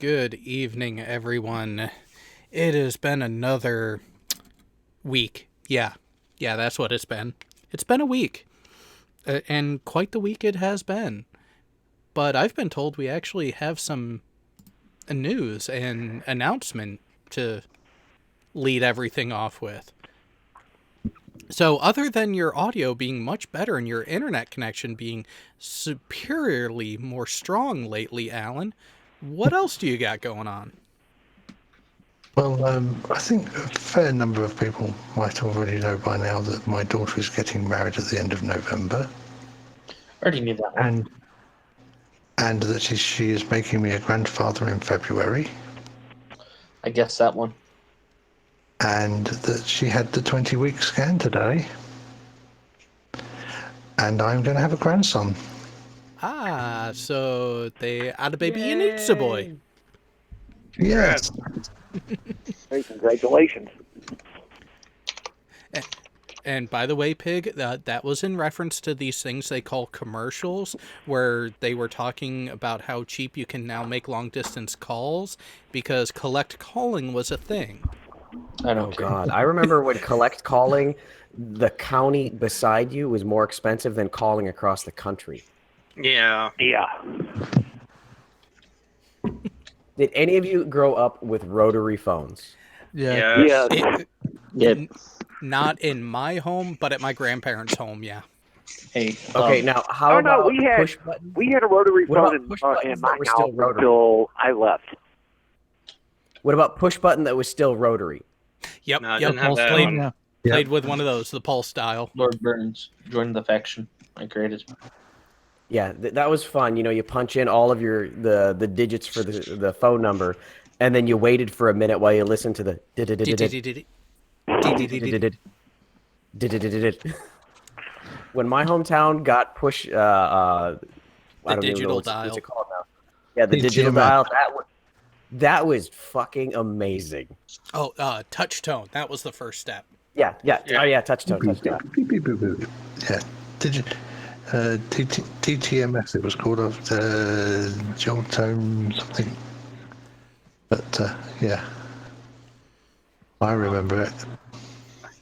Good evening, everyone. It has been another week. Yeah, that's what it's been. It's been a week. And quite the week it has been. But I've been told we actually have some news and announcement to lead everything off with. So, other than your audio being much better and your internet connection being superiorly more strong lately, Alan, what else do you got going on? Well, I think a fair number of people might already know by now that my daughter is getting married at the end of November, Already knew that one. and that she is making me a grandfather in February, I guess that one. and that she had the 20-week scan today, and I'm going to have a grandson. Ah, so they had a baby and it's a boy. Yes. Hey, congratulations. And by the way, Pig, that was in reference to these things they call commercials, where they were talking about how cheap you can now make long-distance calls, because collect calling was a thing. I don't care. God, I remember when collect calling, the county beside you was more expensive than calling across the country. Yeah. Yeah. Did any of you grow up with rotary phones? Yes. Yeah. Not in my home, but at my grandparents' home, yeah. Hey. Okay, now how Oh no, about we had push button? we had a rotary What phone about push in buttons my that were house still rotary? until I left. What about push button that was still rotary? Yep, No, I yep. didn't have that Played, one. played with one of those, the pulse style. Lord Burns joined the faction I created. Yeah, that was fun. You know, you punch in all of the digits for the phone number, and then you waited for a minute while you listened to the When my hometown got push, I don't even know what's it called now. Yeah, the digital dial. That was fucking amazing. Oh, touch tone. That was the first step. Yeah. Oh yeah, touch tone. Beep, beep, beep, beep. Yeah. TTMS, it was called, dual tone something. But yeah, I remember it.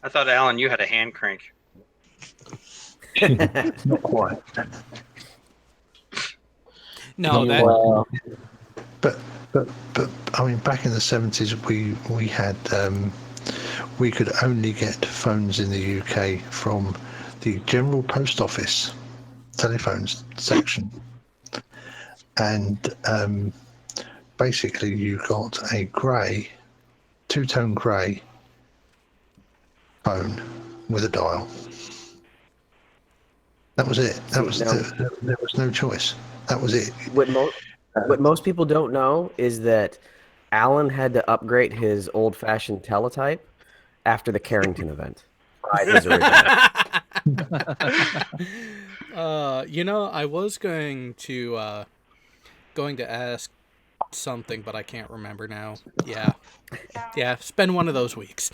I thought, Alan, you had a hand crank. Not quite. No, that. But I mean, back in the 70s, we had we could only get phones in the UK from the General Post Office telephones section, and basically you got a grey, two-tone grey phone with a dial. That was it. That was there was no choice. That was it. What most people don't know is that Alan had to upgrade his old-fashioned teletype after the Carrington event. His original. I was going to ask something, but I can't remember now. Yeah, it's been one of those weeks.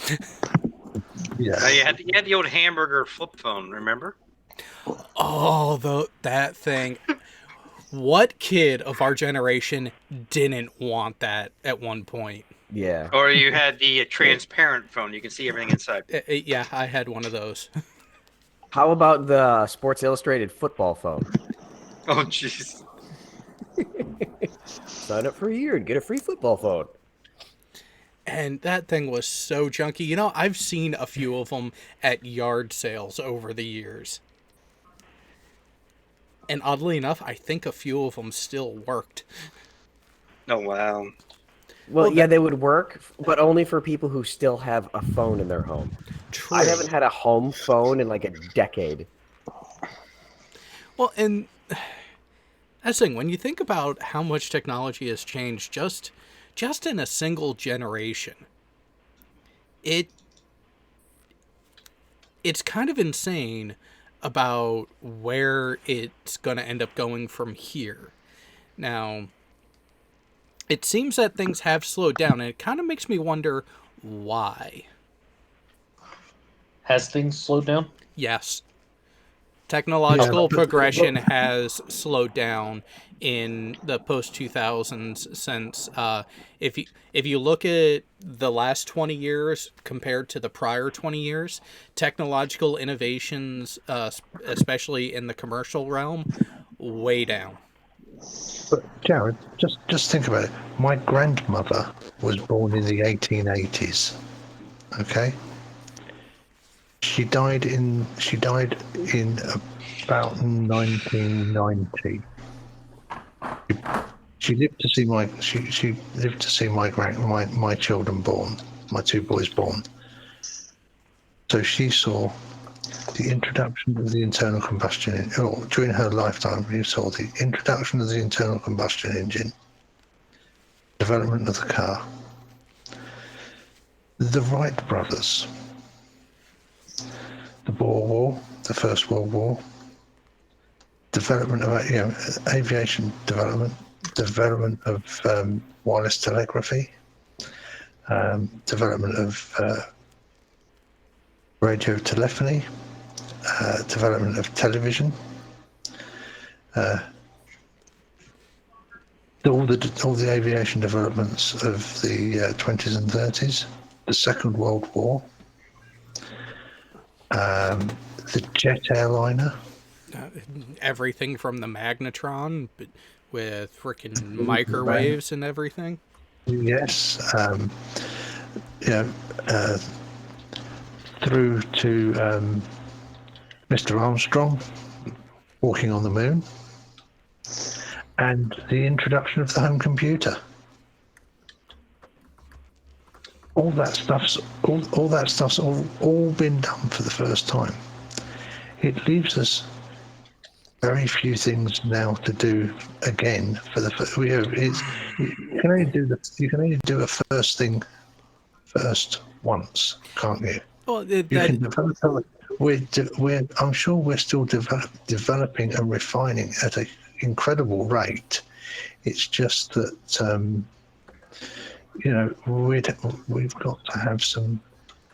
Yeah. You had the old hamburger flip phone, remember? Oh, that thing. What kid of our generation didn't want that at one point? Yeah. Or you had the transparent phone. You can see everything inside. Yeah, I had one of those. How about the Sports Illustrated football phone? Oh, jeez. Sign up for a year and get a free football phone. And that thing was so junky. You know, I've seen a few of them at yard sales over the years. And oddly enough, I think a few of them still worked. Oh, wow. Well, yeah, they would work, but only for people who still have a phone in their home. True. I haven't had a home phone in like a decade. Well, and that's the thing, when you think about how much technology has changed just in a single generation, it's kind of insane about where it's going to end up going from here. Now, it seems that things have slowed down, and it kind of makes me wonder why. Has things slowed down? Yes. Technological progression has slowed down in the post 2000s since if you look at the last 20 years compared to the prior 20 years, technological innovations, especially in the commercial realm, way down. But Jared, just think about it. My grandmother was born in the 1880s. Okay, she died in about 1990. She lived to see my children born, my two boys born. So she saw the introduction of the internal combustion engine. Or during her lifetime, she saw the introduction of the internal combustion engine, development of the car, the Wright brothers, the Boer War, the First World War, development of aviation development of wireless telegraphy, development of radio telephony, development of television, all the aviation developments of the 20s and 30s, the Second World War, the jet airliner. Everything from the magnetron with freaking microwaves and everything. Yes, through to Mr. Armstrong walking on the moon, and the introduction of the home computer. All that stuff's all been done for the first time. It leaves us very few things now to do again for the. You can only do a first thing first once, can't you? Well, You can develop. I'm sure we're still developing and refining at an incredible rate. It's just that we've got to have some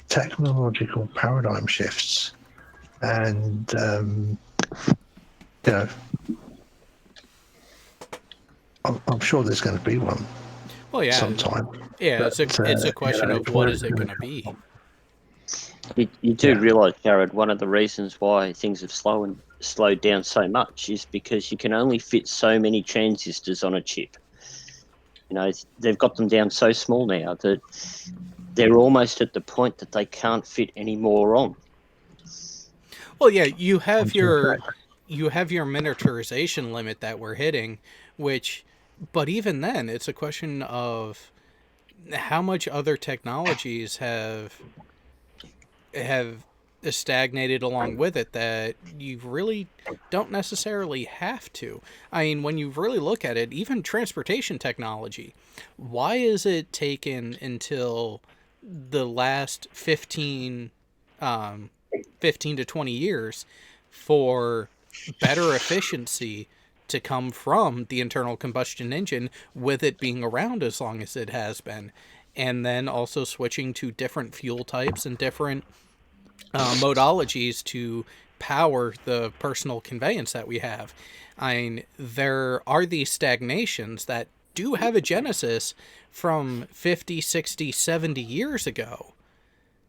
technological paradigm shifts, and I'm sure there's going to be one. Well, yeah, sometime. Yeah, but, it's a question of what is it going to be. You do realise, Jared, one of the reasons why things have slowed down so much is because you can only fit so many transistors on a chip. They've got them down so small now that they're almost at the point that they can't fit any more on. Well, yeah, you have your miniaturization limit that we're hitting, but even then, it's a question of how much other technologies have stagnated along with it that you really don't necessarily have to. I mean, when you really look at it, even transportation technology, why is it taken until the last 15 to 20 years for better efficiency to come from the internal combustion engine, with it being around as long as it has been, and then also switching to different fuel types and different modologies to power the personal conveyance that we have? I mean, there are these stagnations that do have a genesis from 50, 60, 70 years ago,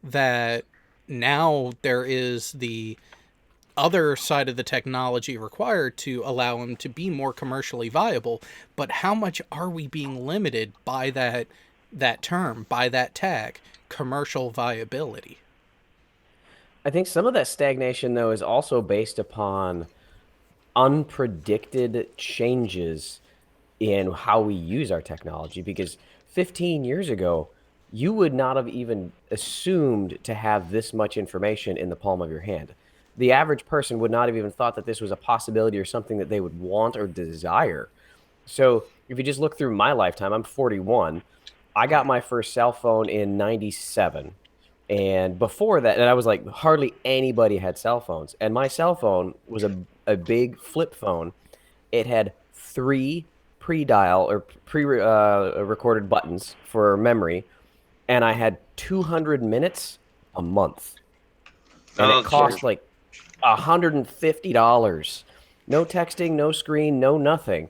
that now there is the other side of the technology required to allow them to be more commercially viable. But how much are we being limited by that term, by that tag, commercial viability? I think some of that stagnation, though, is also based upon unpredicted changes in how we use our technology. Because 15 years ago, you would not have even assumed to have this much information in the palm of your hand. The average person would not have even thought that this was a possibility or something that they would want or desire. So if you just look through my lifetime, I'm 41. I got my first cell phone in 97. And before that, and I was like, hardly anybody had cell phones. And my cell phone was a big flip phone. It had 3 pre-dial or pre-recorded buttons for memory. And I had 200 minutes a month. And it cost like $150. No texting, no screen, no nothing.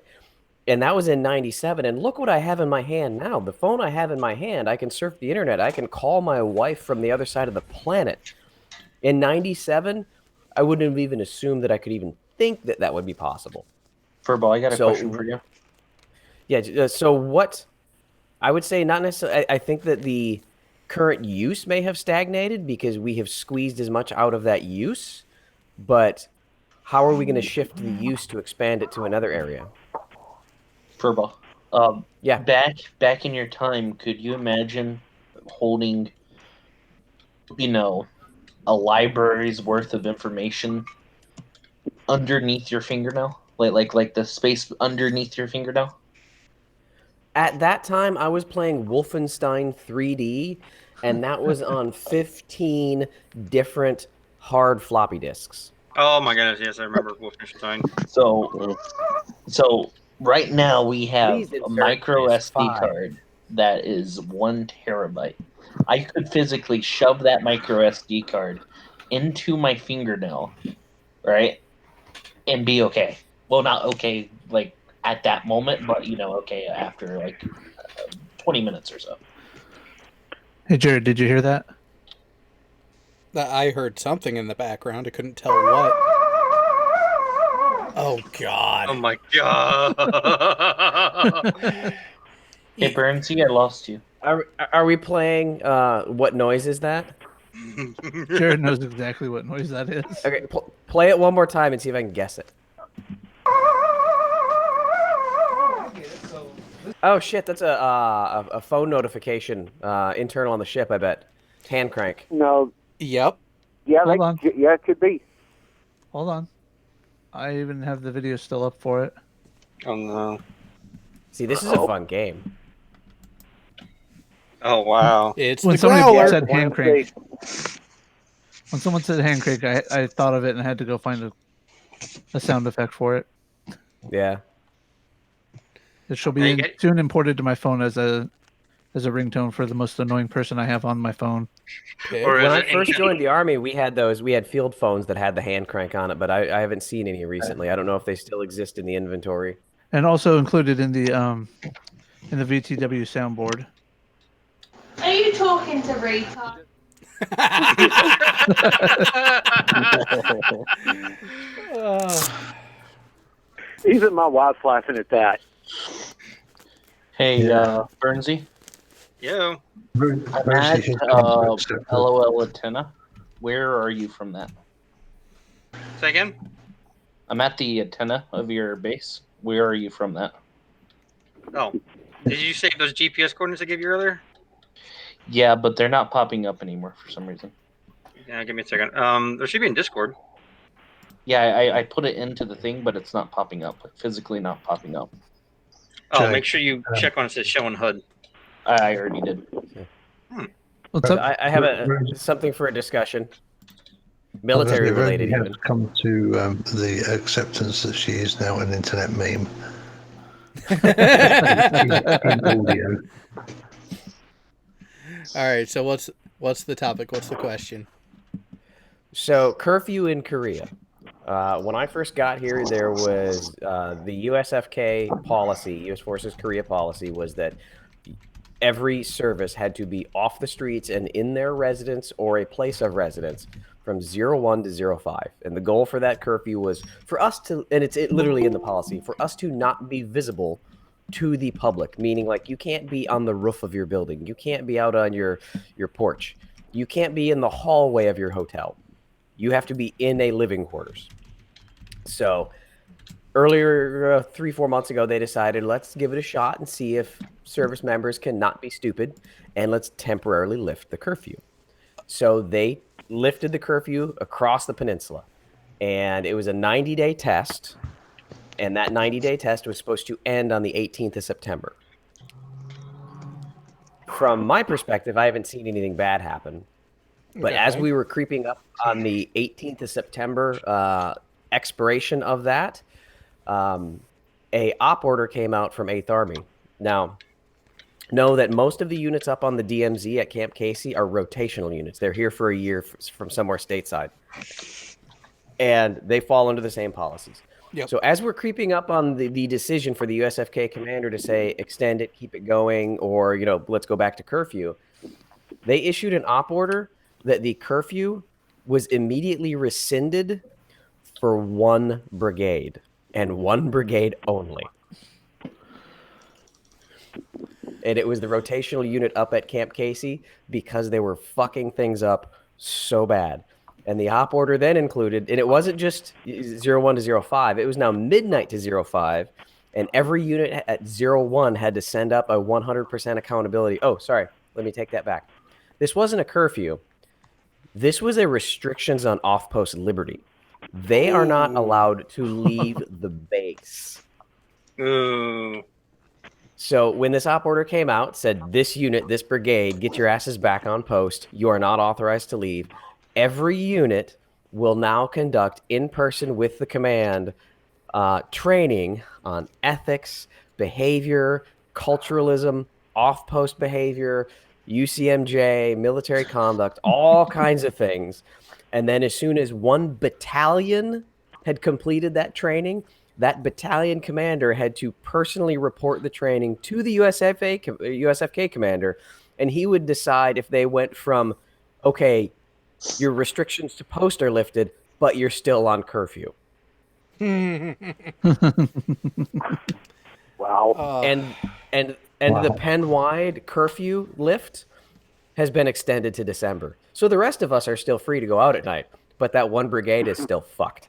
And that was in 97. And look what I have in my hand now. The phone I have in my hand, I can surf the internet. I can call my wife from the other side of the planet. In 97, I wouldn't have even assumed that I could even think that that would be possible. Furbo, I got a So- question for you. Yeah, so what I would say, not necessarily, I think that the current use may have stagnated because we have squeezed as much out of that use, but how are we going to shift the use to expand it to another area? Furbo, Yeah. back in your time, could you imagine holding, a library's worth of information underneath your fingernail, like the space underneath your fingernail? At that time, I was playing Wolfenstein 3D, and that was on 15 different hard floppy disks. Oh my goodness, yes, I remember Wolfenstein. So right now we have Please a insert micro disk SD 5. card that is 1 terabyte. I could physically shove that micro SD card into my fingernail, right, and be okay. Well, not okay like at that moment, but okay after like 20 minutes or so. Hey, Jared, did you hear that? I heard something in the background. I couldn't tell what. Oh, God. Oh my god. Hey, Burnsy, I lost you. Are we playing, what noise is that? Jared knows exactly what noise that is. Okay, play it one more time and see if I can guess it. Oh shit, that's a phone notification, internal on the ship, I bet. Hand crank. No. Yep. Yeah, Hold on. yeah, it could be. Hold on. I even have the video still up for it. Oh no. See, this is a fun game. Oh wow. It's When the somebody growler. said hand crank, when someone said hand crank, I thought of it and I had to go find a sound effect for it. Yeah. It shall Hey, be soon imported to my phone as a ringtone for the most annoying person I have on my phone. Okay. Or When is I it first ancient? joined the army, we had field phones that had the hand crank on it, but I haven't seen any recently. I don't know if they still exist in the inventory. And also included in the VTW soundboard. Are you talking to retard? Even my wife's laughing at that. Hey, Yeah. Burnsy, Yo. I'm at LOL antenna. Where are you from that? Say again? I'm at the antenna of your base. Where are you from that? Oh. Did you save those GPS coordinates I gave you earlier? Yeah, but they're not popping up anymore for some reason. Yeah, give me a second. There should be in Discord. Yeah, I put it into the thing, but it's not popping up. Physically not popping up. Oh, Jay, make sure you check on it says showing HUD. I already did. What's up? I have something for a discussion. Military related, Rosie even. has come to the acceptance that she is now an internet meme. In audio. All right. So what's the topic? What's the question? So, curfew in Korea. When I first got here, there was the USFK policy, U.S. Forces Korea policy, was that every service had to be off the streets and in their residence or a place of residence from 01 to 05. And the goal for that curfew was for us to, and it's literally in the policy, for us to not be visible to the public, meaning like you can't be on the roof of your building. You can't be out on your porch. You can't be in the hallway of your hotel. You have to be in a living quarters. So earlier, 3-4 months ago, they decided, let's give it a shot and see if service members can not be stupid, and let's temporarily lift the curfew. So they lifted the curfew across the peninsula, and it was a 90-day test, and that 90-day test was supposed to end on the 18th of September. From my perspective, I haven't seen anything bad happen. But as we were creeping up on the 18th of September expiration of that, a op order came out from 8th Army. Now, know that most of the units up on the DMZ at Camp Casey are rotational units. They're here for a year from somewhere stateside. and they fall under the same policies. Yep. So as we're creeping up on the decision for the USFK commander to say extend it, keep it going, or let's go back to curfew, they issued an op order that the curfew was immediately rescinded for one brigade and one brigade only. And it was the rotational unit up at Camp Casey because they were fucking things up so bad. And the op order then included, and it wasn't just 01 to 05, it was now midnight to 05, and every unit at 01 had to send up a 100% accountability. Oh, sorry, let me take that back. This wasn't a curfew. This was a restrictions on off-post liberty. They are not allowed to leave the base. Ooh. So when this op order came out, said this unit, this brigade, get your asses back on post. You are not authorized to leave. Every unit will now conduct in person with the command training on ethics, behavior, culturalism, off-post behavior, UCMJ, military conduct, all kinds of things. And then as soon as one battalion had completed that training, that battalion commander had to personally report the training to the USFK commander, and he would decide if they went from, okay, your restrictions to post are lifted, but you're still on curfew. Wow. And Wow. the Penn-wide curfew lift has been extended to December. So the rest of us are still free to go out at night, but that one brigade is still fucked.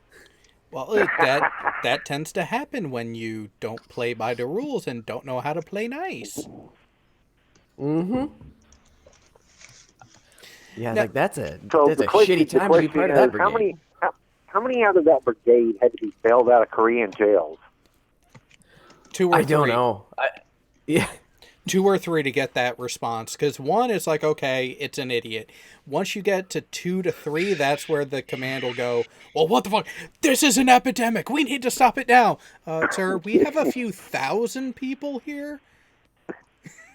Well, that tends to happen when you don't play by the rules and don't know how to play nice. Mm-hmm. Yeah, Now- like that's a So the question- shitty time the to be part of that question brigade. is, how many out of that brigade had to be bailed out of Korean jails? 2 or 3. I don't know. Yeah. 2 or 3 to get that response, because 1 is like, okay, it's an idiot. Once you get to 2 to 3, that's where the command will go, well, what the fuck? This is an epidemic. We need to stop it now. Sir, we have a few thousand people here.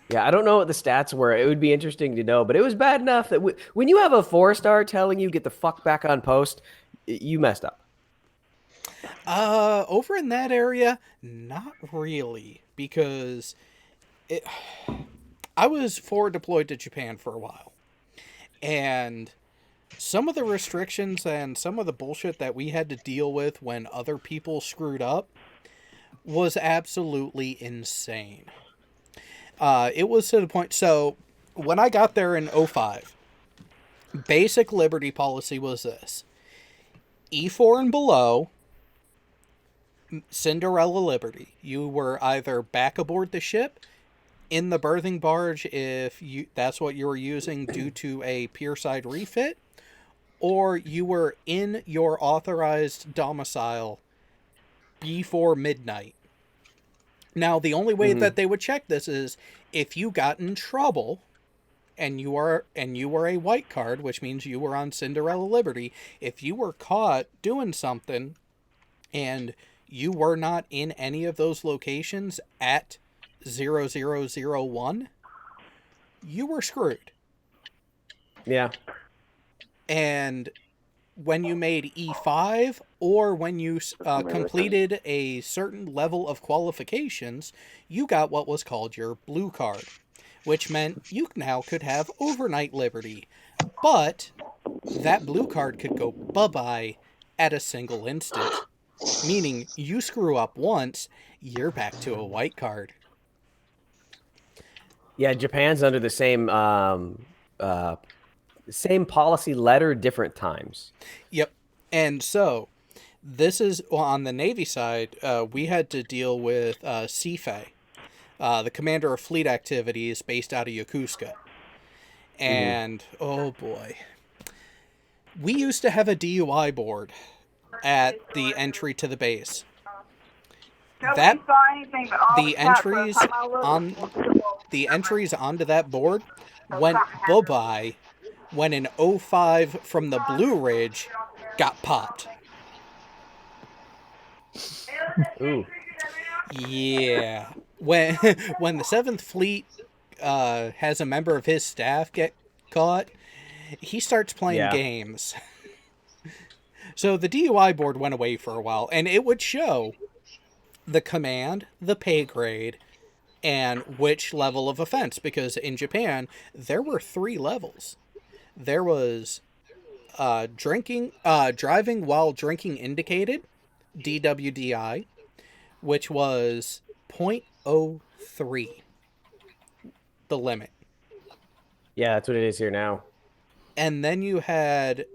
Yeah, I don't know what the stats were. It would be interesting to know, but it was bad enough that when you have a 4-star telling you get the fuck back on post, you messed up. Over in that area, not really, because I was forward deployed to Japan for a while, and some of the restrictions and some of the bullshit that we had to deal with when other people screwed up was absolutely insane. It was to the point, so when I got there in 05, basic liberty policy was this: E4 and below, Cinderella Liberty. You were either back aboard the ship, in the berthing barge if that's what you were using due to a pierside refit, or you were in your authorized domicile before midnight. Now, the only way that they would check this is if you got in trouble and you were a white card, which means you were on Cinderella Liberty. If you were caught doing something and you were not in any of those locations at 0001, you were screwed. Yeah. And when you made E5 or when you completed a certain level of qualifications, you got what was called your blue card, which meant you now could have overnight liberty. But that blue card could go bye-bye at a single instant, meaning you screw up once, you're back to a white card. Yeah, Japan's under the same policy letter, different times. Yep. And so, this is, on the Navy side, we had to deal with Sifei, the commander of fleet activities based out of Yokosuka. And, oh boy. We used to have a DUI board at the entry to the base. The entries onto that board went bye-bye when an 05 from the Blue Ridge got popped. Ooh. Yeah. When the 7th Fleet has a member of his staff get caught, he starts playing games. So the DUI board went away for a while, and it would show the command, the pay grade, and which level of offense. Because in Japan, there were 3 levels. There was driving while drinking indicated, DWDI, which was .03, the limit. Yeah, that's what it is here now. And then you had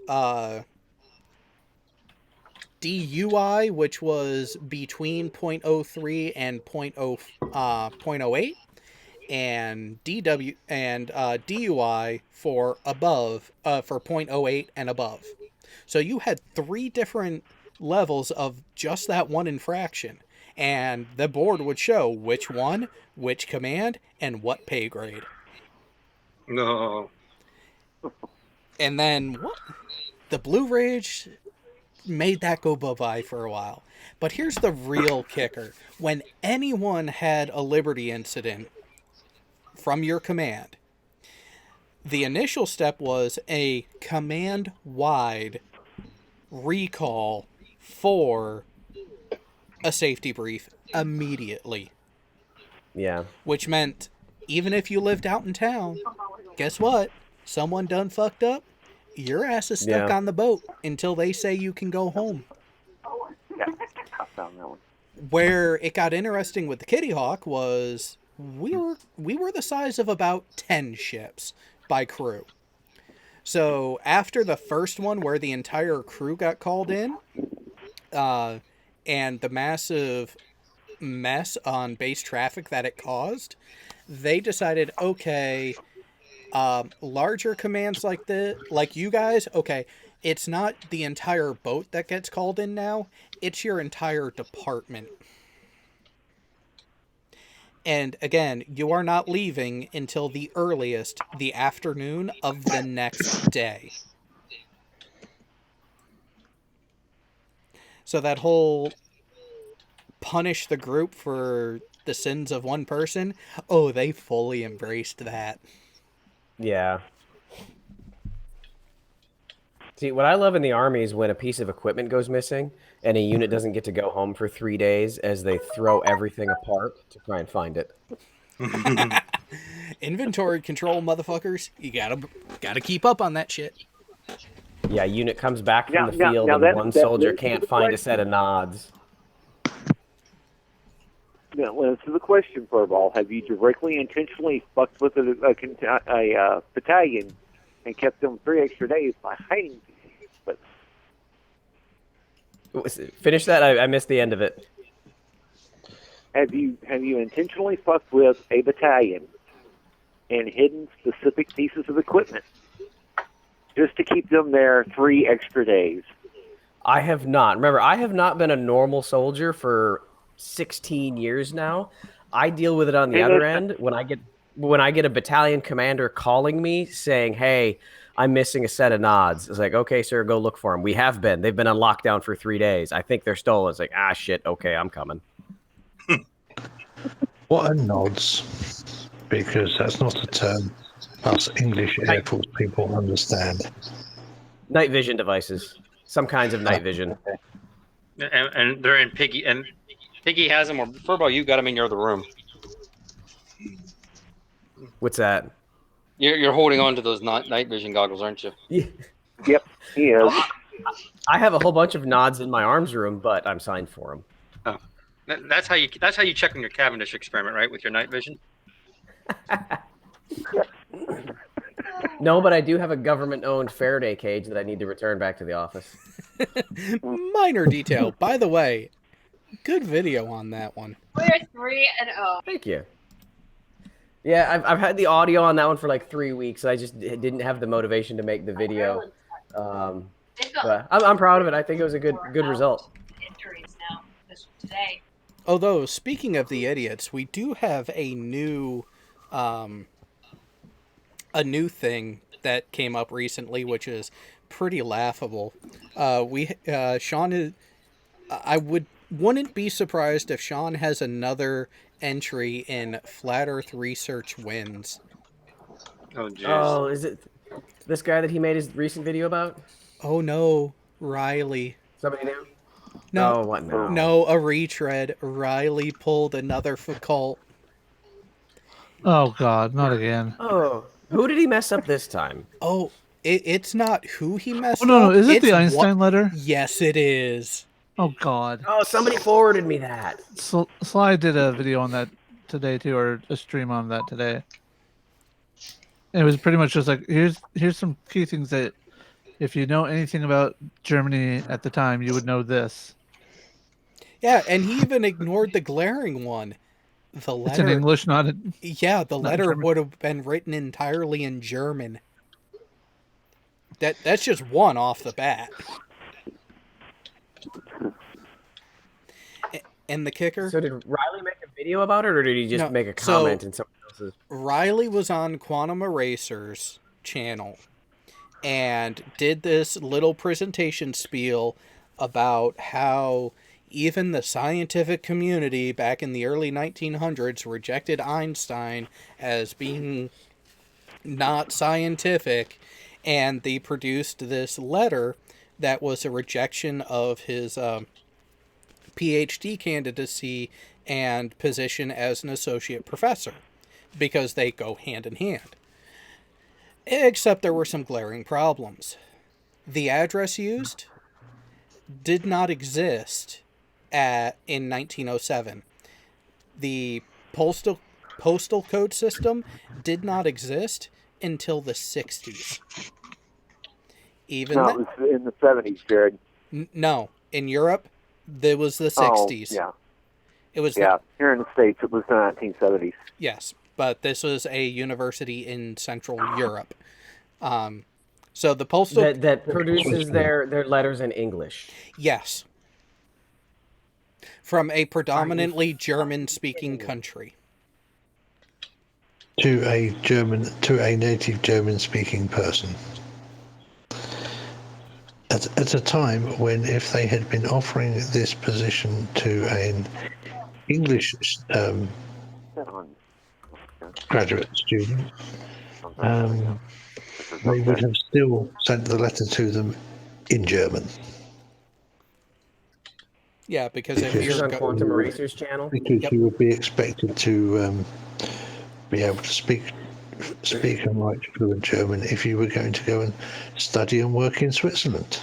DUI, which was between .03 and .08, and DUI for above for .08 and above. So you had 3 different levels of just that one infraction, and the board would show which one, which command, and what pay grade. No. And then the Blue Ridge made that go bye-bye for a while. But here's the real kicker. When anyone had a Liberty incident from your command, the initial step was a command-wide recall for a safety brief immediately. Yeah. Which meant, even if you lived out in town, guess what? Someone done fucked up, your ass is stuck on the boat until they say you can go home. Where it got interesting with the Kitty Hawk was we were the size of about 10 ships by crew. So after the first one where the entire crew got called in, and the massive mess on base traffic that it caused, they decided, okay, larger commands like you guys, okay, it's not the entire boat that gets called in now, it's your entire department. And again, you are not leaving until the earliest, the afternoon of the next day. So that whole punish the group for the sins of one person, oh, they fully embraced that. Yeah. See, what I love in the Army is when a piece of equipment goes missing and a unit doesn't get to go home for 3 days as they throw everything apart to try and find it. Inventory control, motherfuckers. You gotta keep up on that shit. Yeah, unit comes back from the field and one soldier can't find a set of nods. Now, well, this is a question, Furball. Have you directly, intentionally fucked with a battalion and kept them 3 extra days by hiding? But finish that. I missed the end of it. have you intentionally fucked with a battalion and hidden specific pieces of equipment just to keep them there 3 extra days? I have not. Remember, I have not been a normal soldier for 16 years now. I deal with it on the other end when I get a battalion commander calling me saying, "Hey, I'm missing a set of nods." It's like, "Okay, sir, go look for them." We have been. They've been on lockdown for 3 days. I think they're stolen. It's like, "Ah, shit. Okay, I'm coming." What are nods? Because that's not a term us English Air Force people understand. Night vision devices. Some kinds of night vision. And they're in Piggy, and Piggy has them, or Furball, you got them in your other room. What's that? You're holding on to those night vision goggles, aren't you? Yeah. Yep, he is. I have a whole bunch of nods in my arms room, but I'm signed for them. Oh, that's how you check on your Cavendish experiment, right? With your night vision. No, but I do have a government-owned Faraday cage that I need to return back to the office. Minor detail. By the way, good video on that one. We're 3-0. Thank you. Yeah, I've had the audio on that one for like 3 weeks. I just didn't have the motivation to make the video. But I'm proud of it. I think it was a good result. Injuries now today. Although, speaking of the idiots, we do have a new thing that came up recently, which is pretty laughable. Sean wouldn't be surprised if Sean has another entry in Flat Earth Research Wins. Oh, jeez. Oh, is it this guy that he made his recent video about? Oh no, Riley. Somebody new? No, Oh, what now? no, a retread. Riley pulled another Foucault. Oh God, not again. Oh, who did he mess up this time? Oh, it's not who he messed Oh no, up. is it it's the Einstein letter? Yes, it is. Oh God. Oh, somebody forwarded me that. Sly did a video on that today too, or a stream on that today. And it was pretty much just like here's some key things that if you know anything about Germany at the time, you would know this. Yeah, and he even ignored the glaring one. The It's in letter. English, not in, Yeah, the not in letter German. would have been written entirely in German. That's just one off the bat. And the kicker? So did Riley make a video about it, or did he just No, make a so- comment in someone else's? Riley was on Quantum Eraser's channel and did this little presentation spiel about how even the scientific community back in the early 1900s rejected Einstein as being not scientific, and they produced this letter that was a rejection of his PhD candidacy and position as an associate professor, because they go hand in hand. Except there were some glaring problems. The address used did not exist in 1907. The postal code system did not exist until the 60s. Even No, it was in the 70s, Jared. no, in Europe, there was the 60s. Oh, yeah. It was Here in the States, it was the 1970s. Yes, but this was a university in Central Europe. So the postal That produces their letters in English. yes, from a predominantly German-speaking country. To a native German-speaking person. At a time when, if they had been offering this position to an English graduate student, they would have still sent the letter to them in German. Yeah, because if This is you're on Quantum Eraser's channel. Because you would be expected to be able to speak and write fluent German if you were going to go and study and work in Switzerland.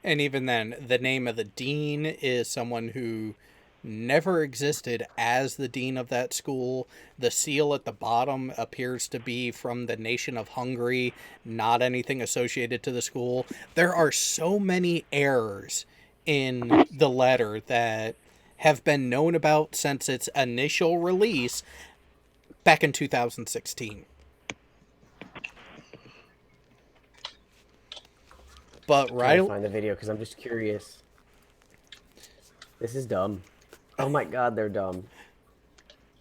and even then, the name of the dean is someone who never existed as the dean of that school. The seal at the bottom appears to be from the nation of Hungary, not anything associated to the school. There are so many errors in the letter that have been known about since its initial release back in 2016. But Trying to Riley, find the video because I'm just curious. This is dumb. Oh my God, they're dumb.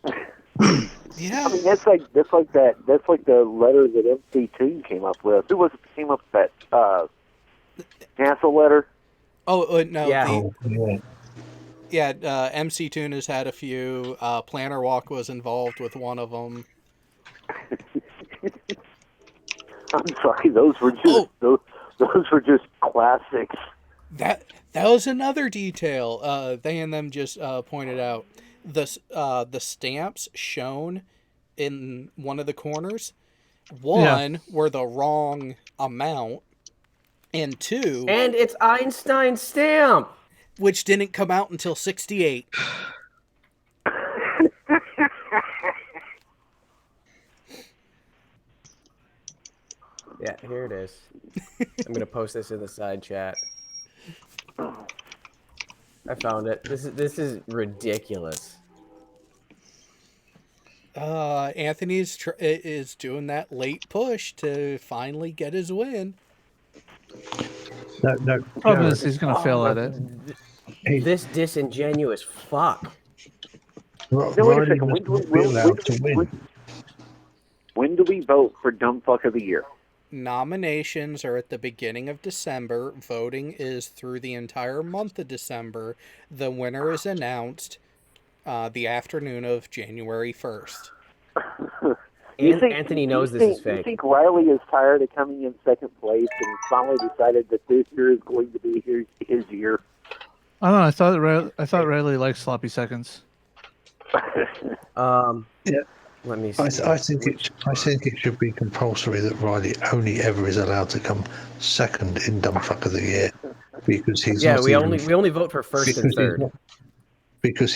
yeah, I mean, that's like the letter that MC2 came up with. Who was it that came up with that NASA letter? oh no, Yeah. MC Toon has had a few. Planner Walk was involved with one of them. I'm sorry, those were just those were just classics. That was another detail. They and them just pointed out the stamps shown in one of the corners. One were the wrong amount, and two, And it's Einstein's stamp. which didn't come out until '68. Yeah, here it is. I'm gonna post this in the side chat. I found it. This is ridiculous. Anthony's is doing that late push to finally get his win. No. Problem is he's gonna fail at it. This disingenuous fuck. Now, wait a Riley second. must not be allowed to win. When do we vote for Dumb Fuck of the Year? Nominations are at the beginning of December. Voting is through the entire month of December. The winner is announced the afternoon of January 1st. Anthony knows this is You fake. think Riley is tired of coming in second place and finally decided that this year is going to be his year? I don't know. I thought Riley liked sloppy seconds. Yeah. Let me I see. think it should be compulsory that Riley only ever is allowed to come second in Dumbfuck of the Year, because he's Yeah, not we even, only vote for first and because he's third. not, because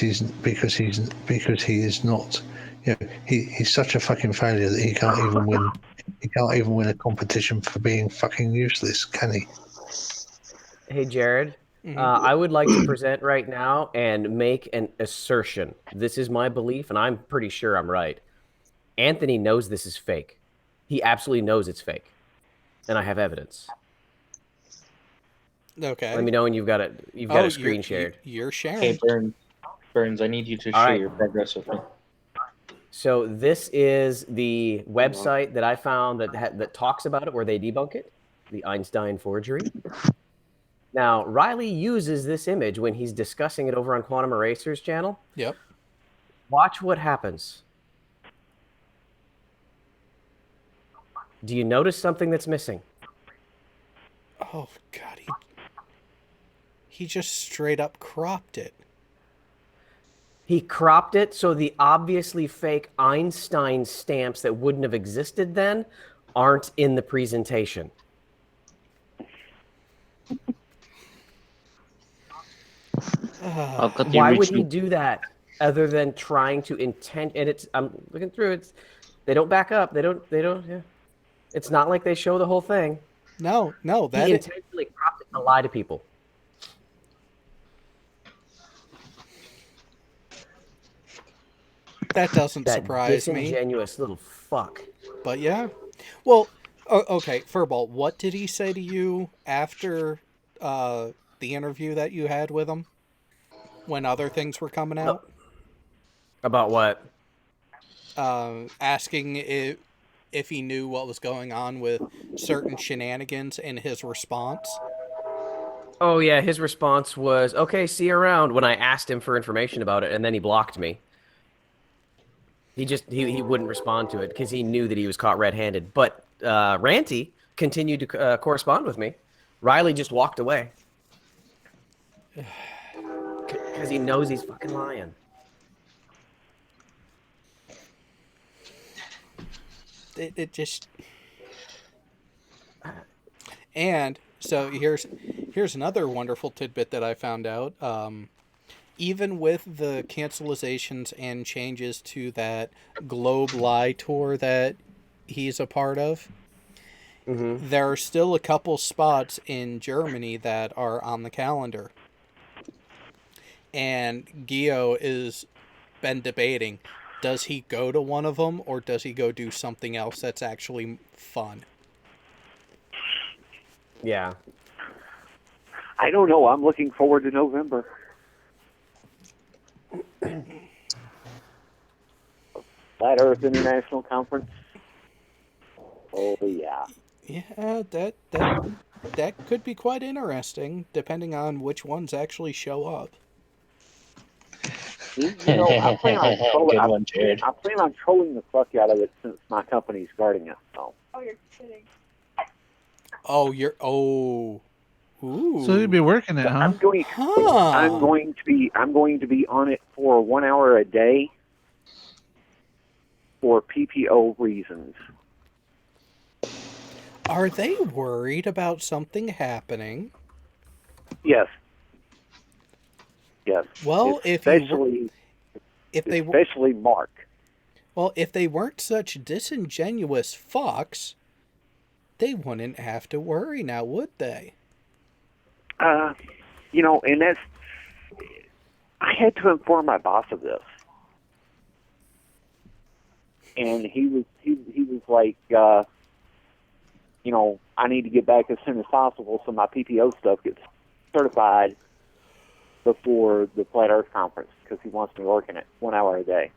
he is not. You know, he's such a fucking failure that he can't even win. He can't even win a competition for being fucking useless, can he? Hey, Jared, Mhm. I would like to present right now and make an assertion. This is my belief, and I'm pretty sure I'm right. Anthony knows this is fake. He absolutely knows it's fake, and I have evidence. Okay. Let me know when you've got it. You've got a screen shared. You're sharing. Hey, Burns, I need you to All share right. your progress with me. So this is the website that I found that talks about it, where they debunk it, the Einstein forgery. Now, Riley uses this image when he's discussing it over on Quantum Eraser's channel. Yep. Watch what happens. Do you notice something that's missing? Oh God, he just straight up cropped it. He cropped it so the obviously fake Einstein stamps that wouldn't have existed then aren't in the presentation. I've got the Why would he original. do that other than trying to intend? And it's, I'm looking through it. They don't back up. They don't. Yeah. It's not like they show the whole thing. No, He intentionally cropped it to lie to people. that doesn't That surprise me. disingenuous little fuck. But yeah. Well, okay, Furball, what did he say to you after the interview that you had with him when other things were coming out? About what? Asking if he knew what was going on with certain shenanigans, and his response. Oh yeah, his response was, "Okay, see you around." When I asked him for information about it, and then he blocked me. He wouldn't respond to it because he knew that he was caught red-handed. But Ranty continued to correspond with me. Riley just walked away because he knows he's fucking lying. It just. And so here's another wonderful tidbit that I found out. Even with the cancelizations and changes to that Globe Lie tour that he's a part of, there are still a couple spots in Germany that are on the calendar. And Gio has been debating, does he go to one of them or does he go do something else that's actually fun? Yeah. I don't know. I'm looking forward to November. Flat Earth International Conference. Oh yeah. Yeah, that could be quite interesting, depending on which ones actually show up. You know, I plan on trolling. Good one, Jared. I plan on trolling the fuck out of it since my company's guarding it. So. Oh, you're kidding. Ooh. So you'd be working it, huh? I'm going to be on it for 1 hour a day for PPO reasons. Are they worried about something happening? Yes. Well, especially Mark. Well, if they weren't such disingenuous fucks, they wouldn't have to worry now, would they? You know, and that's. I had to inform my boss of this, and he was like, you know, I need to get back as soon as possible so my PPO stuff gets certified before the Flat Earth Conference, because he wants me working it 1 hour a day.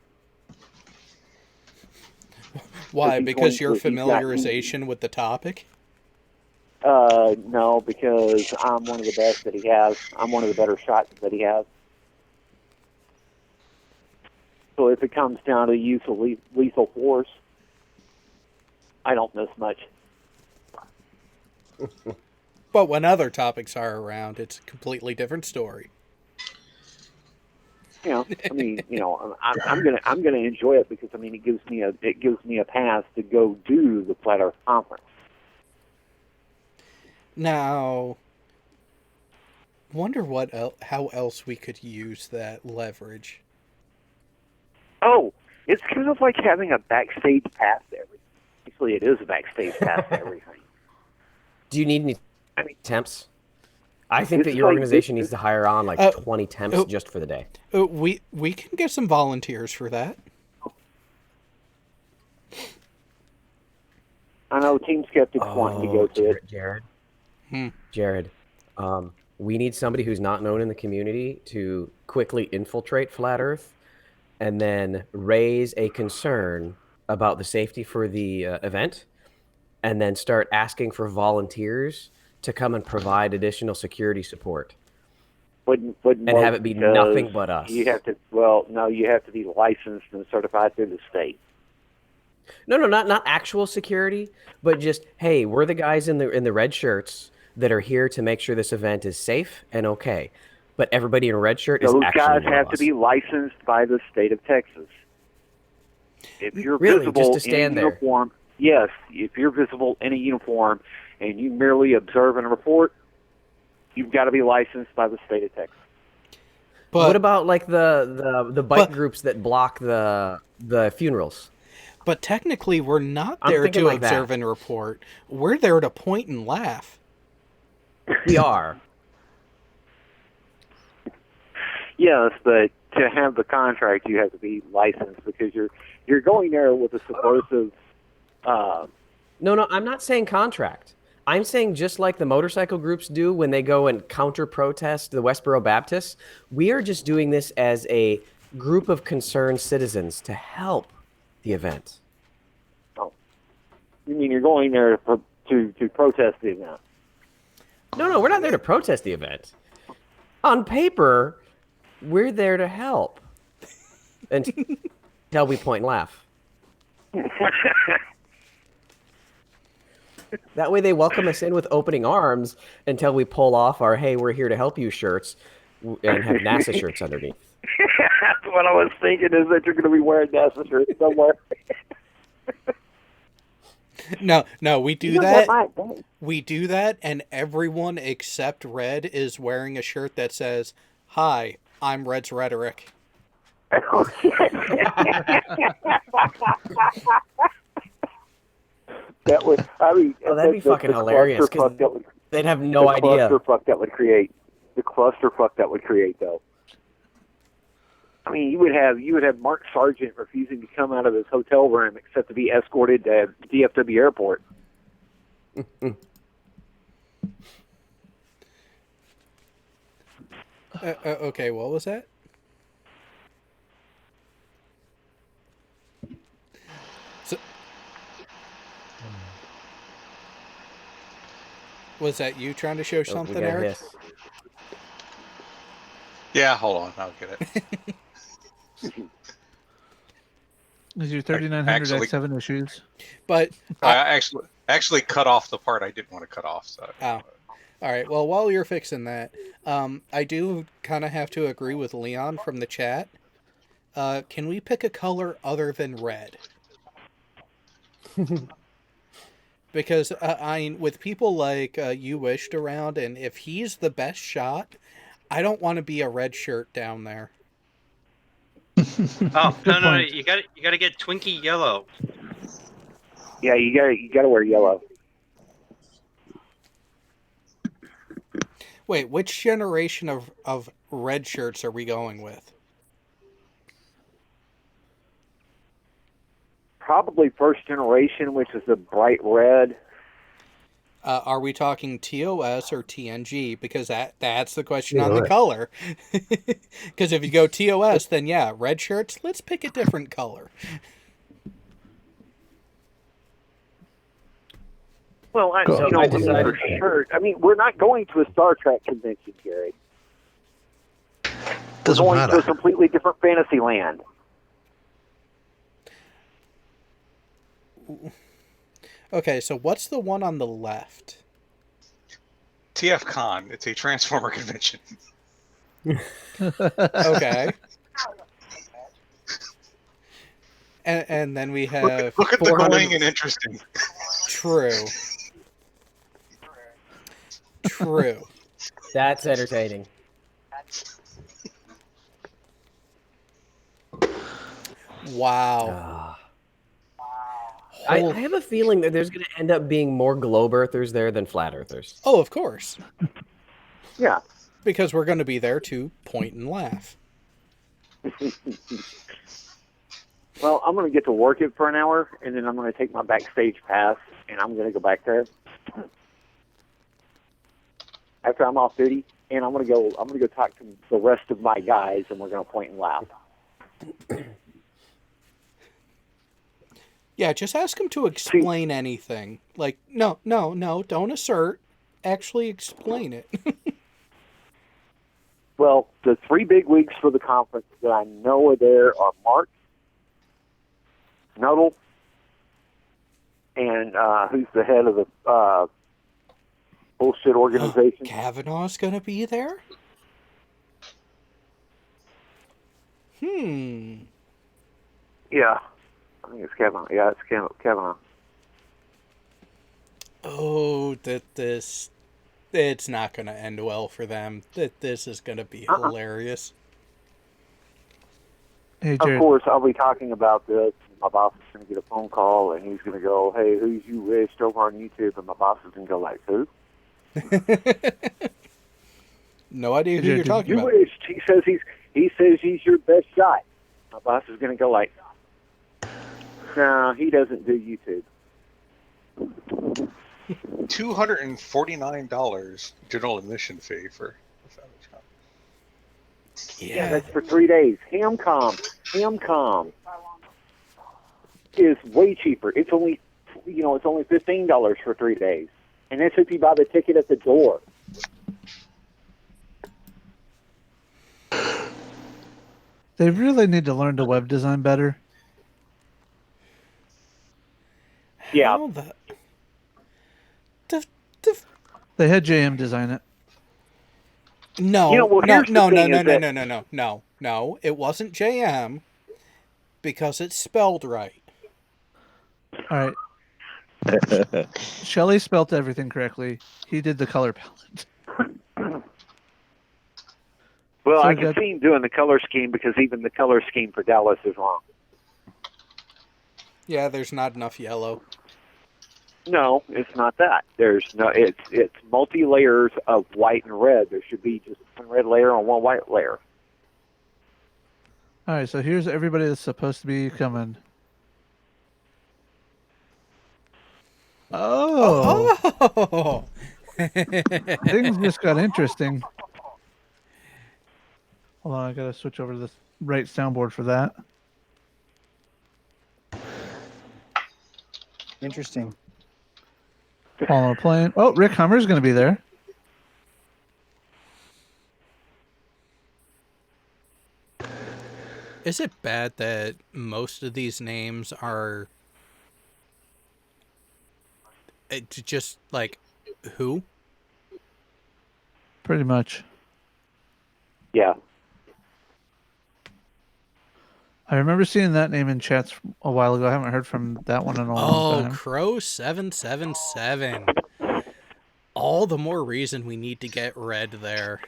Why? Because your familiarization with the topic? No, because I'm one of the best that he has. I'm one of the better shots that he has. So if it comes down to the use of lethal force, I don't miss much. But when other topics are around, it's a completely different story. You know, I mean, you know, I'm gonna enjoy it because I mean, it gives me a pass to go do the Flat Earth conference. Now, wonder how else we could use that leverage. Oh, it's kind of like having a backstage pass to everything. Actually, it is a backstage pass to everything. Do you need any temps? I think that It's your like- organization needs to hire on like 20 temps just for the day. We can get some volunteers for that. I know Team Skeptics wanting to go to it. Jared. Jared, we need somebody who's not known in the community to quickly infiltrate Flat Earth and then raise a concern about the safety for the event, and then start asking for volunteers to come and provide additional security support. Wouldn't And work have it be because nothing but us. You have to. No, you have to be licensed and certified through the state. No, not actual security, but just, hey, we're the guys in the red shirts that are here to make sure this event is safe and okay. But everybody in a red shirt is Those actually guys one of have to us. be licensed by the state of Texas. If you're Really? visible Just to in stand a there? uniform, yes. If you're visible in a uniform and you merely observe and report, you've got to be licensed by the state of Texas. But What about like the bike groups that block the funerals? But technically, we're not I'm there thinking to like that. observe and report. We're there to point and laugh. We are. Yes, but to have the contract, you have to be licensed because you're going there with a subversive. No, I'm not saying contract. I'm saying just like the motorcycle groups do when they go and counter-protest the Westboro Baptists, we are just doing this as a group of concerned citizens to help the event. Oh, you mean you're going there to protest the event? No, we're not there to protest the event. On paper, we're there to help. Until we point and laugh. That way they welcome us in with opening arms until we pull off our "Hey, we're here to help you" shirts and have NASA shirts underneath. That's what I was thinking, is that you're going to be wearing NASA shirts somewhere. No, we do that. We do that, and everyone except Red is wearing a shirt that says, "Hi, I'm Red's Rhetoric." That would, I mean, that'd be fucking hilarious, 'cause they'd have no idea. The clusterfuck that would create. The clusterfuck that would create, though. I mean, you would have Mark Sargent refusing to come out of his hotel room except to be escorted to DFW Airport. Okay, what was that? Was that you trying to show something, Eric? Hiss. Yeah, hold on, I'll get it. Is your 3900 X7 issues? But I actually cut off the part I didn't want to cut off. So. Oh, all right. Well, while you're fixing that, I do kind of have to agree with Leon from the chat. Can we pick a color other than red? Because I mean, with people like You Wished around, and if he's the best shot, I don't want to be a red shirt down there. Oh no! You got to get Twinkie yellow. Yeah, you got to wear yellow. Wait, which generation of red shirts are we going with? Probably first generation, which is the bright red. Are we talking TOS or TNG? Because that's the question on the color. Because if you go TOS, then yeah, red shirts. Let's pick a different color. Well, for sure. I mean, we're not going to a Star Trek convention, Gary. Doesn't we're going matter. to a completely different fantasy land. Okay, so what's the one on the left? TFCon. It's a Transformer convention. Okay. And then we have Look at the 400 glowing and interesting. True. True. That's entertaining. Wow. I Hol- have a feeling that there's going to end up being more globe earthers there than flat earthers. Oh, of course. Yeah. Because we're going to be there to point and laugh. Well, I'm going to get to work it for an hour, and then I'm going to take my backstage pass, and I'm going to go back there after I'm off duty, and I'm going to go talk to the rest of my guys, and we're going to point and laugh. Yeah, just ask him to explain anything. Like, no, don't assert. Actually explain it. Well, the three big weeks for the conference that I know are there are Mark, Nuttall, and who's the head of the bullshit organization. Kavanaugh's going to be there? Yeah. I think it's Kavanaugh. Yeah, it's Kavanaugh. Oh, it's not going to end well for them. This is going to be hilarious. Hey, Of Jared. course, I'll be talking about this. My boss is going to get a phone call, and he's going to go, "Hey, who's you wished over on YouTube?" And my boss is going to go like, "Who?" No idea who you're talking You about. wished. He says he's your best shot. My boss is going to go like, "No, he doesn't do YouTube." $249 general admission fee for the Savage Con. Yeah, that's for 3 days. Hamcom is way cheaper. It's only $15 for 3 days, and that's if you buy the ticket at the door. They really need to learn to web design better. Yeah. How the... They had JM design it. No, You know, well, here's the no, thing is that- no. It wasn't JM because it's spelled right. All right. Shelley spelt everything correctly. He did the color palette. Well, So I can good. see him doing the color scheme because even the color scheme for Dallas is wrong. Yeah, there's not enough yellow. No, it's not that. It's multi layers of white and red. There should be just one red layer and one white layer. All right, so here's everybody that's supposed to be coming. Oh, Oh! things just got interesting. Hold on, I gotta switch over to the right soundboard for that. Interesting. While I'm playing. Oh, Rick Hummer's gonna be there. Is it bad that most of these names are just like who? Pretty much. Yeah. I remember seeing that name in chats a while ago. I haven't heard from that one in a long Oh, time. Crow 777. All the more reason we need to get Red there.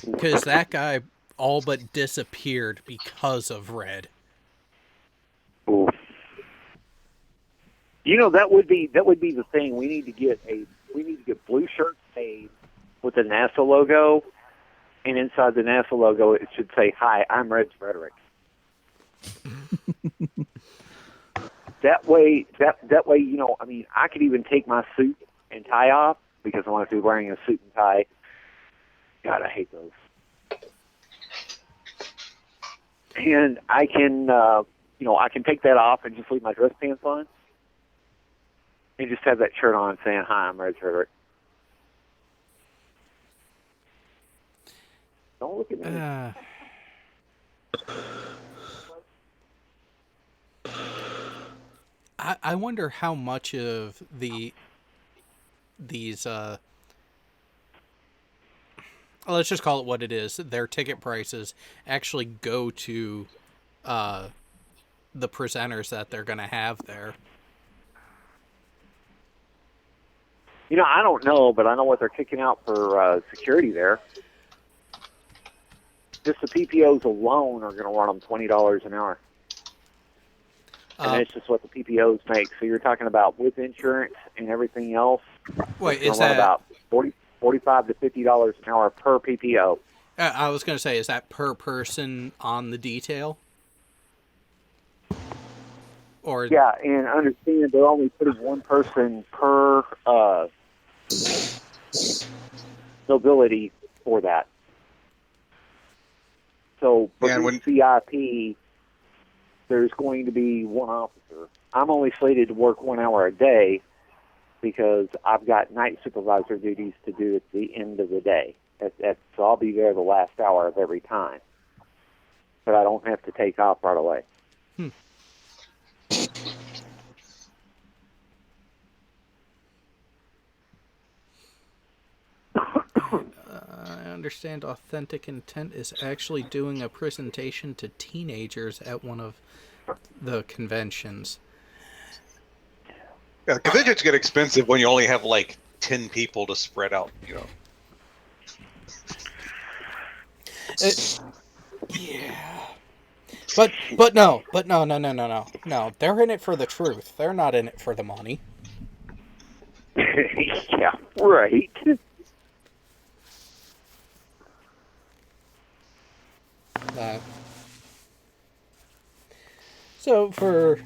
Because that guy all but disappeared because of Red. Oof. You know, that would be the thing. We need to get blue shirts made with the NASA logo, and inside the NASA logo it should say, "Hi, I'm Red Frederick." That way, you know, I mean, I could even take my suit and tie off because I want to be wearing a suit and tie. God, I hate those. And I can, I can take that off and just leave my dress pants on, and just have that shirt on saying, "Hi, I'm Red Frederick." Don't look at me. I wonder how much of these let's just call it what it is, their ticket prices actually go to the presenters that they're going to have there. I don't know, but I know what they're kicking out for security there. Just the PPOs alone are going to run them $20 an hour. And that's just what the PPOs make. So you're talking about with insurance and everything else. Wait, it's is that about $45 to $50 an hour per PPO? I was going to say, is that per person on the detail? Or yeah, and understand they're only putting one person per nobility for that. So for the CIP, there's going to be one officer. I'm only slated to work 1 hour a day because I've got night supervisor duties to do at the end of the day. So I'll be there the last hour of every time. But I don't have to take off right away. I understand Authentic Intent is actually doing a presentation to teenagers at one of the conventions. Yeah, the conventions get expensive when you only have like 10 people to spread out, Yeah. But no. They're in it for the truth. They're not in it for the money. Yeah, right. So for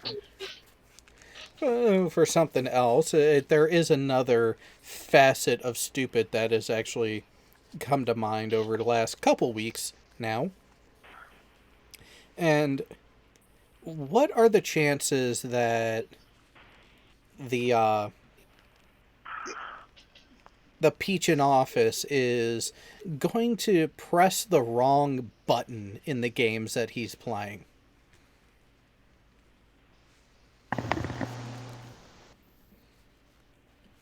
something else, there is another facet of stupid that has actually come to mind over the last couple weeks now. And what are the chances that the Peach in office is going to press the wrong button in the games that he's playing?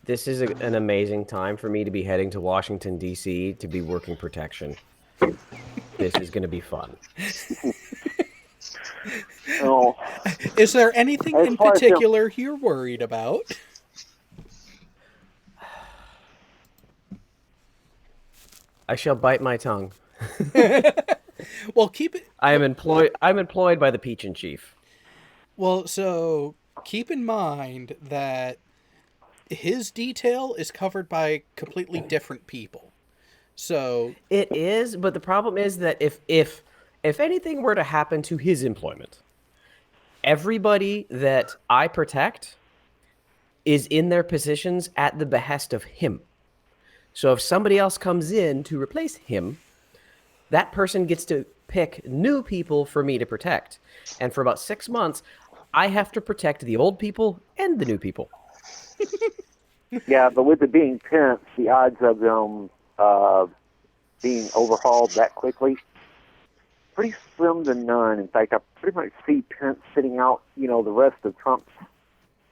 This is an amazing time for me to be heading to Washington, D.C. to be working protection. This is going to be fun. Oh. Is there anything in particular you're worried about? I shall bite my tongue. Well, keep it. I'm employed by the Peach in Chief. Well, so keep in mind that his detail is covered by completely different people. So it is, but the problem is that if anything were to happen to his employment, everybody that I protect is in their positions at the behest of him. So if somebody else comes in to replace him, that person gets to pick new people for me to protect. And for about 6 months, I have to protect the old people and the new people. Yeah, but with it being Pence, the odds of them being overhauled that quickly, pretty slim to none. In fact, I pretty much see Pence sitting out, the rest of Trump's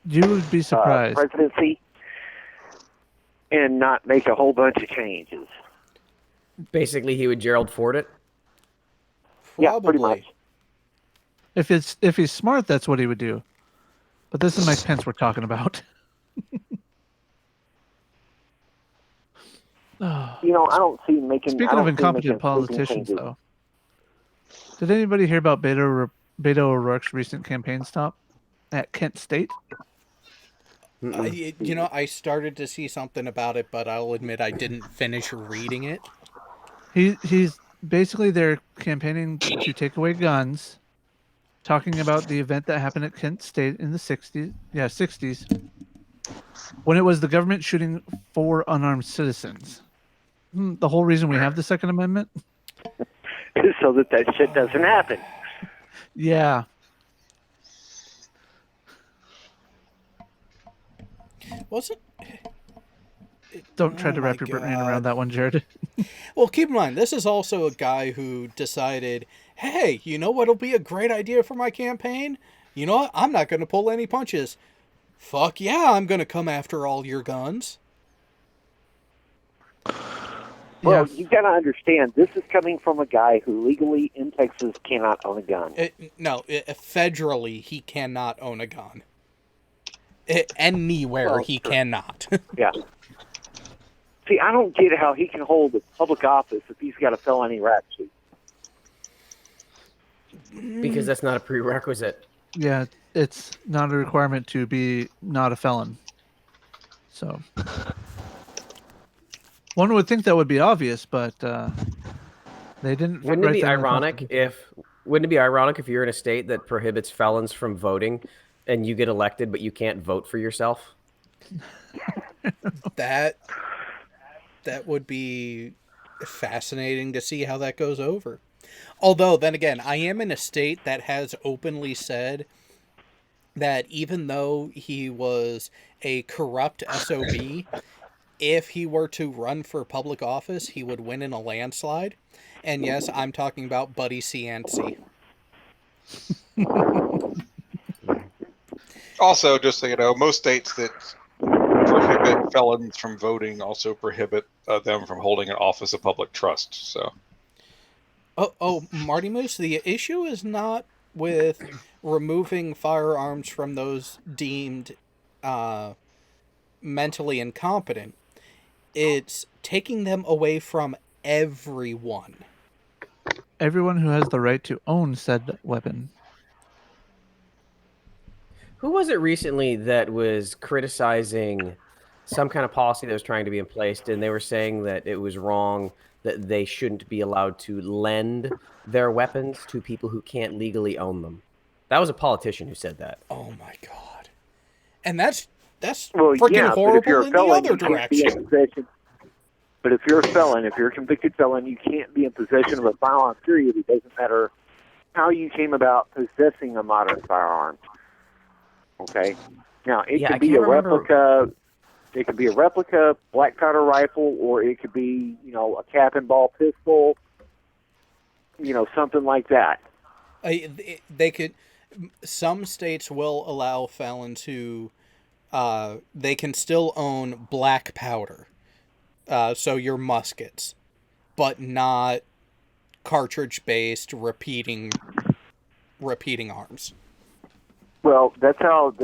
You would be surprised. Presidency and not make a whole bunch of changes. Basically, he would Gerald Ford it? Yeah, pretty much. If he's smart, that's what he would do. But this is Mike Pence we're talking about. I don't see making. Speaking of incompetent politicians, though, did anybody hear about Beto O'Rourke's recent campaign stop at Kent State? I started to see something about it, but I'll admit I didn't finish reading it. He's basically they're campaigning to take away guns, talking about the event that happened at Kent State in the 60s. Yeah, 60s. When it was the government shooting 4 unarmed citizens. The whole reason we have the Second Amendment? Is so that shit doesn't happen. Yeah. Was it? Don't try to wrap your brain around that one, Jared. Well, keep in mind, this is also a guy who decided, hey, you know what'll be a great idea for my campaign? you know what? I'm not going to pull any punches. Fuck yeah, I'm going to come after all your guns. Well, you got to understand, this is coming from a guy who legally in Texas cannot own a gun. Federally, he cannot own a gun. Anywhere he cannot. Yeah. See, I don't get how he can hold a public office if he's got a felony rap sheet. Because that's not a prerequisite. Yeah, it's not a requirement to be not a felon. So one would think that would be obvious, but they didn't. Wouldn't it write be that in the ironic if you're in a state that prohibits felons from voting and you get elected but you can't vote for yourself? That would be fascinating to see how that goes over. Although, then again, I am in a state that has openly said that even though he was a corrupt SOB, if he were to run for public office, he would win in a landslide. And yes, I'm talking about Buddy Cianci. Also, just so you know, most states that prohibit felons from voting also prohibit them from holding an office of public trust. So, Marty Moose, the issue is not with removing firearms from those deemed mentally incompetent. It's taking them away from everyone. Everyone who has the right to own said weapon. Who was it recently that was criticizing some kind of policy that was trying to be in place, and they were saying that it was wrong, that they shouldn't be allowed to lend their weapons to people who can't legally own them? That was a politician who said that. Oh my god. And that's Well, freaking yeah, but if you're horrible a in felon, the you other can't be in direction. possession. But if you're a felon, if you're a convicted felon, you can't be in possession of a firearm, period. It doesn't matter how you came about possessing a modern firearm. Okay? Now, it could be a replica. It could be a replica black powder rifle, or it could be, a cap and ball pistol, something like that. They could. Some states will allow felons who they can still own black powder, so your muskets, but not cartridge-based repeating arms. Well, that's how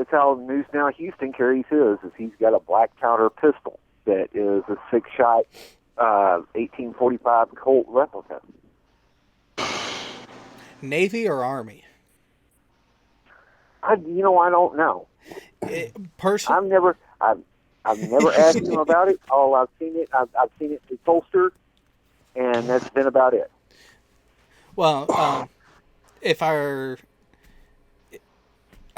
News Now Houston carries his. Is he's got a black powder pistol that is a 6-shot 1845 Colt replica. Navy or Army? I don't know. Personally, I've never asked him about it. All I've seen it in holster, and that's been about it. Well,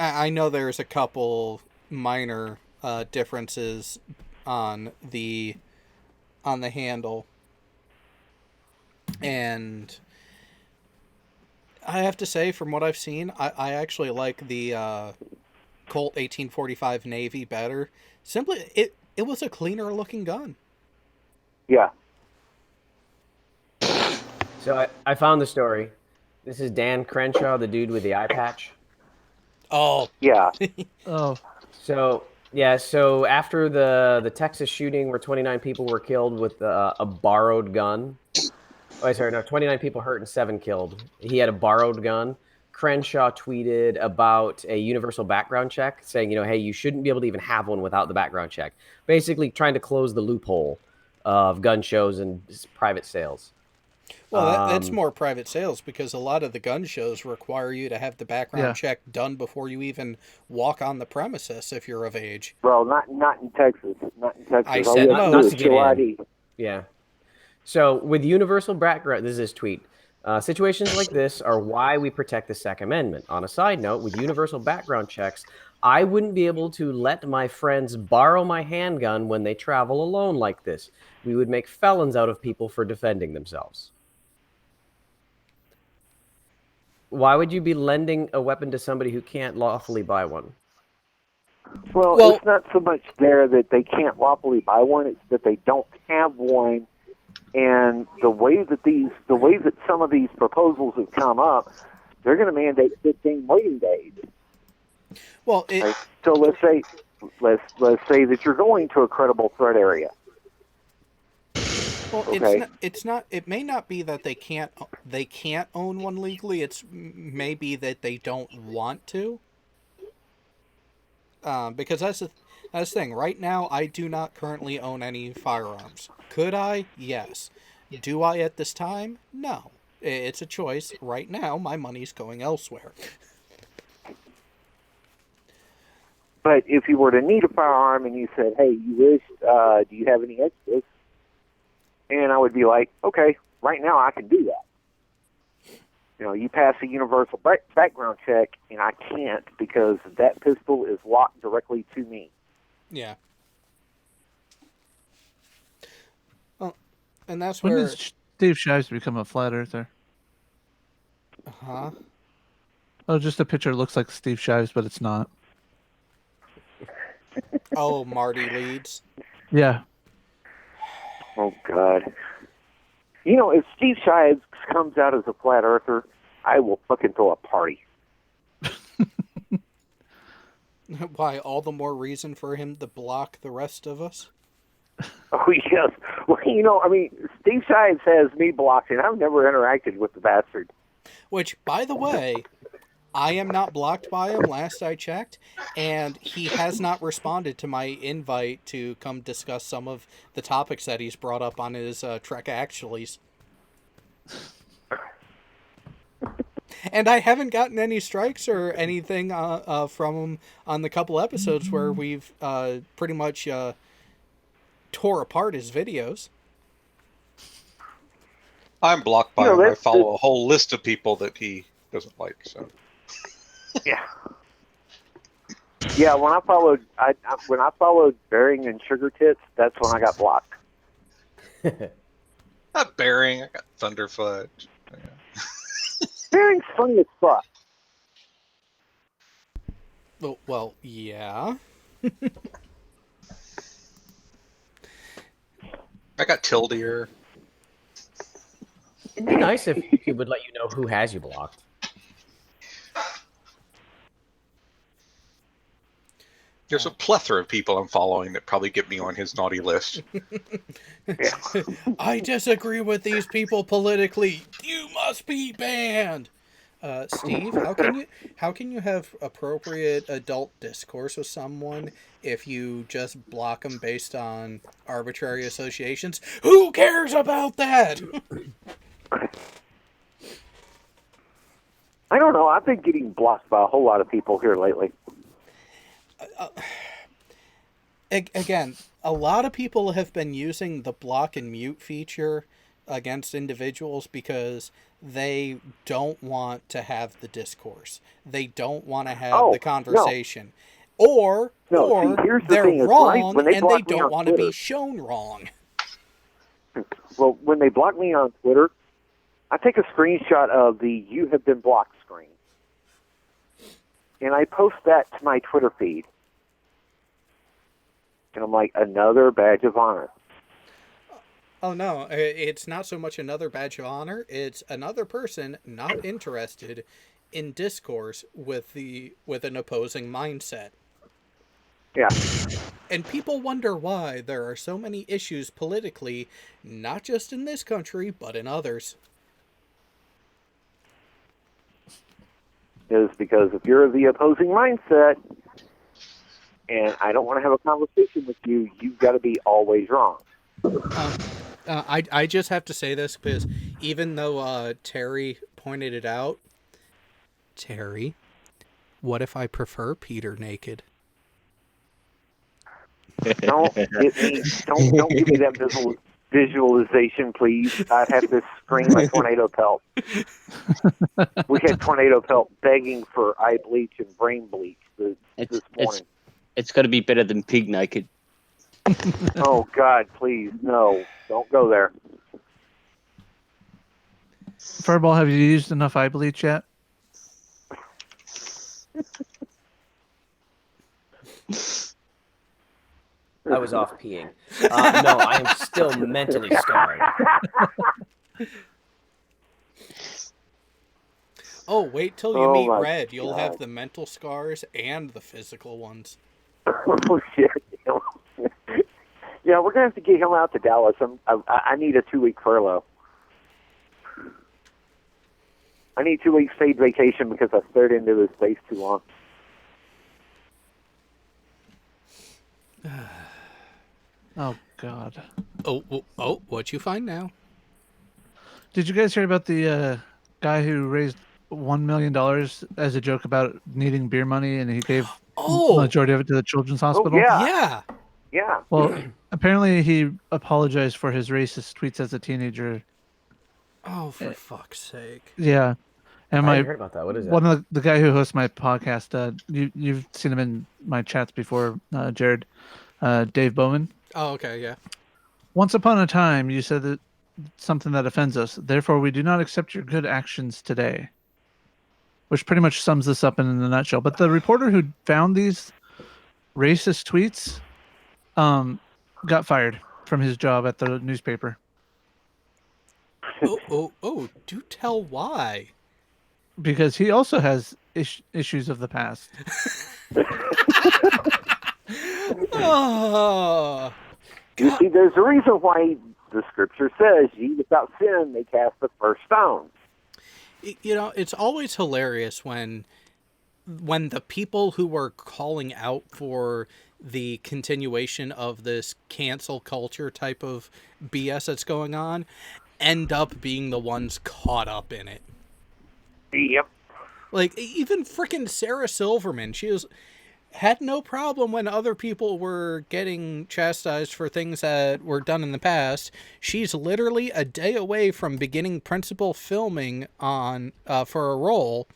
I know there's a couple minor differences on the handle, and I have to say, from what I've seen, I actually like the Colt 1845 Navy better. Simply, it was a cleaner looking gun. Yeah. So I found the story. This is Dan Crenshaw, the dude with the eye patch. Oh. Yeah. Oh. So after the Texas shooting where 29 people were killed with a borrowed gun. 29 people hurt and 7 killed. He had a borrowed gun. Crenshaw tweeted about a universal background check, saying, hey, you shouldn't be able to even have one without the background check. Basically trying to close the loophole of gun shows and private sales. Well, that's more private sales, because a lot of the gun shows require you to have the background check done before you even walk on the premises if you're of age. Well, not in Texas. Not in Texas. I said not to get in. ID. Yeah. So with universal background, this is his tweet. Situations like this are why we protect the Second Amendment. On a side note, with universal background checks, I wouldn't be able to let my friends borrow my handgun when they travel alone like this. We would make felons out of people for defending themselves. Why would you be lending a weapon to somebody who can't lawfully buy one? Well, it's not so much there that they can't lawfully buy one; it's that they don't have one. And the way that some of these proposals have come up, they're going to mandate 15 waiting days. Well, Right? So let's say that you're going to a credible threat area. well, Okay. it's not. It may not be that they can't own one legally. It's maybe that they don't want to. Because that's the thing. Right now, I do not currently own any firearms. Could I? Yes. Do I at this time? No. It's a choice. Right now, my money's going elsewhere. But if you were to need a firearm and you said, "Hey, you wish? Do you have any extras?" And I would be like, "Okay, right now I can do that." You know, you pass a universal background check, and I can't because that pistol is locked directly to me. Yeah. Well, and that's When where. did Steve Shives become a flat earther? Huh? Oh, just a picture looks like Steve Shives, but it's not. Oh, Marty Leeds. Yeah. Oh God. You know, if Steve Shives comes out as a flat earther, I will fucking throw a party. Why? All the more reason for him to block the rest of us. Oh yes. Well, you know, I mean, Steve Shives has me blocked, and I've never interacted with the bastard. Which, by the way, I am not blocked by him. Last I checked, and he has not responded to my invite to come discuss some of the topics that he's brought up on his Trek Actuallys. And I haven't gotten any strikes or anything from him on the couple episodes where we've pretty much tore apart his videos. I'm blocked by him. I follow a whole list of people that he doesn't like. So yeah, yeah. When I followed Bering and Sugar Tits, that's when I got blocked. not Bering. I got Thunderfoot. Yeah. Bering's funny as fuck. Well, yeah. I got Tildeer. It'd be nice if YouTube would let you know who has you blocked. There's a plethora of people I'm following that probably get me on his naughty list. I disagree with these people politically. You must be banned. Steve, how can you have appropriate adult discourse with someone if you just block them based on arbitrary associations? Who cares about that? I don't know. I've been getting blocked by a whole lot of people here lately. Again, a lot of people have been using the block and mute feature against individuals because they don't want to have the discourse. They don't want to have the conversation. No. Or they're wrong and they don't want to be shown wrong. Well, when they block me on Twitter, I take a screenshot of the "You have been blocked" screen, and I post that to my Twitter feed. And I'm like, another badge of honor. Oh, no, it's not so much another badge of honor. It's another person not interested in discourse with an opposing mindset. Yeah. And people wonder why there are so many issues politically, not just in this country, but in others. Is because if you're the opposing mindset and I don't want to have a conversation with you, you've got to be always wrong. I just have to say this because even though Terry pointed it out, Terry, what if I prefer Peter naked? Don't give me that visualization, please. I'd have to scream a tornado pelt. We had tornado pelt begging for eye bleach and brain bleach this morning. It's got to be better than pig naked. Oh God, please no! Don't go there. Furball, have you used enough eye bleach yet? I was off peeing. No, I am still mentally scarred. Oh, wait till you Oh meet my Red. You'll have God. the mental scars and the physical ones. Oh shit. Yeah, we're gonna have to get him out to Dallas. I need a 2-week furlough. I need 2 weeks paid vacation because I stared into this space too long. Oh God. Oh, what you find now? Did you guys hear about the guy who raised $1 million as a joke about needing beer money, and he gave Oh, majority of it to the children's Oh hospital? yeah, yeah. yeah. Well, apparently he apologized for his racist tweets as a teenager. Oh, for fuck's sake. Yeah, and I my hadn't heard about that. What is that? one of the guy who hosts my podcast. You've seen him in my chats before, Jared. Dave Bowman. Oh, okay, yeah. Once upon a time, you said that something that offends us. Therefore, we do not accept your good actions today. Which pretty much sums this up in a nutshell. But the reporter who found these racist tweets got fired from his job at the newspaper. Oh, do tell why. Because he also has issues of the past. Oh, You see, there's a reason why the scripture says, "Ye without sin may cast the first stone." you know, it's always hilarious when the people who were calling out for the continuation of this cancel culture type of BS that's going on end up being the ones caught up in it. Yep. Like, even frickin' Sarah Silverman, had no problem when other people were getting chastised for things that were done in the past. She's literally a day away from beginning principal filming on for a role,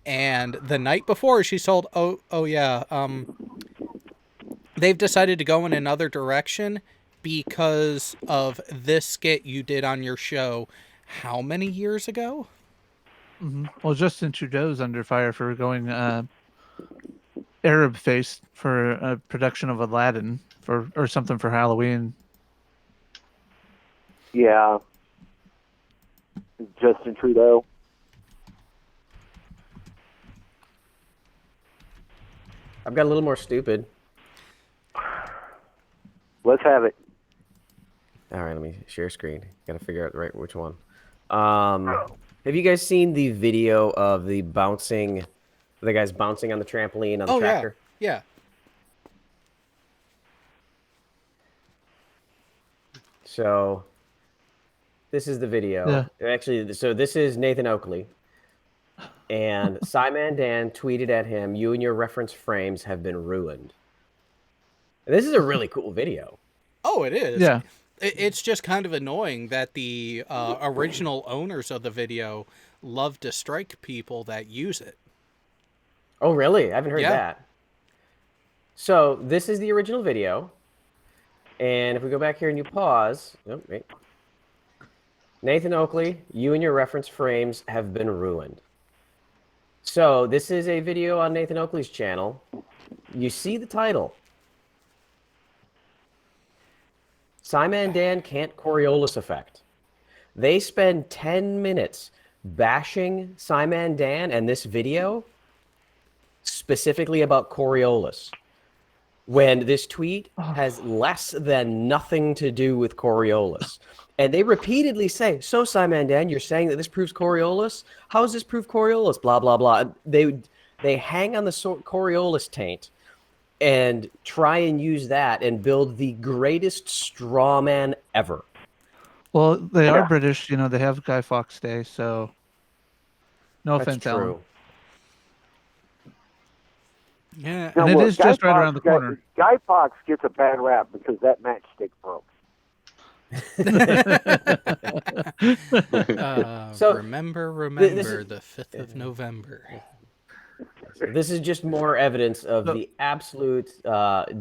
and the night before she's told, they've decided to go in another direction because of this skit you did on your show how many years ago? Mm-hmm. Well, Justin Trudeau's under fire for going Arab face for a production of Aladdin or something for Halloween. Yeah. Justin Trudeau. I've got a little more stupid. Let's have it. All right, let me share screen. Got to figure out which one. Have you guys seen the video of the guys bouncing on the trampoline on the tractor? Yeah. So this is the video. Yeah. Actually, so this is Nathan Oakley. And Simon Dan tweeted at him, "You and your reference frames have been ruined." And this is a really cool video. Oh, it is. Yeah. It's just kind of annoying that the original owners of the video love to strike people that use it. Oh, really? I haven't heard Yeah. that. So this is the original video. And if we go back here and you pause, wait. Nathan Oakley, you and your reference frames have been ruined. So this is a video on Nathan Oakley's channel. You see the title. Simon and Dan can't Coriolis effect. They spend 10 minutes bashing Simon and Dan and this video specifically about Coriolis, when this tweet has less than nothing to do with Coriolis. And they repeatedly say, "So Simon and Dan, you're saying that this proves Coriolis? How does this prove Coriolis? Blah, blah, blah." They hang on the Coriolis taint and try and use that and build the greatest straw man ever. Well, they are British. You know, they have Guy Fawkes Day, so no That's offense, Alan. true. Yeah. And it is just right around the corner. Guy Fawkes gets a bad rap because that matchstick broke. So, remember the 5th of November. This is just more evidence of the absolute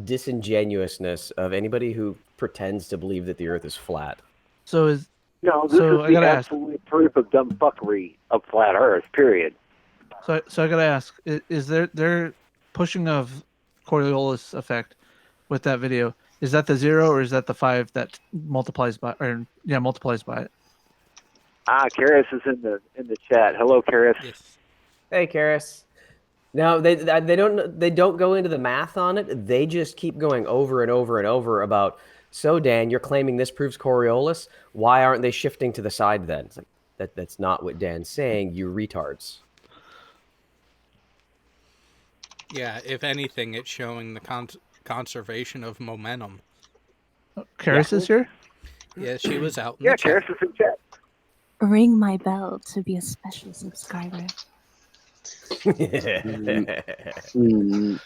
disingenuousness of anybody who pretends to believe that the Earth is flat. So is No, this So I is the gotta ask. absolute proof of dumb fuckery of flat Earth. Period. so I gotta ask: is their pushing of Coriolis effect with that video? Is that the 0 or is that the 5 that multiplies by multiplies by it? Karis is in the chat. Hello, Karis. Yes. Hey, Karis. No, they don't go into the math on it. They just keep going over and over and over about. So Dan, you're claiming this proves Coriolis. Why aren't they shifting to the side then? It's like that's not what Dan's saying. You retards. Yeah, if anything, it's showing the conservation of momentum. Karis is here? Yeah, she was out in Yeah, the chat. Karis is in chat. Ring my bell to be a special subscriber. Mm.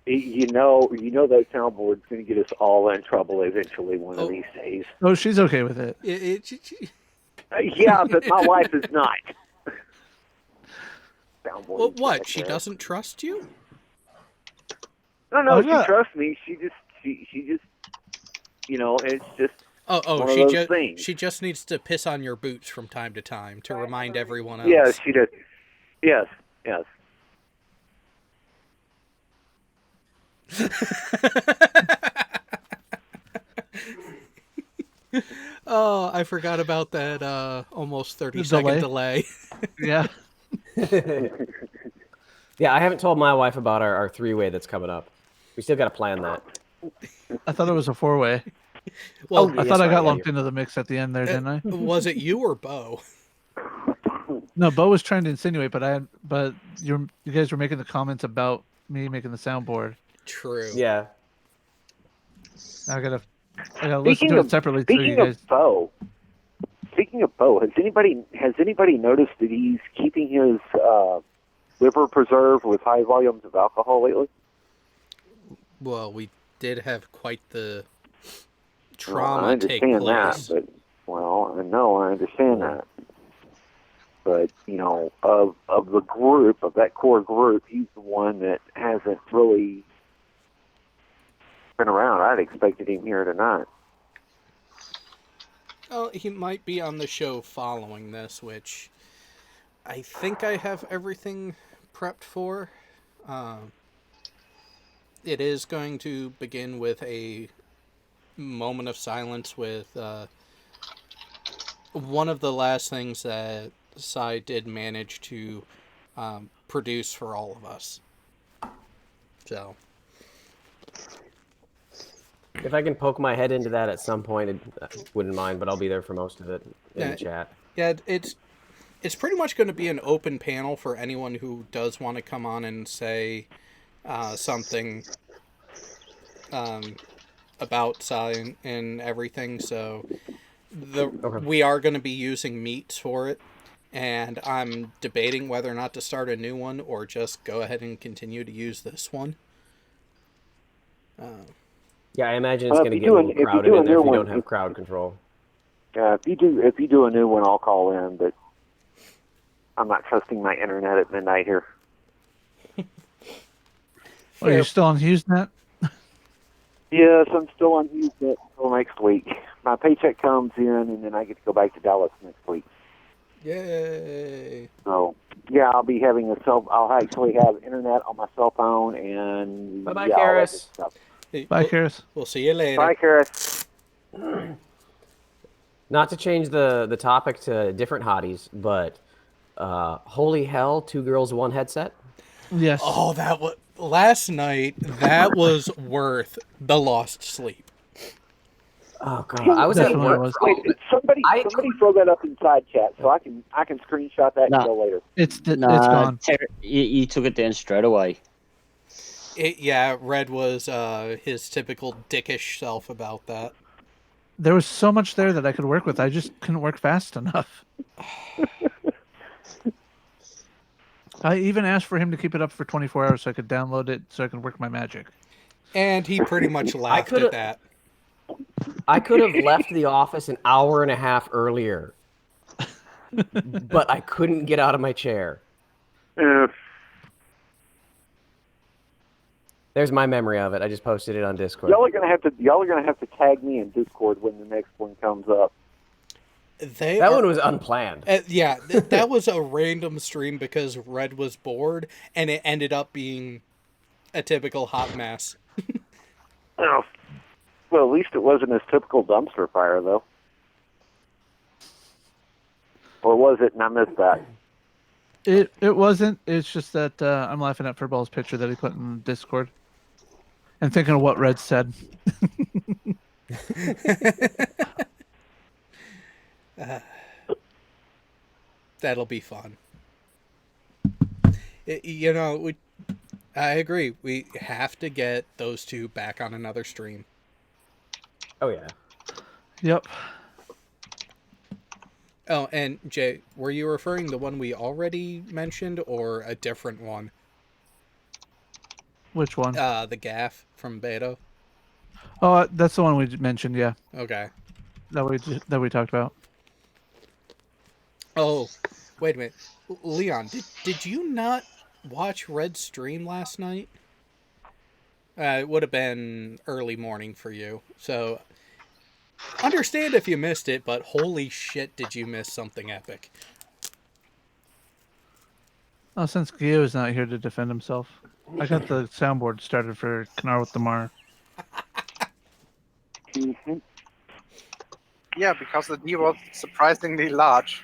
You know that soundboard's going to get us all in trouble eventually one of these days. Oh, she's okay with it. Yeah, but my wife is not. Soundboard Well, in what? chat She there. doesn't trust you? No, Oh, she yeah. trusts me. She just, it's just Oh, one of those things. she just needs to piss on your boots from time to time to remind everyone else. Yes, she does. Yes. Oh, I forgot about that almost 30-second delay. Yeah. Yeah, I haven't told my wife about our three-way that's coming up. We still got to plan that. I thought it was a four-way. Well, I thought I got lumped into the mix at the end there, didn't I? Was it you or Bo? No, Bo was trying to insinuate, but you guys were making the comments about me making the soundboard. True. Yeah. I gotta listen to it separately so you guys. Speaking of Bo, has anybody noticed that he's keeping his liver preserved with high volumes of alcohol lately? Well, we did have quite the I trauma take understand place. that, but I understand that. But of the group, of that core group, he's the one that hasn't really been around. I'd expected him here tonight. Oh, he might be on the show following this, which I think I have everything prepped for. It is going to begin with a moment of silence with one of the last things that Sai did manage to produce for all of us. So, if I can poke my head into that at some point, I wouldn't mind, but I'll be there for most of it in the chat. Yeah, it's pretty much going to be an open panel for anyone who does want to come on and say something about Sai and everything. So we are going to be using meets for it, and I'm debating whether or not to start a new one or just go ahead and continue to use this one. Yeah, I imagine it's going to get a little crowded in there if you don't have crowd control. Yeah, if you do a new one, I'll call in, but I'm not trusting my internet at midnight here. Are you still on HughesNet? Yes, I'm still on HughesNet until next week. My paycheck comes in, and then I get to go back to Dallas next week. Yay! So, yeah, I'll be having I'll actually have internet on my cell phone, and Bye-bye, all that good Karis. stuff. Bye, Karis. We'll see you later. Bye, Karis. Not to change the topic to different hotties, but holy hell, 2 girls, 1 headset? Yes. Oh, that was last night. That was worth the lost sleep. Oh god, I was at work. Wait, somebody throw that up inside chat so I can screenshot that and go later. It's gone. You took it down straight away. Red was his typical dickish self about that. There was so much there that I could work with. I just couldn't work fast enough. I even asked for him to keep it up for 24 hours so I could download it so I could work my magic. And he pretty much laughed at that. I could have left the office an hour and a half earlier, but I couldn't get out of my chair. There's my memory of it. I just posted it on Discord. Y'all are gonna have to tag me in Discord when the next one comes up. That one was unplanned. That was a random stream because Red was bored, and it ended up being a typical hot mess. Oh. Well, at least it wasn't his typical dumpster fire, though. Or was it, and I missed that? It wasn't. It's just that I'm laughing at Furball's picture that he put in Discord, and thinking of what Red said. That'll be fun. I agree. We have to get those two back on another stream. Oh yeah. Yep. Oh, and Jay, were you referring the one we already mentioned or a different one? Which one? The gaff from Beto. Oh, that's the one we mentioned. Yeah. Okay. That we talked about. Oh, wait a minute, Leon. Did you not watch Red's stream last night? It would have been early morning for you, so understand if you missed it. But holy shit, did you miss something epic? Oh, since Gio is not here to defend himself, I got the soundboard started for Canar with the Mar. Yeah, because the D was surprisingly large.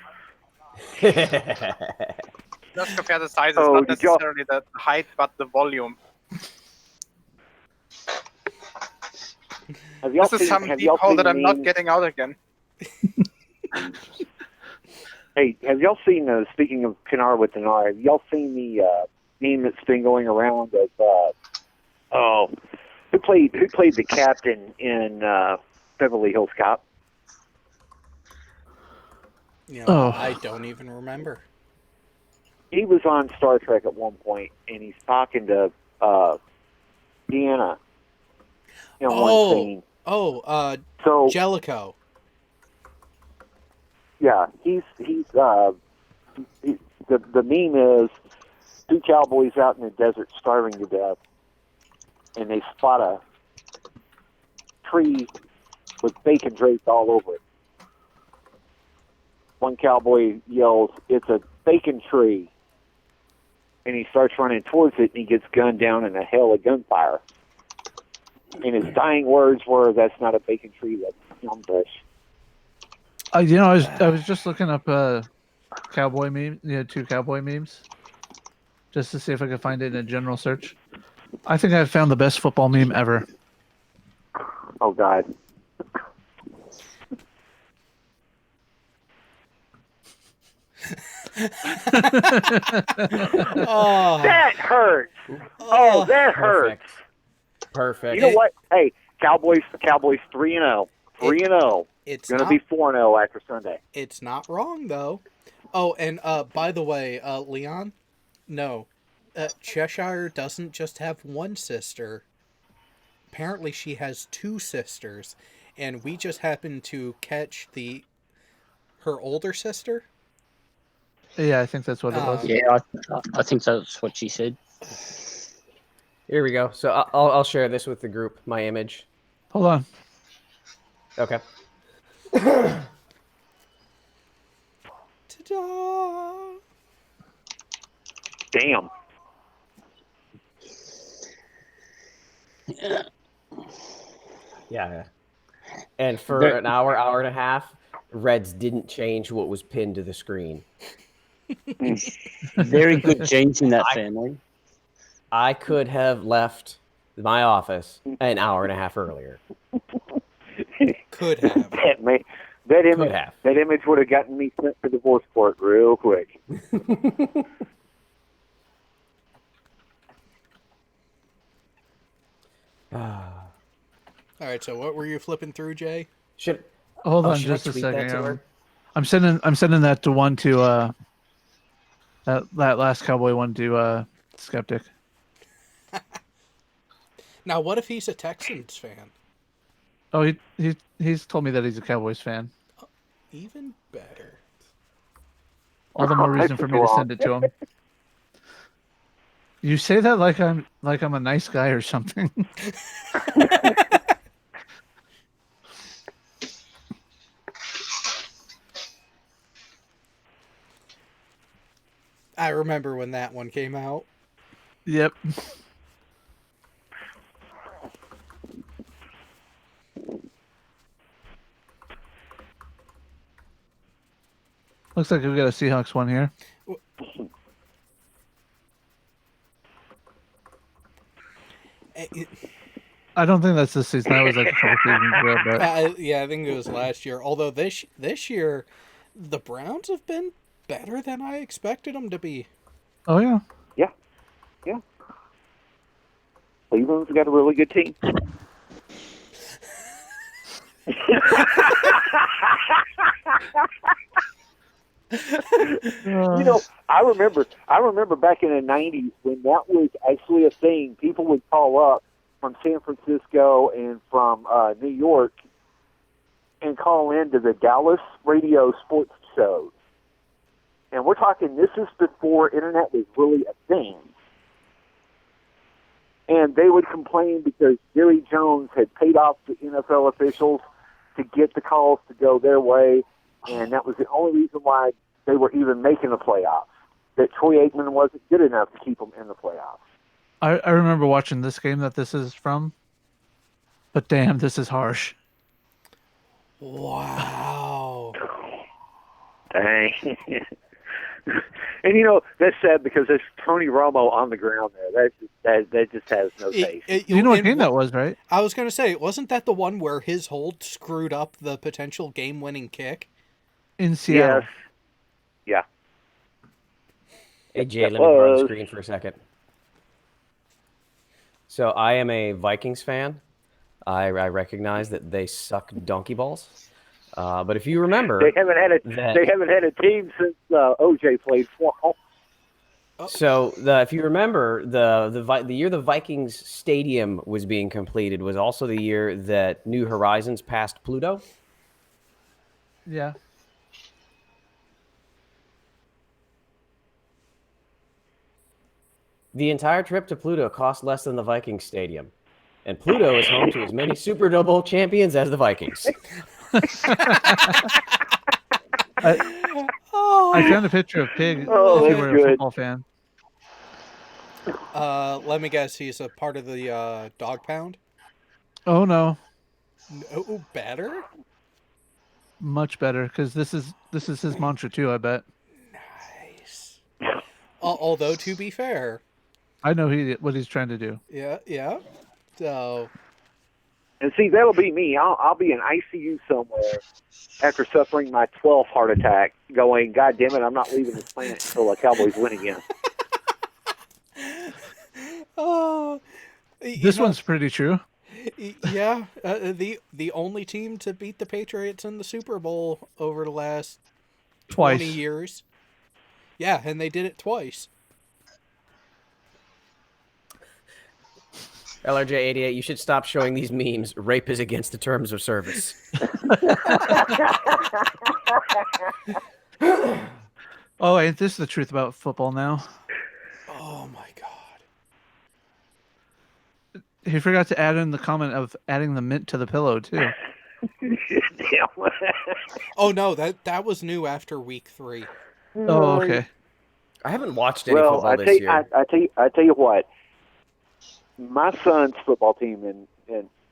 Just compare the sizes, not necessarily the height, but the volume. This is some deep hole that I'm not getting out again. Hey, have y'all seen, speaking of Canar with the Nar, have y'all seen the meme that's been going around of, who played the captain in Beverly Hills Cop? I don't even remember. He was on Star Trek at one point, and he's talking to Deanna in one scene. So Jellicoe. Yeah, he's the meme is two cowboys out in the desert starving to death, and they spot a tree with bacon draped all over it. One cowboy yells, "It's a bacon tree," and he starts running towards it, and he gets gunned down in a hail of gunfire. And his dying words were, "That's not a bacon tree, that's elm bush." I was just looking up cowboy meme, two cowboy memes, just to see if I could find it in a general search. I think I found the best football meme ever. Oh God. Oh. That hurts. Oh, that hurts. Perfect. You know what? Hey, Cowboys 3-0. 3-0. It's going to be 4-0 after Sunday. It's not wrong though. Oh, and by the way, Leon, no, Cheshire doesn't just have one sister. Apparently, she has two sisters, and we just happened to catch her older sister. Yeah, I think that's what it was. Yeah, I think that's what she said. Here we go. So I'll share this with the group, my image. Hold on. Okay. Ta-da! Damn. Yeah. And for an hour and a half, Reds didn't change what was pinned to the screen. Very good genes in that family. I could have left my office an hour and a half earlier. Could have. That image would have gotten me sent to divorce court real quick. All right, so what were you flipping through, Jay? Hold on just a second. Yeah. I'm sending that to one to that last cowboy one to Skeptic. Now, what if he's a Texans fan? Oh, he's told me that he's a Cowboys fan. Even better. All the more reason for me to send it to him. You say that like I'm a nice guy or something. I remember when that one came out. Yep. Looks like we got a Seahawks one here. I don't think that's this season. That was like a couple seasons ago. But yeah, I think it was last year. Although this year, the Browns have been better than I expected them to be. oh yeah, Yeah. Cleveland's got a really good team. I remember back in the 90s when that was actually a thing. People would call up from San Francisco and from New York and call into the Dallas radio sports shows. And we're talking, this is before internet was really a thing. And they would complain because Jerry Jones had paid off the NFL officials to get the calls to go their way, and that was the only reason why they were even making the playoffs, that Troy Aikman wasn't good enough to keep them in the playoffs. I remember watching this game that this is from, but damn, this is harsh. Wow. Dang. And that's sad because there's Tony Romo on the ground there. That just has no taste. You know what game that was, right? I was going to say, wasn't that the one where his hold screwed up the potential game-winning kick? In Seattle. Yes. Yeah. Hey, Jay, let me borrow the screen for a second. So I am a Vikings fan. I recognize that they suck donkey balls. But if you remember, they haven't had a team since OJ played for them. So if you remember, the year the Vikings stadium was being completed was also the year that New Horizons passed Pluto. Yeah. The entire trip to Pluto cost less than the Vikings stadium, and Pluto is home to as many Super Bowl champions as the Vikings. I found a picture of Pig. Oh, if you that's were a good. football fan. Let me guess, he's a part of the dog pound? Oh no, No, better? much better because this is his mantra too. I bet. Nice. Although, to be fair, I know what he's trying to do. yeah. So, And see, that'll be me. I'll be in ICU somewhere after suffering my 12th heart attack, going, God damn it, I'm not leaving this planet until the Cowboys win again. oh, This one's pretty true. Yeah, the only team to beat the Patriots in the Super Bowl over the last 20 years. Yeah, and they did it twice. LRJ88, you should stop showing these memes. Rape is against the terms of service. Oh, ain't this the truth about football now? Oh my God. He forgot to add in the comment of adding the mint to the pillow too. Oh no, that was new after week 3. Oh, okay. I haven't watched any football this year. I tell you what. My son's football team, and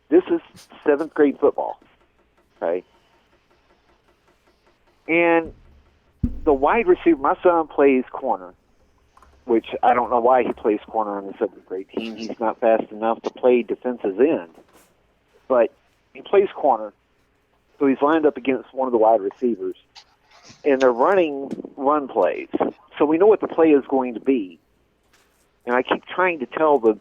this is 7th grade football, okay? And the wide receiver, my son plays corner, which I don't know why he plays corner on the 7th grade team. He's not fast enough to play defensive end. But he plays corner, so he's lined up against one of the wide receivers, and they're running run plays. So we know what the play is going to be. And I keep trying to tell the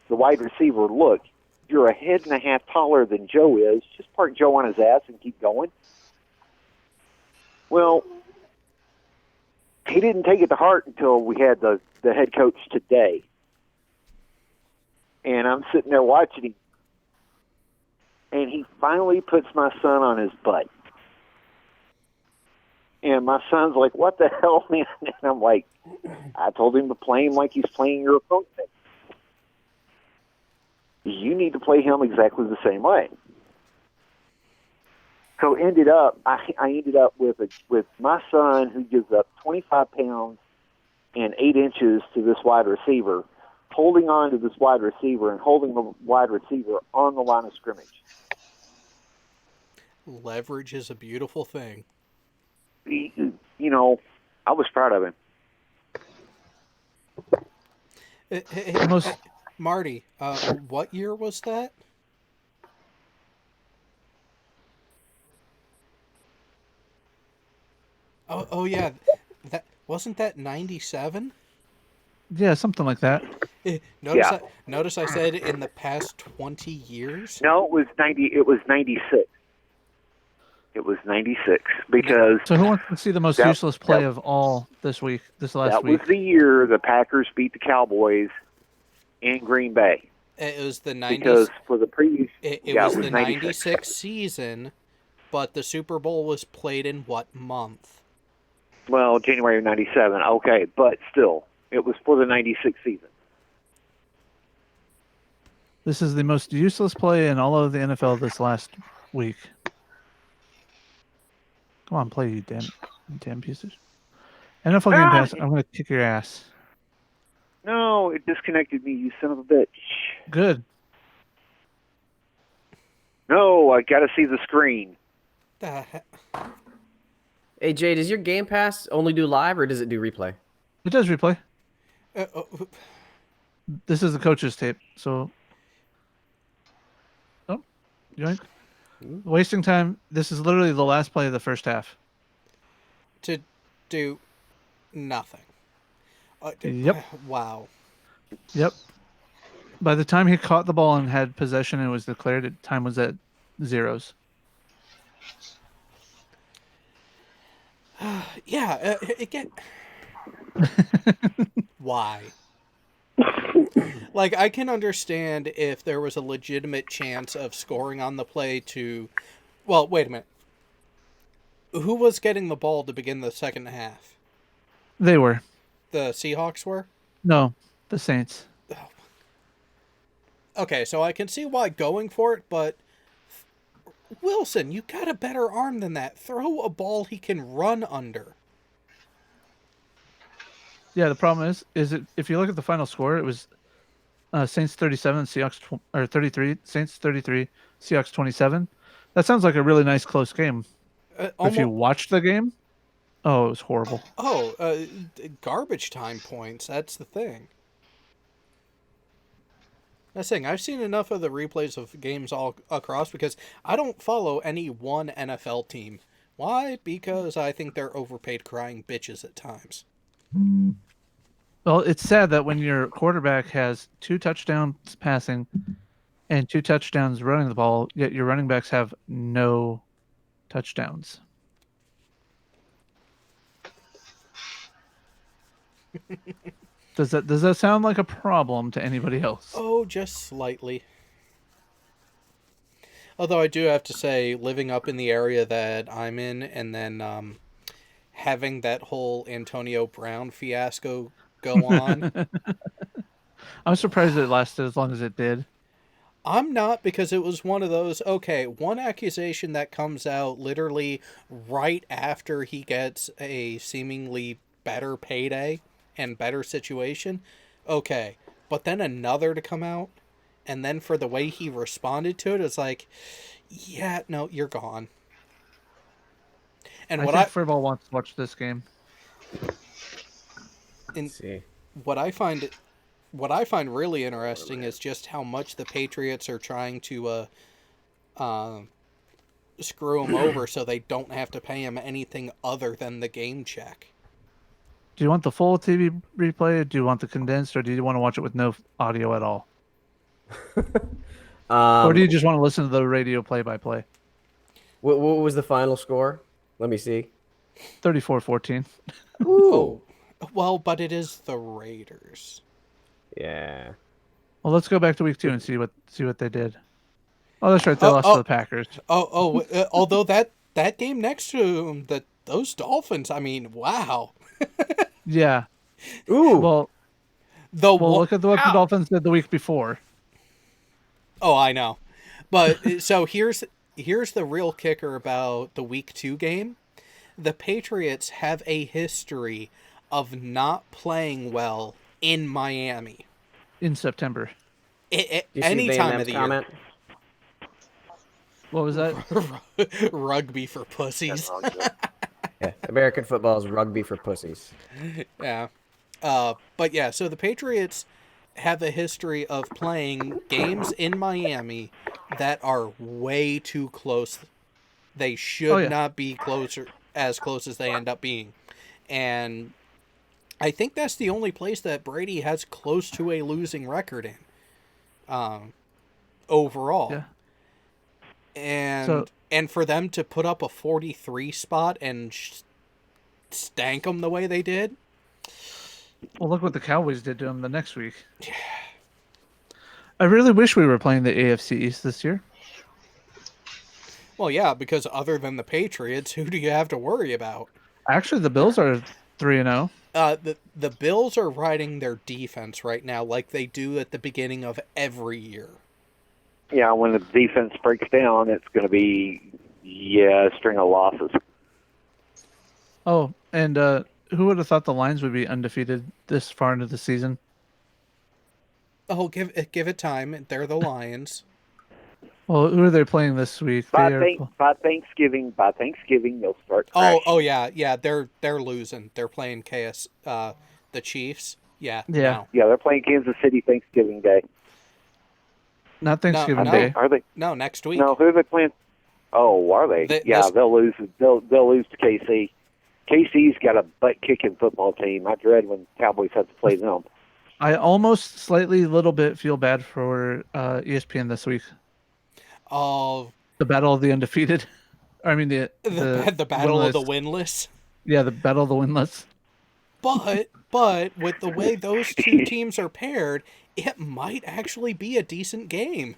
wide receiver, look, you're a head and a half taller than Joe is. Just park Joe on his ass and keep going. Well, he didn't take it to heart until we had the head coach today. And I'm sitting there watching him. And he finally puts my son on his butt. And my son's like, what the hell, man? And I'm like, I told him to play him like he's playing your opponent. You need to play him exactly the same way. So I ended up with my son, who gives up 25 pounds and 8 inches to this wide receiver, holding on to this wide receiver and holding the wide receiver on the line of scrimmage. Leverage is a beautiful thing. I was proud of him. Marty, what year was that? Oh yeah, that wasn't that 97? Yeah, something like that. Notice I said in the past 20 years. No, it was 90. It was 96. It was 96 because. So who wants to see the most useless play of all this week? This last week. That was the year the Packers beat the Cowboys in Green Bay. It was the 90s. Because for the previous, it was the 96 season, but the Super Bowl was played in what month? Well, January of 97. Okay, but still, it was for the 96 season. This is the most useless play in all of the NFL this last week. Come on, play, you damn pieces. NFL Game Pass, I'm going to kick your ass. No, it disconnected me, you son of a bitch. Good. No, I got to see the screen. Hey, Jay, does your Game Pass only do live or does it do replay? It does replay. This is the coach's tape, so... Oh, yoink. Wasting time. This is literally the last play of the first half. To do nothing. Yep. Wow. Yep. By the time he caught the ball and had possession and was declared, time was at zeros. Yeah, again. Why? Like, I can understand if there was a legitimate chance of scoring on the play to... Well, wait a minute. Who was getting the ball to begin the second half? They were. The Seahawks were? No, the Saints. Okay, so I can see why going for it, but... Wilson, you got a better arm than that. Throw a ball he can run under. Yeah, the problem is if you look at the final score, it was Saints 37, Seahawks 33, Saints 33, Seahawks 27. That sounds like a really nice close game. If you watched the game, oh, it was horrible. Oh, garbage time points. That's the thing. That's the thing. I've seen enough of the replays of games all across because I don't follow any one NFL team. Why? Because I think they're overpaid crying bitches at times. Well, it's sad that when your quarterback has 2 touchdowns passing and 2 touchdowns running the ball, yet your running backs have no touchdowns. Does that sound like a problem to anybody else? Oh, just slightly. Although I do have to say, living up in the area that I'm in, and then having that whole Antonio Brown fiasco go on. I'm surprised it lasted as long as it did. I'm not, because it was one of those, okay, one accusation that comes out literally right after he gets a seemingly better payday and better situation. Okay, but then another to come out, and then for the way he responded to it, it's like, yeah, no, you're gone. And I think Furball wants to watch this game. What I find really interesting is just how much the Patriots are trying to screw him over so they don't have to pay him anything other than the game check. Do you want the full TV replay, or do you want the condensed, or do you want to watch it with no audio at all? Or do you just want to listen to the radio play-by-play? What was the final score? Let me see. 34-14. Ooh. Well, but it is the Raiders. Yeah. Well, let's go back to week 2 and see what they did. Oh, that's right. They lost to the Packers. Although that game next to them, those Dolphins, I mean, wow. Yeah. Ooh. Well, look at what the Dolphins did the week before. Oh, I know. But so here's the real kicker about the week 2 game. The Patriots have a history of not playing well in Miami. In September. Any time of the year. What was that? Rugby for pussies. Yeah, American football is rugby for pussies. Yeah. But yeah, so the Patriots have a history of playing games in Miami that are way too close. They should not be as close as they end up being. And I think that's the only place that Brady has close to a losing record in, overall. Yeah. And for them to put up a 43 spot and stank them the way they did. Well, look what the Cowboys did to them the next week. Yeah. I really wish we were playing the AFC East this year. Well, yeah, because other than the Patriots, who do you have to worry about? Actually, the Bills are 3-0. The Bills are riding their defense right now like they do at the beginning of every year. Yeah, when the defense breaks down, it's going to be, a string of losses. Oh, and who would have thought the Lions would be undefeated this far into the season? Oh, give it time. They're the Lions. Well, who are they playing this week? By Thanksgiving, they'll start crashing. Oh yeah. They're losing. They're playing the Chiefs. Yeah. Yeah. Yeah, they're playing Kansas City Thanksgiving Day. Not Thanksgiving Day. Are they? No, next week. No, who are they playing? Oh, are they? They'll lose. They'll lose to KC. KC's got a butt-kicking football team. I dread when Cowboys have to play them. I almost little bit feel bad for ESPN this week. Oh, the battle of the undefeated. I mean the battle of the winless. Yeah, the battle of the winless. But with the way those two teams are paired, it might actually be a decent game.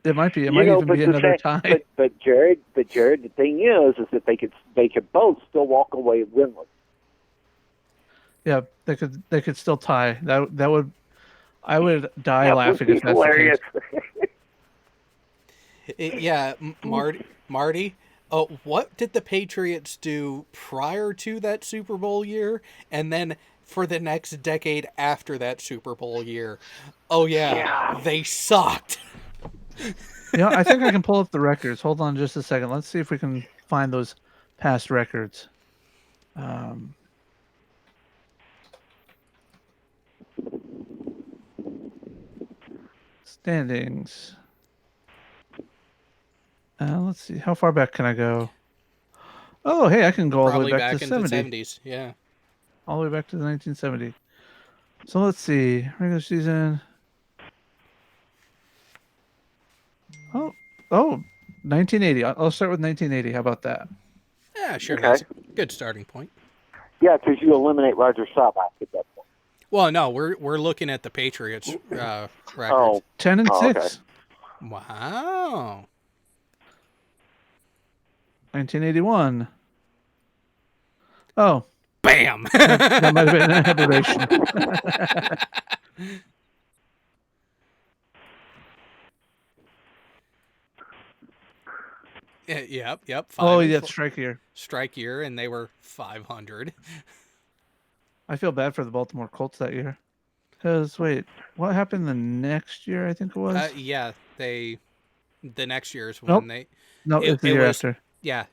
It might be. It might even be another tie. But Jared, the thing is that they could both still walk away winless. Yeah, they could still tie. That would, I would die laughing if that's hilarious. Marty. What did the Patriots do prior to that Super Bowl year, and then for the next decade after that Super Bowl year? Oh yeah. They sucked. I think I can pull up the records. Hold on just a second. Let's see if we can find those past records. Standings. Let's see. How far back can I go? Oh, hey, I can go all the way back to the 70s. Yeah. All the way back to the 1970. So let's see. Regular season. Oh, 1980. I'll start with 1980. How about that? Yeah, sure. Okay. That's a good starting point. Yeah, because you eliminate Roger Staubach at that point. Well, no, we're looking at the Patriots records. 10-6. Okay. Wow. 1981. Oh. Bam! That might have been an aberration. Yep. Oh, yeah, strike year. Strike year, and they were 500. I feel bad for the Baltimore Colts that year. Because, wait, what happened the next year, I think it was? The next year is when it's the year after. Yeah,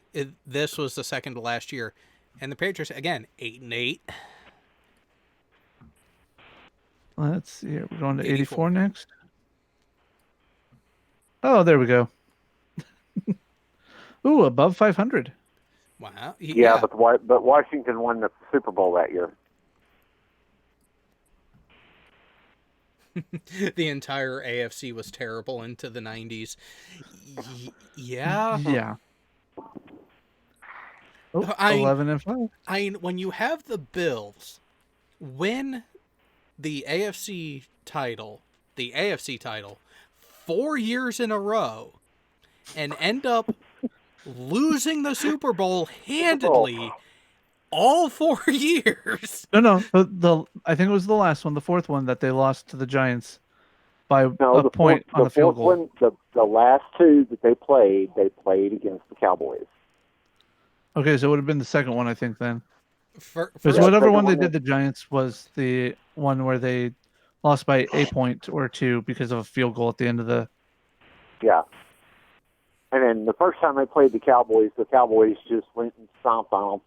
this was the second to last year. And the Patriots, again, 8-8. Let's see here. We're going to 84 next. Oh, there we go. Ooh, above 500. Wow. Yeah, but Washington won the Super Bowl that year. The entire AFC was terrible into the 90s. Yeah. Yeah. 11-5. I mean, when you have the Bills win the AFC title 4 years in a row and end up losing the Super Bowl handedly all 4 years. No. I think it was the last one, the fourth one, that they lost to the Giants by a point on the field goal. The last two that they played against the Cowboys. Okay, so it would have been the second one, I think, then. Because whatever one they did the Giants was the one where they lost by a point or two because of a field goal at the end of the... Yeah. And then the first time they played the Cowboys just went and stomped on them.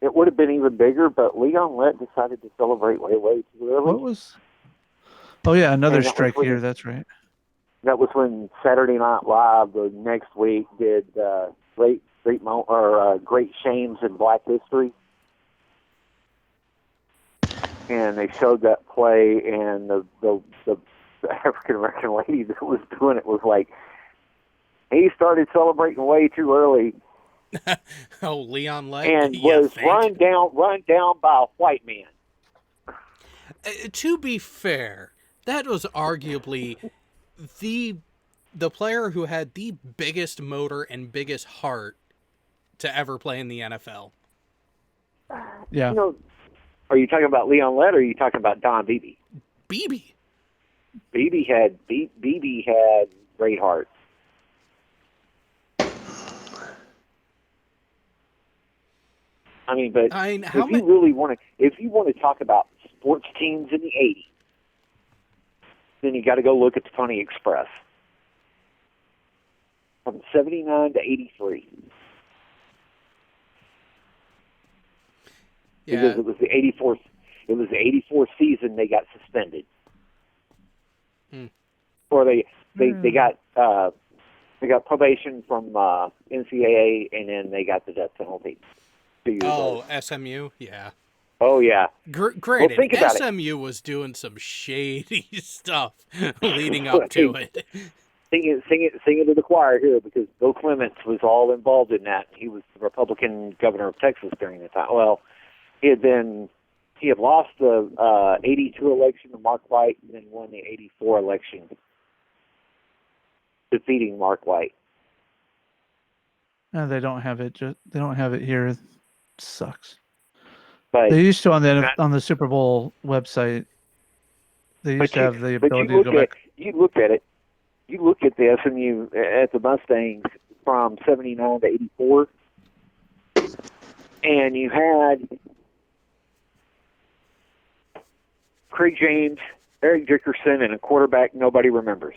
It would have been even bigger, but Leon Lett decided to celebrate way too early. Oh yeah, another And that was strike when- here. That's right. That was when Saturday Night Live the next week did great shames in Black history, and they showed that play, and the African American lady that was doing it was like, he started celebrating way too early Oh, Leon Lett. and You was think? run down by a white man. To be fair, that was arguably the player who had the biggest motor and biggest heart to ever play in the NFL. Yeah. You know, are you talking about Leon Lett or are you talking about Don Beebe? Beebe. Beebe had great heart. I mean, but if you really want to talk about sports teams in the '80s, then you got to go look at the Pony Express from '79 to '83. Yeah. Because it was the '84. It was the '84 season they got suspended, or they got probation from NCAA, and then they got the death penalty. 2 years Oh, later. SMU, yeah. Oh yeah. Granted, think about SMU was doing some shady stuff leading up to it. Sing it to the choir here, because Bill Clements was all involved in that. He was the Republican governor of Texas during the time. Well, he had lost the '82 election to Mark White, and then won the '84 election, defeating Mark White. No, they don't have it. They don't have it here. It sucks. But they used to on the Super Bowl website. They used to have the ability to go back. You look at it. You look at the SMU at the Mustangs from '79 to '84, and you had Craig James, Eric Dickerson, and a quarterback nobody remembers.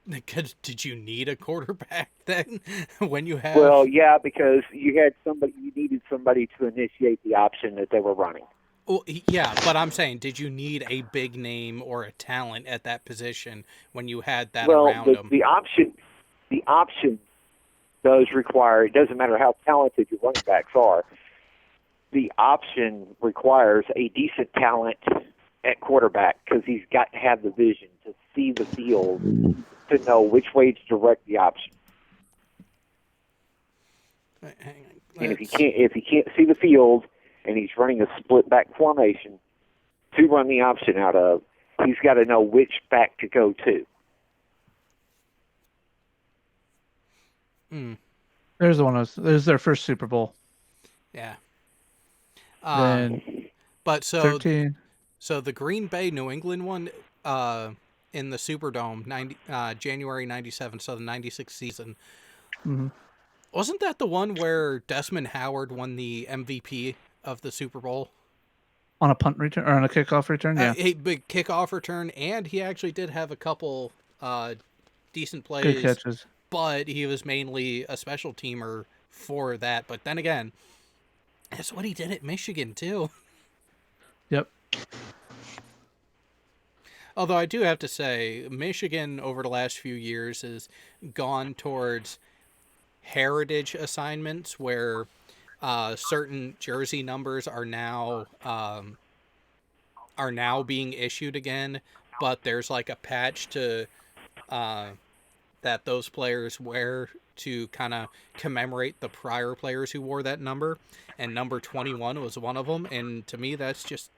Because did you need a quarterback then? When you have... Well, yeah, because you needed somebody to initiate the option that they were running. Well, yeah, but I'm saying, did you need a big name or a talent at that position when you had that around them? The option does require. It doesn't matter how talented your running backs are. The option requires a decent talent at quarterback, because he's got to have the vision to see the field to know which way to direct the option. And if he can't see the field and he's running a split back formation to run the option out of, he's got to know which back to go to. There's the one. There's their first Super Bowl. Yeah. Then but so 13. So the Green Bay New England one in the Superdome, January '97, so the '96 season. Mm-hmm. Wasn't that the one where Desmond Howard won the MVP of the Super Bowl? On a punt return or on a kickoff return? Yeah. A big kickoff return, and he actually did have a couple decent plays. Good catches. But he was mainly a special teamer for that. But then again, that's what he did at Michigan too. Yep. Although I do have to say, Michigan over the last few years has gone towards heritage assignments where certain jersey numbers are now being issued again, but there's like a patch to that those players wear to kind of commemorate the prior players who wore that number, and number 21 was one of them. And to me, that's just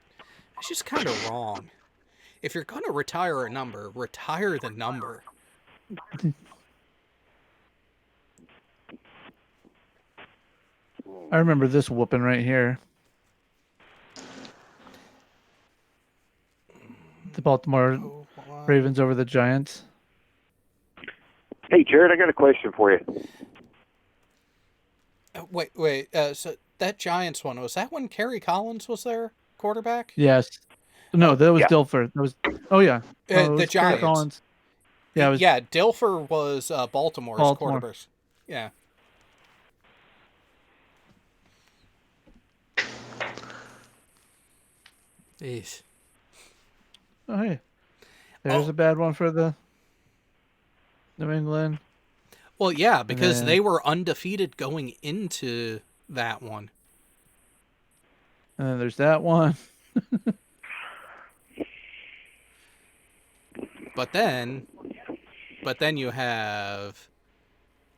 kind of wrong. If you're going to retire a number, retire the number. I remember this whooping right here. The Baltimore Ravens over the Giants. Hey, Jared, I got a question for you. Wait. So that Giants one, was that when Kerry Collins was there, quarterback? Yes. No, that was Dilfer. That was. Oh yeah. No, the Giants. Collins. Yeah. Yeah. Dilfer was Baltimore's quarterback. Yeah. Jeez. Oh hey. There's a bad one for the New England. Well, yeah, because then- they were undefeated going into that one. And then there's that one. But then you have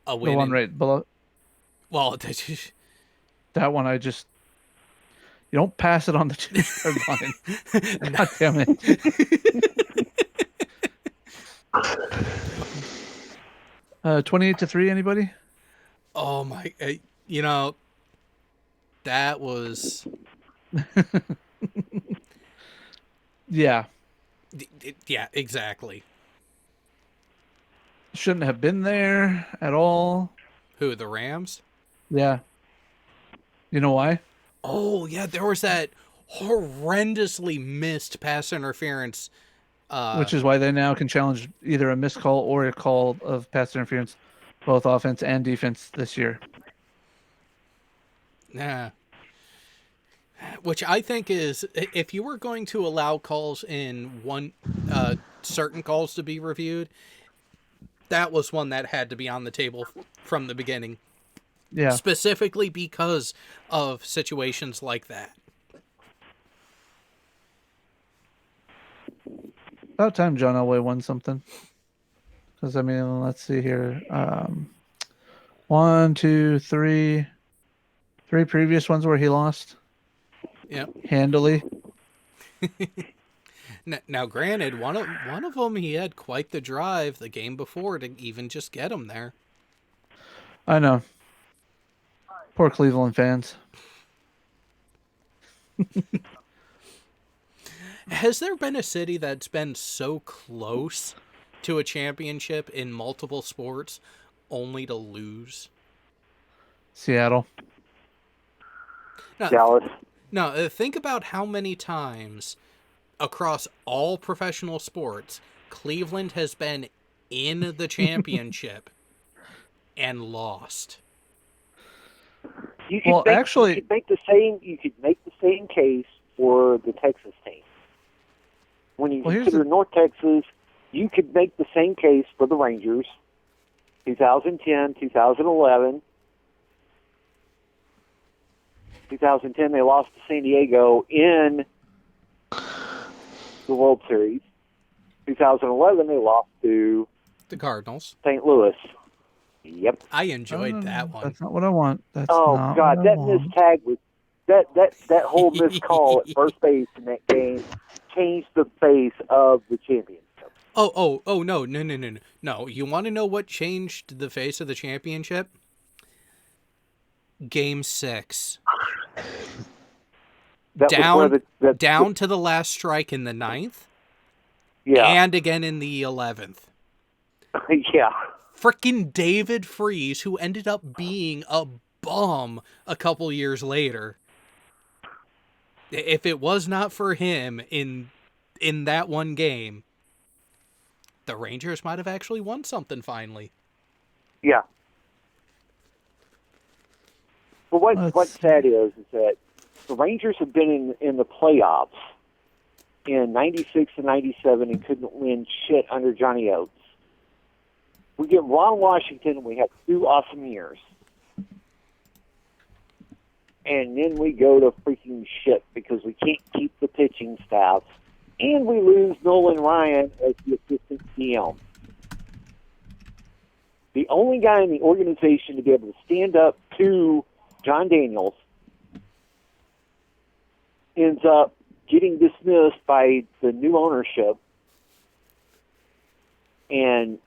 a The win. one right below. Well, that one I just. You don't pass it on the 2-yard line. God damn it. 28-3, anybody? Oh my, you know, that was. Yeah. Yeah, exactly. Shouldn't have been there at all. Who, the Rams? Yeah. You know why? Oh, yeah, there was that horrendously missed pass interference. Which is why they now can challenge either a missed call or a call of pass interference, both offense and defense this year. Yeah. Which I think is, if you were going to allow calls in one, certain calls to be reviewed, that was one that had to be on the table from the beginning. Yeah. Specifically because of situations like that. About time John Elway won something. Because, I mean, let's see here. 1, 2, 3. 3 previous ones where he lost. Yep. Handily. Now, granted, one of them he had quite the drive the game before to even just get him there. I know. Poor Cleveland fans. Has there been a city that's been so close to a championship in multiple sports only to lose? Seattle. Now, Dallas. Now, think about how many times across all professional sports Cleveland has been in the championship and lost. You could make the same case for the Texas team. When you consider North Texas, you could make the same case for the Rangers. 2010, 2011. 2010, they lost to San Diego in the World Series. 2011, they lost to the Cardinals. St. Louis. Yep. I enjoyed that one. That's not what I want. That's oh not God, what I that want. missed tag was that whole missed call at first base in that game changed the face of the championship. Oh, no. No, you want to know what changed the face of the championship? Game 6. Down to the last strike in the 9th. Yeah. And again in the 11th. Yeah. Frickin' David Freese, who ended up being a bum a couple years later. If it was not for him in that one game, the Rangers might have actually won something finally. Yeah. But what's sad is that the Rangers have been in the playoffs in 96 and 97 and couldn't win shit under Johnny Oates. We get Ron Washington and we have 2 awesome years. And then we go to freaking shit because we can't keep the pitching staff. And we lose Nolan Ryan as the assistant GM. The only guy in the organization to be able to stand up to John Daniels ends up getting dismissed by the new ownership. And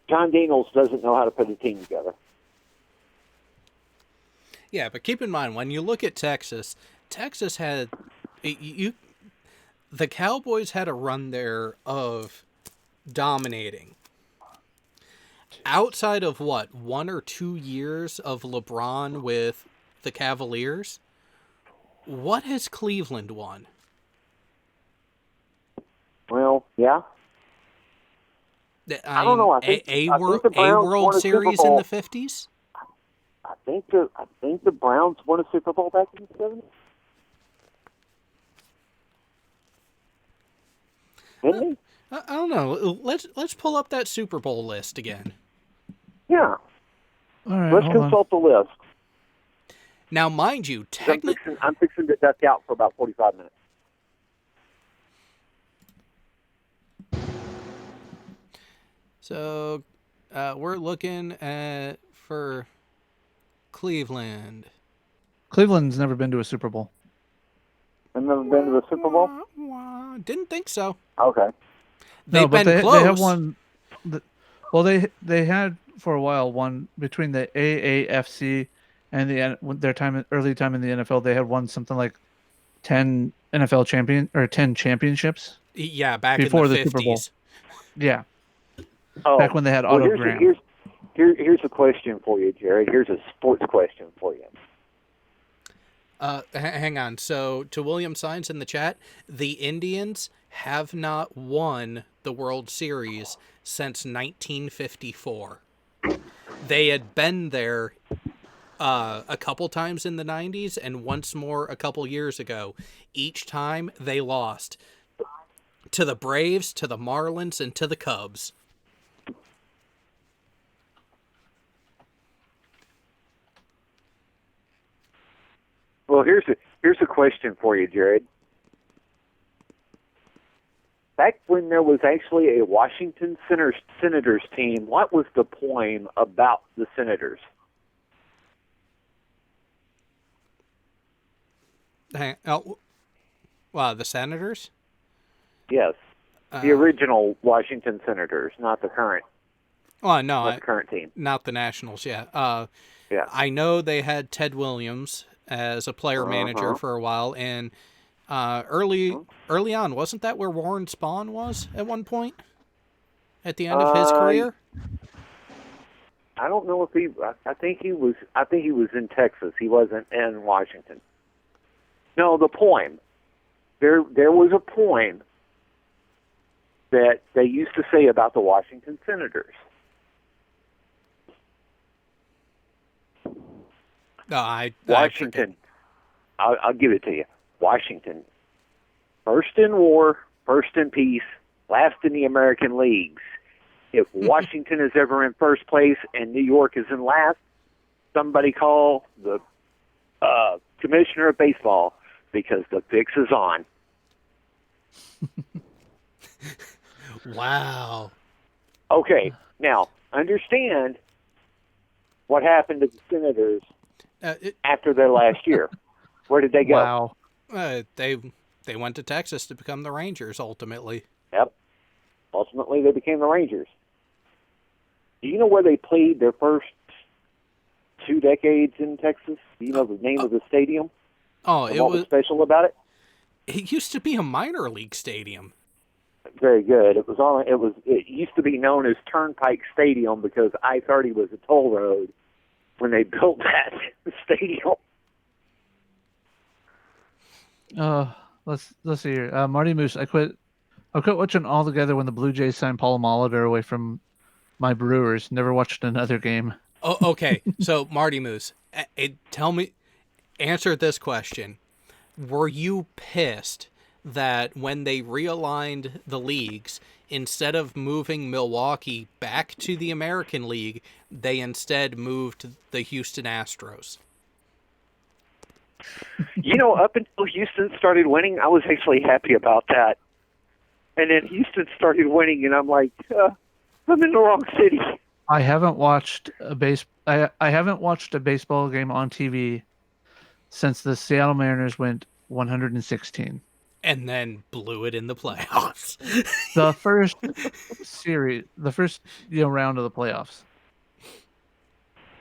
John Daniels doesn't know how to put a team together. Yeah, but keep in mind, when you look at Texas had... The Cowboys had a run there of dominating. Outside of 1 or 2 years of LeBron with the Cavaliers, what has Cleveland won? Well, yeah. I don't know. I think a the Browns World won a Super Series Bowl. in the 50s? I think the Browns won a Super Bowl back in the 70s. Didn't I don't know. Let's pull up that Super Bowl list again. Yeah. All right, Let's hold on. consult the list. Now, mind you, I'm fixing to duck out for about 45 minutes. So, we're looking for Cleveland. Cleveland's never been to a Super Bowl. I've never been to the Super Bowl? Didn't think so. Okay. They've been they close. have one. Well, they had for a while one between the AAFC and their early time in the NFL. They had won something like 10 10 championships. Yeah, back before in the the Super Bowl. 50s. Yeah. Oh, Back when they had well, autogram. Here's a question for you, Jared. Here's a sports question for you. Hang on. So, to William Signs in the chat, the Indians have not won the World Series since 1954. They had been there a couple times in the 90s and once more a couple years ago. Each time they lost to the Braves, to the Marlins, and to the Cubs. Well, here's a question for you, Jared. Back when there was actually a Washington Senators team, what was the poem about the Senators? Wow, the Senators? Yes, the original Washington Senators, not the current. Oh no, not the current team, not the Nationals. Yeah. Yeah. I know they had Ted Williams as a player manager for a while, and early on, wasn't that where Warren Spahn was at one point? At the end of his career? I don't know if he. I think he was. I think he was in Texas. He wasn't in Washington. No, the poem. There was a poem that they used to say about the Washington Senators. No, Washington. I'll give it to you. Washington. First in war, first in peace, last in the American leagues. If Washington is ever in first place and New York is in last, somebody call the commissioner of baseball because the fix is on. Wow. Okay, now understand what happened to the Senators after their last year. Where did they go? Wow. They went to Texas to become the Rangers ultimately. Yep. Ultimately, they became the Rangers. Do you know where they played their first 2 decades in Texas? Do you know the name of the stadium? Oh, and what was special about it? It used to be a minor league stadium. Very good. It used to be known as Turnpike Stadium because I-30 was a toll road when they built that stadium. Let's see here. Marty Moose, I quit watching altogether when the Blue Jays signed Paul Molitor away from my Brewers. Never watched another game. Oh, okay. So Marty Moose, answer this question. Were you pissed that when they realigned the leagues, instead of moving Milwaukee back to the American League, they instead moved the Houston Astros? You know, up until Houston started winning, I was actually happy about that. And then Houston started winning, and I'm like, I'm in the wrong city. I haven't watched I haven't watched a baseball game on TV since the Seattle Mariners went 116. And then blew it in the playoffs. The first series, the first round of the playoffs.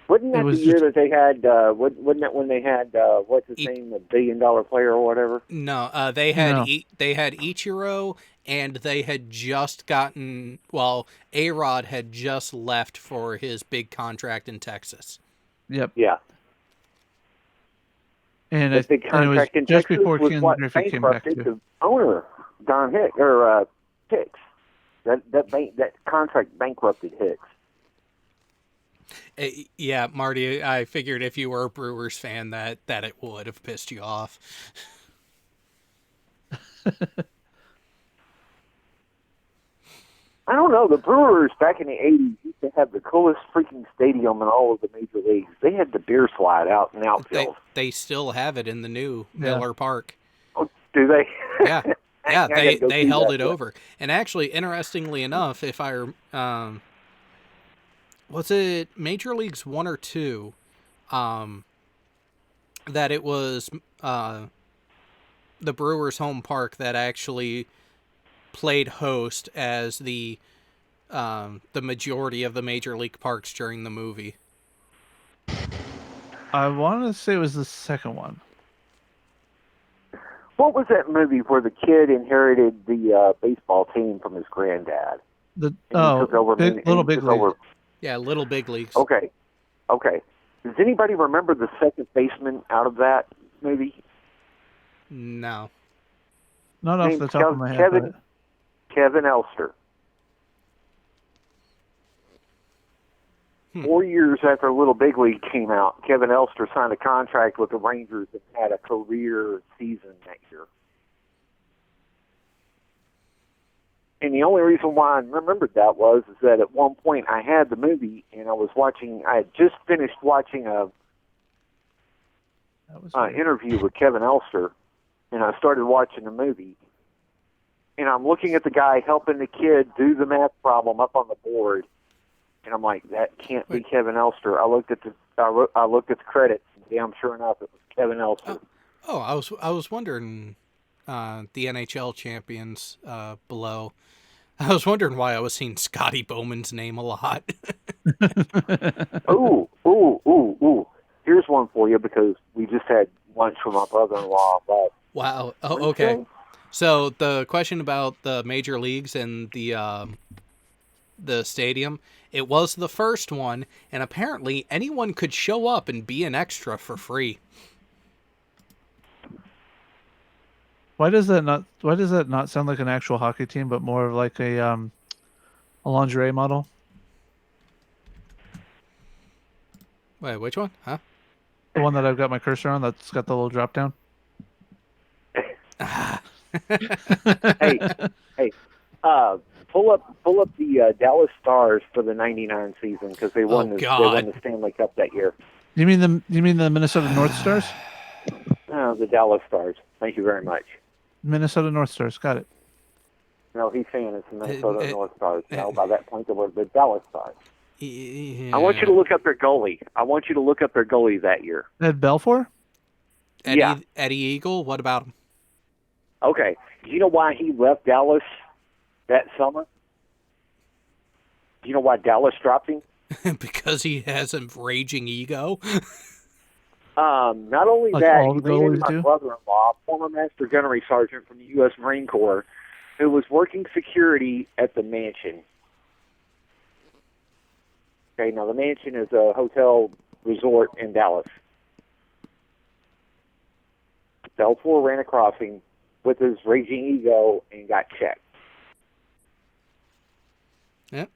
Wasn't that the year that they had? Wasn't that when they had what's his name, the $1 billion player or whatever? No, they had Ichiro, and they had just gotten. Well, A-Rod had just left for his big contract in Texas. Yep. Yeah. And the big contract in just Texas before was Ken what Griffey came back bankrupted to. the owner, Don Hicks Hicks. That contract bankrupted Hicks. Yeah, Marty, I figured if you were a Brewers fan that it would have pissed you off. I don't know. The Brewers back in the 80s used to have the coolest freaking stadium in all of the major leagues. They had the beer slide out in the outfield. They still have it in the new Miller Park. Oh, do they? Yeah. Yeah, I gotta go they see held that, it over. And actually, interestingly enough, if I was it Major Leagues 1 or 2, that it was the Brewers' home park that actually played host as the majority of the major league parks during the movie. I want to say it was the second one. What was that movie where the kid inherited the baseball team from his granddad? The took over Little Big League. Yeah, Little Big Leagues. Okay. Does anybody remember the second baseman out of that movie? No. Not off the top of my head. Kevin Elster. 4 years after Little Big League came out, Kevin Elster signed a contract with the Rangers and had a career season that year. And the only reason why I remembered that is that at one point I had the movie and I had just finished watching a interview with Kevin Elster, and I started watching the movie. And I'm looking at the guy helping the kid do the math problem up on the board. And I'm like, that can't be Kevin Elster. I looked at the credits, and damn sure enough, it was Kevin Elster. I was wondering, the NHL champions below. I was wondering why I was seeing Scotty Bowman's name a lot. Ooh. Here's one for you because we just had lunch with my brother-in-law. But wow. Oh, okay. So the question about the major leagues and the stadium, it was the first one, and apparently anyone could show up and be an extra for free. Why does that not sound like an actual hockey team, but more of like a lingerie model? Wait, which one? Huh? The one that I've got my cursor on that's got the little drop down. Hey, pull up the Dallas Stars for the '99 season because they won the Stanley Cup that year. You mean the Minnesota North Stars? The Dallas Stars. Thank you very much. Minnesota North Stars. Got it. No, he's saying it's the Minnesota North Stars. No, by that point, they were the Dallas Stars. Yeah. I want you to look up their goalie. That year. Ed Belfour? Eddie Eagle? What about him? Okay. Do you know why he left Dallas that summer? Do you know why Dallas dropped him? Because he has a raging ego? Not only like that, all he the ran into goalies my do? brother-in-law, former Master Gunnery Sergeant from the U.S. Marine Corps, who was working security at the Mansion. Okay, now the Mansion is a hotel resort in Dallas. Belfour ran across him with his raging ego and got checked. Yep.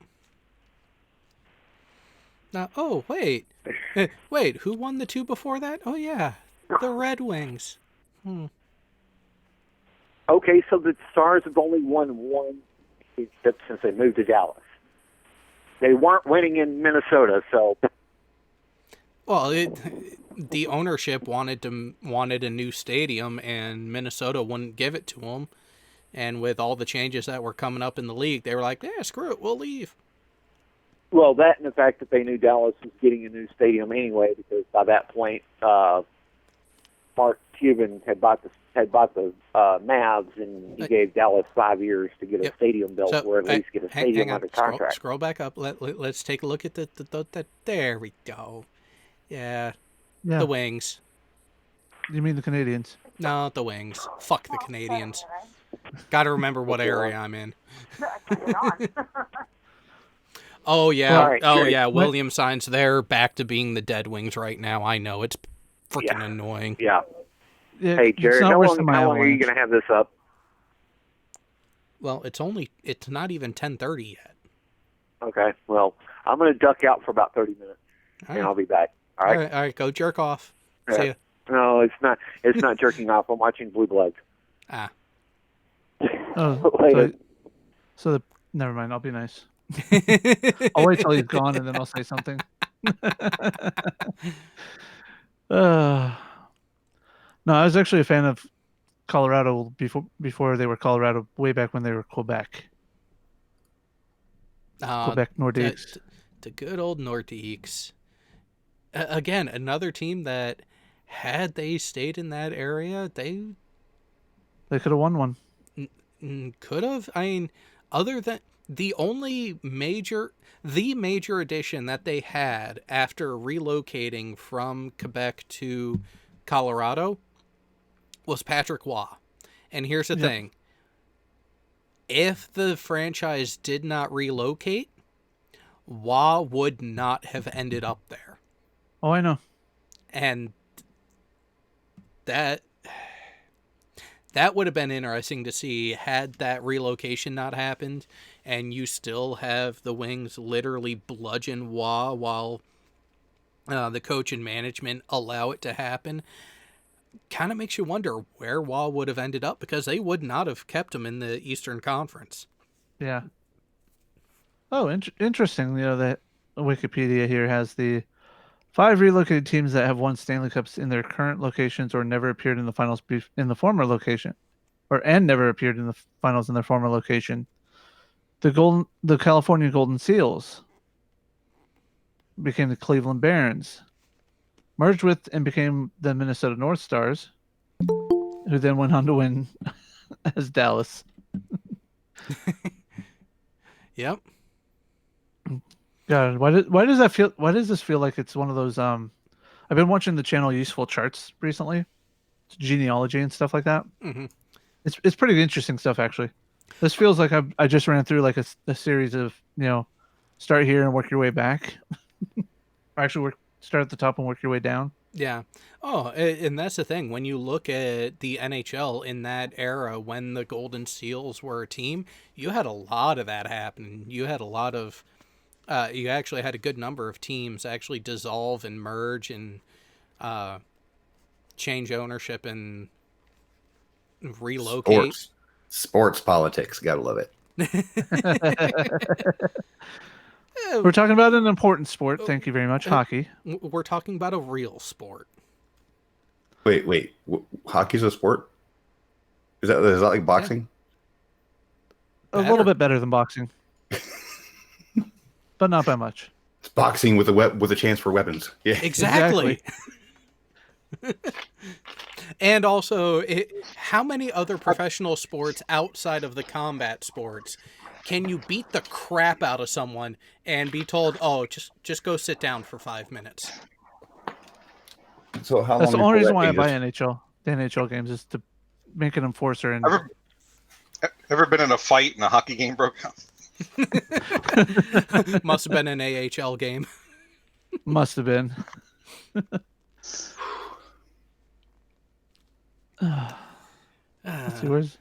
Now, wait, who won the two before that? Oh yeah, the Red Wings. Okay, so the Stars have only won one championship since they moved to Dallas. They weren't winning in Minnesota, so. Well, the ownership wanted a new stadium, and Minnesota wouldn't give it to them. And with all the changes that were coming up in the league, they were like, "Yeah, screw it, we'll leave." Well, that and the fact that they knew Dallas was getting a new stadium anyway, because by that point, Mark Cuban had bought the Mavs, and he gave Dallas 5 years to get a stadium built, or at least get a stadium under contract. Scroll back up. Let's take a look at the. There we go. Yeah. The Wings. You mean the Canadians? No, the Wings. Fuck the Canadians. Got to remember what area I'm in. Oh yeah, William signs. They're back to being the Dead Wings right now. I know, it's freaking annoying. Yeah. Hey, Jared, how long are you going to have this up? Well, it's not even 10:30 yet. Okay, well, I'm going to duck out for about 30 minutes, and I'll be back. All right? All right, go jerk off. Yeah. See ya. No, it's not. It's not jerking off. I'm watching Blue Bloods. Ah. Oh, so Never mind. I'll be nice. I'll wait till he's gone and then I'll say something. No, I was actually a fan of Colorado before they were Colorado, way back when they were Quebec. Quebec Nordiques. The good old Nordiques. Again, another team that, had they stayed in that area, they could have won one. Could have. I mean, other than the major addition that they had after relocating from Quebec to Colorado was Patrick Waugh. And here's the thing. If the franchise did not relocate, Waugh would not have ended up there. Oh, I know. And that would have been interesting to see had that relocation not happened and you still have the Wings literally bludgeon Waugh while the coach and management allow it to happen. Kind of makes you wonder where Waugh would have ended up, because they would not have kept him in the Eastern Conference. Yeah. Oh, interesting. The Wikipedia here has the 5 relocated teams that have won Stanley Cups in their current locations or never appeared in the finals in the former location, and never appeared in the finals in their former location. The California Golden Seals became the Cleveland Barons, merged with and became the Minnesota North Stars, who then went on to win as Dallas. Yep. God, why does that feel? Why does this feel like it's one of those? I've been watching the channel Useful Charts recently, genealogy and stuff like that. Mm-hmm. It's pretty interesting stuff, actually. This feels like I just ran through like a series of, start here and work your way back. Or actually start at the top and work your way down. Yeah. Oh, and that's the thing. When you look at the NHL in that era, when the Golden Seals were a team, you had a lot of that happen. You had a lot of, you actually had a good number of teams actually dissolve and merge and change ownership and relocate. Sports politics. Gotta love it. We're talking about an important sport. Thank you very much. Hockey. We're talking about a real sport. Wait. Hockey's a sport? Is that like boxing? A little bit better than boxing, but not by much. It's boxing with a chance for weapons. Yeah, exactly. And also, how many other professional sports outside of the combat sports can you beat the crap out of someone and be told, "Oh, just go sit down for 5 minutes"? So how long? That's the only reason why I buy the NHL games is to make an enforcer. And ever been in a fight and a hockey game broke out? Must have been an AHL game. Must have been. Let's see, where's...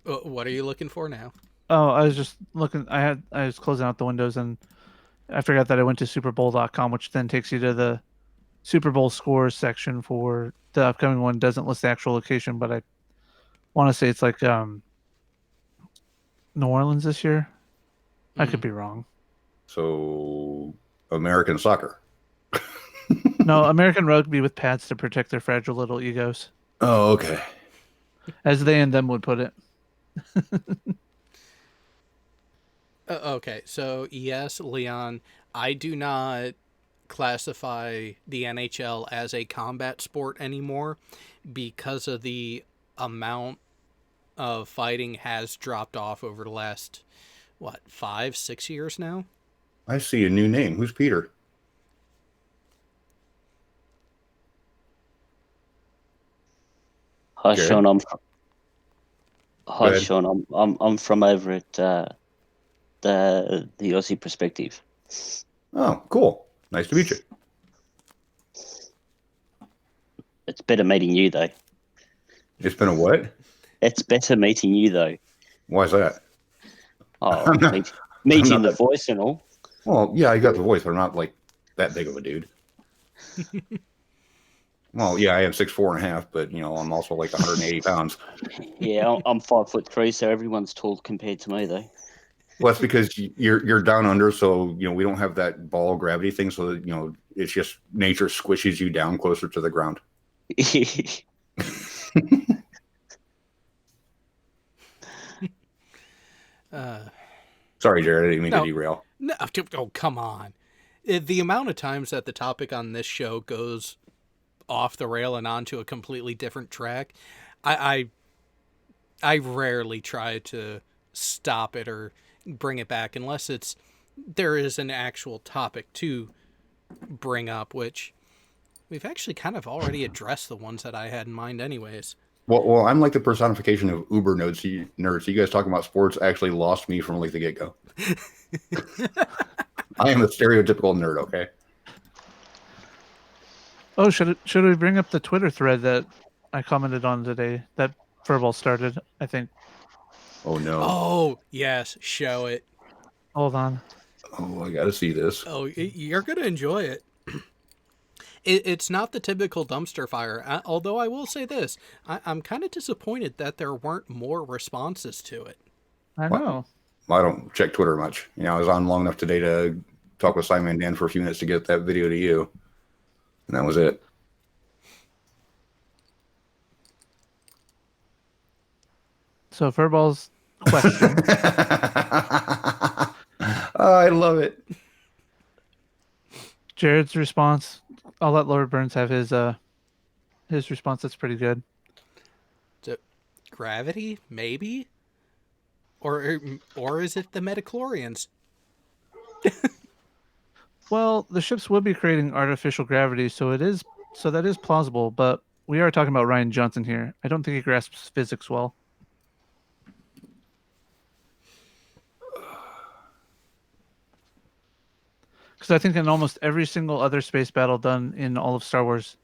What are you looking for now? Oh, I was just looking. I was closing out the windows and I forgot that I went to superbowl.com, which then takes you to the Super Bowl scores section for the upcoming one. Doesn't list the actual location, but I want to say it's like New Orleans this year. I could be wrong. So American soccer. No, American rugby with pads to protect their fragile little egos. Oh, okay. As they and them would put it. Okay, so yes, Leon, I do not classify the NHL as a combat sport anymore because of the amount of fighting has dropped off over the last, 5-6 years now? I see a new name. Who's Peter? Hi, Sean. Sean. I'm from over at the Aussie Perspective. Oh, cool. Nice to meet you. It's better meeting you, though. It's been a what? It's better meeting you, though. Why is that? Oh, meeting the voice and all. Well, yeah, I got the voice, but I'm not like that big of a dude. Well, yeah, I am 6'4.5", but I'm also like 180 pounds. Yeah, I'm 5'3", so everyone's tall compared to me, though. Well, that's because you're down under, so we don't have that ball gravity thing. So that, it's just nature squishes you down closer to the ground. Sorry, Jared, I didn't mean to derail. No, oh, come on. The amount of times that the topic on this show goes off the rail and onto a completely different track, I rarely try to stop it or bring it back unless there is an actual topic to bring up, which we've actually kind of already addressed the ones that I had in mind anyways. Well, I'm like the personification of Uber nerds. You guys talking about sports actually lost me from like the get-go. I am a stereotypical nerd, okay? Oh, should we bring up the Twitter thread that I commented on today that Furball started, I think? Oh, no. Oh, yes. Show it. Hold on. Oh, I got to see this. Oh, you're going to enjoy it. It's not the typical dumpster fire, although I will say this. I'm kind of disappointed that there weren't more responses to it. I know. Well, I don't check Twitter much. I was on long enough today to talk with Simon and Dan for a few minutes to get that video to you. And that was it. So Furball's question. Oh, I love it. Jared's response. I'll let Lord Burns have his response. That's pretty good. Gravity, maybe, or is it the midichlorians? Well, the ships would be creating artificial gravity, so that is plausible. But we are talking about Ryan Johnson here. I don't think he grasps physics well. Because I think in almost every single other space battle done in all of Star Wars,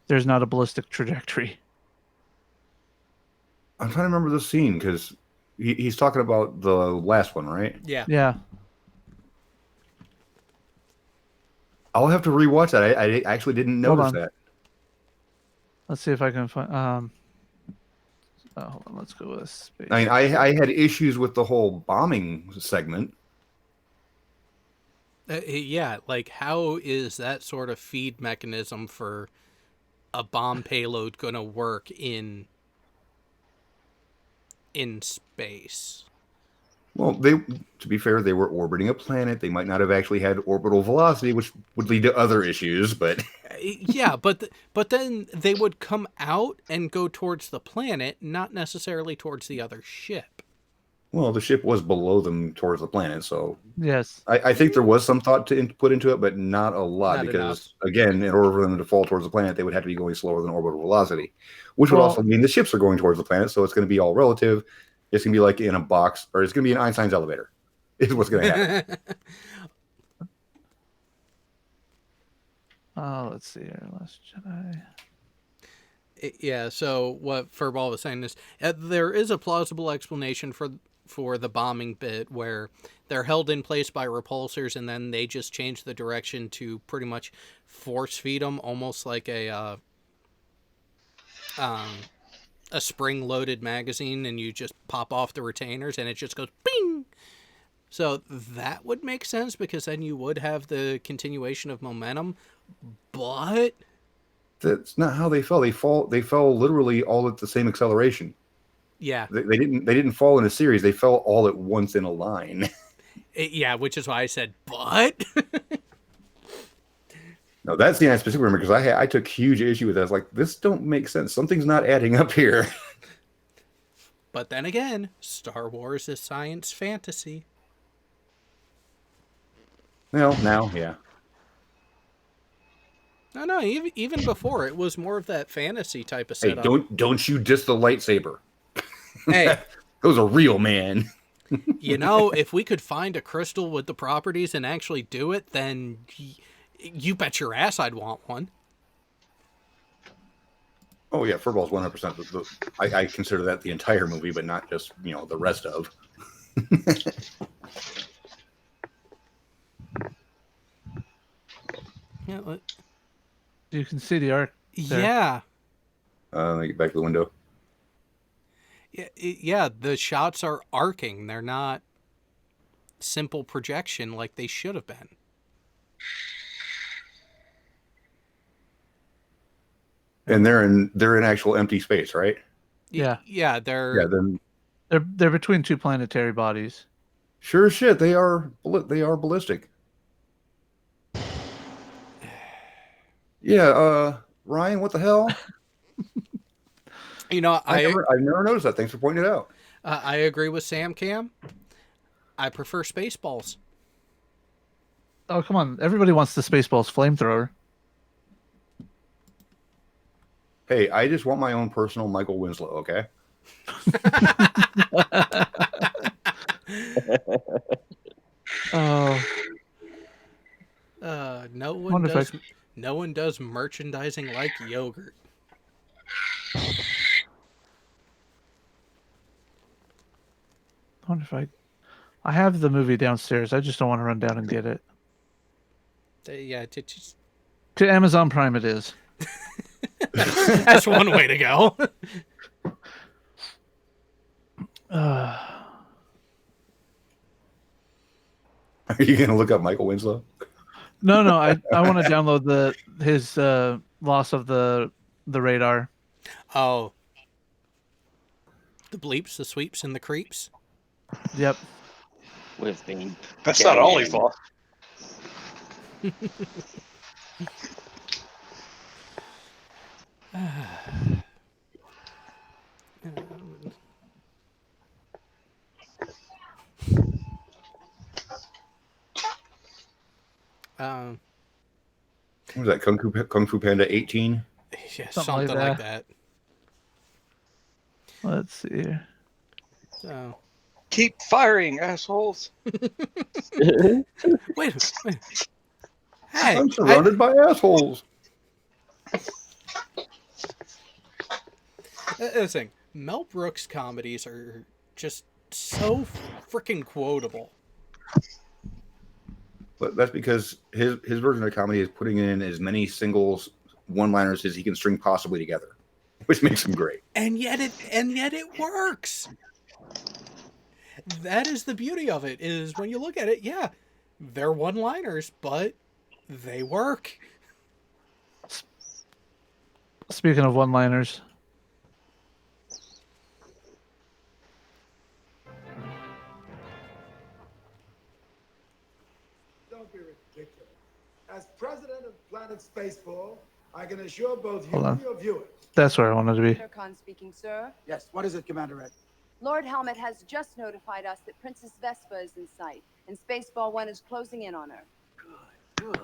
there's not a ballistic trajectory. I'm trying to remember the scene because he's talking about the last one, right? Yeah. Yeah. I'll have to rewatch that. I actually didn't notice that. Let's see if I can find. Hold on. Let's go with space. I mean, I had issues with the whole bombing segment. Yeah, like how is that sort of feed mechanism for a bomb payload going to work in space? Well, to be fair, they were orbiting a planet. They might not have actually had orbital velocity, which would lead to other issues, but yeah, but then they would come out and go towards the planet, not necessarily towards the other ship. Well, the ship was below them towards the planet, so yes, I think there was some thought to put into it, but not a lot, because again, in order for them to fall towards the planet, they would have to be going slower than orbital velocity, which would also mean the ships are going towards the planet, so it's going to be all relative. It's going to be like in a box, or it's going to be in Einstein's elevator. Is what's going to happen. Let's see here. Last Jedi. Yeah, so what Furball was saying is there is a plausible explanation for the bombing bit where they're held in place by repulsors and then they just change the direction to pretty much force feed them, almost like a spring-loaded magazine, and you just pop off the retainers and it just goes bing. So that would make sense because then you would have the continuation of momentum, but that's not how they fell. They fell literally all at the same acceleration. Yeah. They didn't fall in a series. They fell all at once in a line. Yeah, which is why I said, but. No, that's the I specifically remember because I took huge issue with that. I was like, this don't make sense. Something's not adding up here. But then again, Star Wars is science fantasy. Well, now, yeah. No, even before, it was more of that fantasy type of setup. Hey, don't you diss the lightsaber. Hey. Those are real, man. You know, if we could find a crystal with the properties and actually do it, then you bet your ass I'd want one. Oh, yeah, Furball's 100%. I consider that the entire movie, but not just, the rest of. Yeah, you can see the arc. Yeah. Let me get back to the window. Yeah, the shots are arcing. They're not simple projection like they should have been. And they're in actual empty space, right? Yeah. Yeah, then they're between two planetary bodies. Sure as shit, they are ballistic. Yeah, Ryan, what the hell? You know, I've never noticed that. Thanks for pointing it out. I agree with Sam Cam. I prefer Spaceballs. Oh, come on. Everybody wants the Spaceballs flamethrower. Hey, I just want my own personal Michael Winslow, okay? Oh. No one does merchandising like yogurt. I wonder if I have the movie downstairs. I just don't want to run down and get it. Yeah, just... To Amazon Prime it is. That's one way to go. Are you going to look up Michael Winslow? No, I want to download his loss of the radar. Oh. The bleeps, the sweeps, and the creeps. Yep. We've been. That's not only fault. What was that, Kung Fu Panda 18? Yeah, something like that. Let's see here. So. Keep firing, assholes. Wait. Hey, I'm surrounded by assholes. Listen, Mel Brooks comedies are just so freaking quotable. But that's because his version of comedy is putting in as many singles one-liners as he can string possibly together, which makes him great. And yet it works. That is the beauty of it, is when you look at it, yeah, they're one-liners, but they work. Speaking of one-liners. Don't be ridiculous. As president of Planet Spaceball, I can assure both you Hold on. and your viewers. That's where I wanted to be. Khan speaking, sir. Yes, what is it, Commander Ed? Lord Helmet has just notified us that Princess Vespa is in sight, and Spaceball 1 is closing in on her. Good.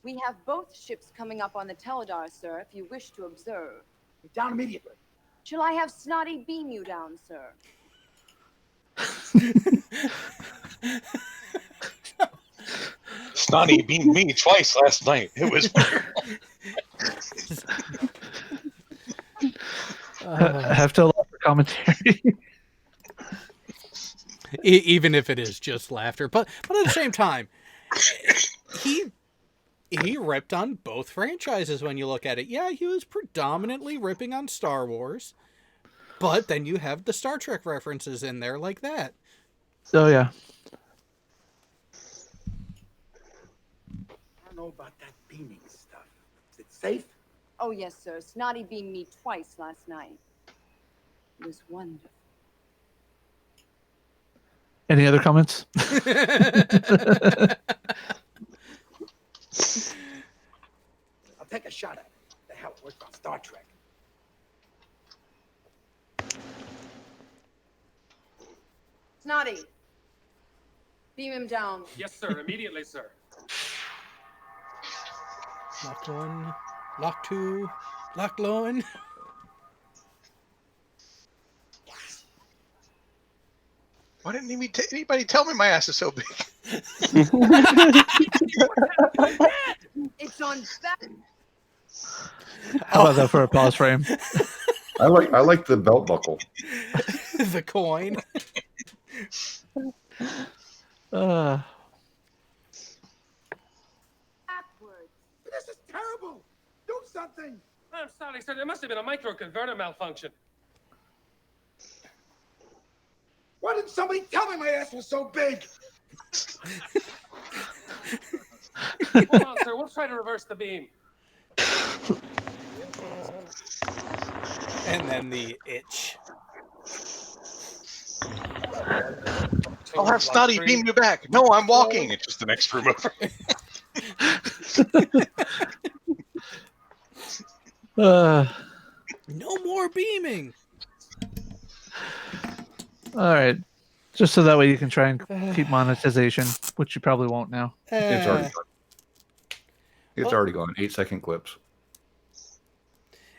We have both ships coming up on the Teledar, sir, if you wish to observe. Down immediately. Shall I have Snotty beam you down, sir? Snotty beamed me twice last night. It was wonderful. I have to allow for commentary. Even if it is just laughter, but at the same time, he ripped on both franchises when you look at it. Yeah, he was predominantly ripping on Star Wars, but then you have the Star Trek references in there like that. Oh yeah. I don't know about that beaming stuff. Is it safe? Oh, yes, sir. Snotty beamed me twice last night. It was wonderful. Any other comments? I'll take a shot at it. The hell, it worked on Star Trek. Snotty, beam him down. Yes, sir. Immediately, sir. Lock 1, Lock 2, Lock Lowen. Why didn't anybody tell me my ass is so big? It's on back. How about that for a pause frame? I like the belt buckle. The coin. Backwards. This is terrible. Do something. I'm Charlie, sir, there must have been a microconverter malfunction. Why didn't somebody tell me my ass was so big? Hold on, sir. We'll try to reverse the beam. And then the itch. I'll have Snotty beam you back. No, I'm walking. It's just the next room over. No more beaming. All right. Just so that way you can try and keep monetization, which you probably won't now. It's already gone. It's already gone. 8-second clips.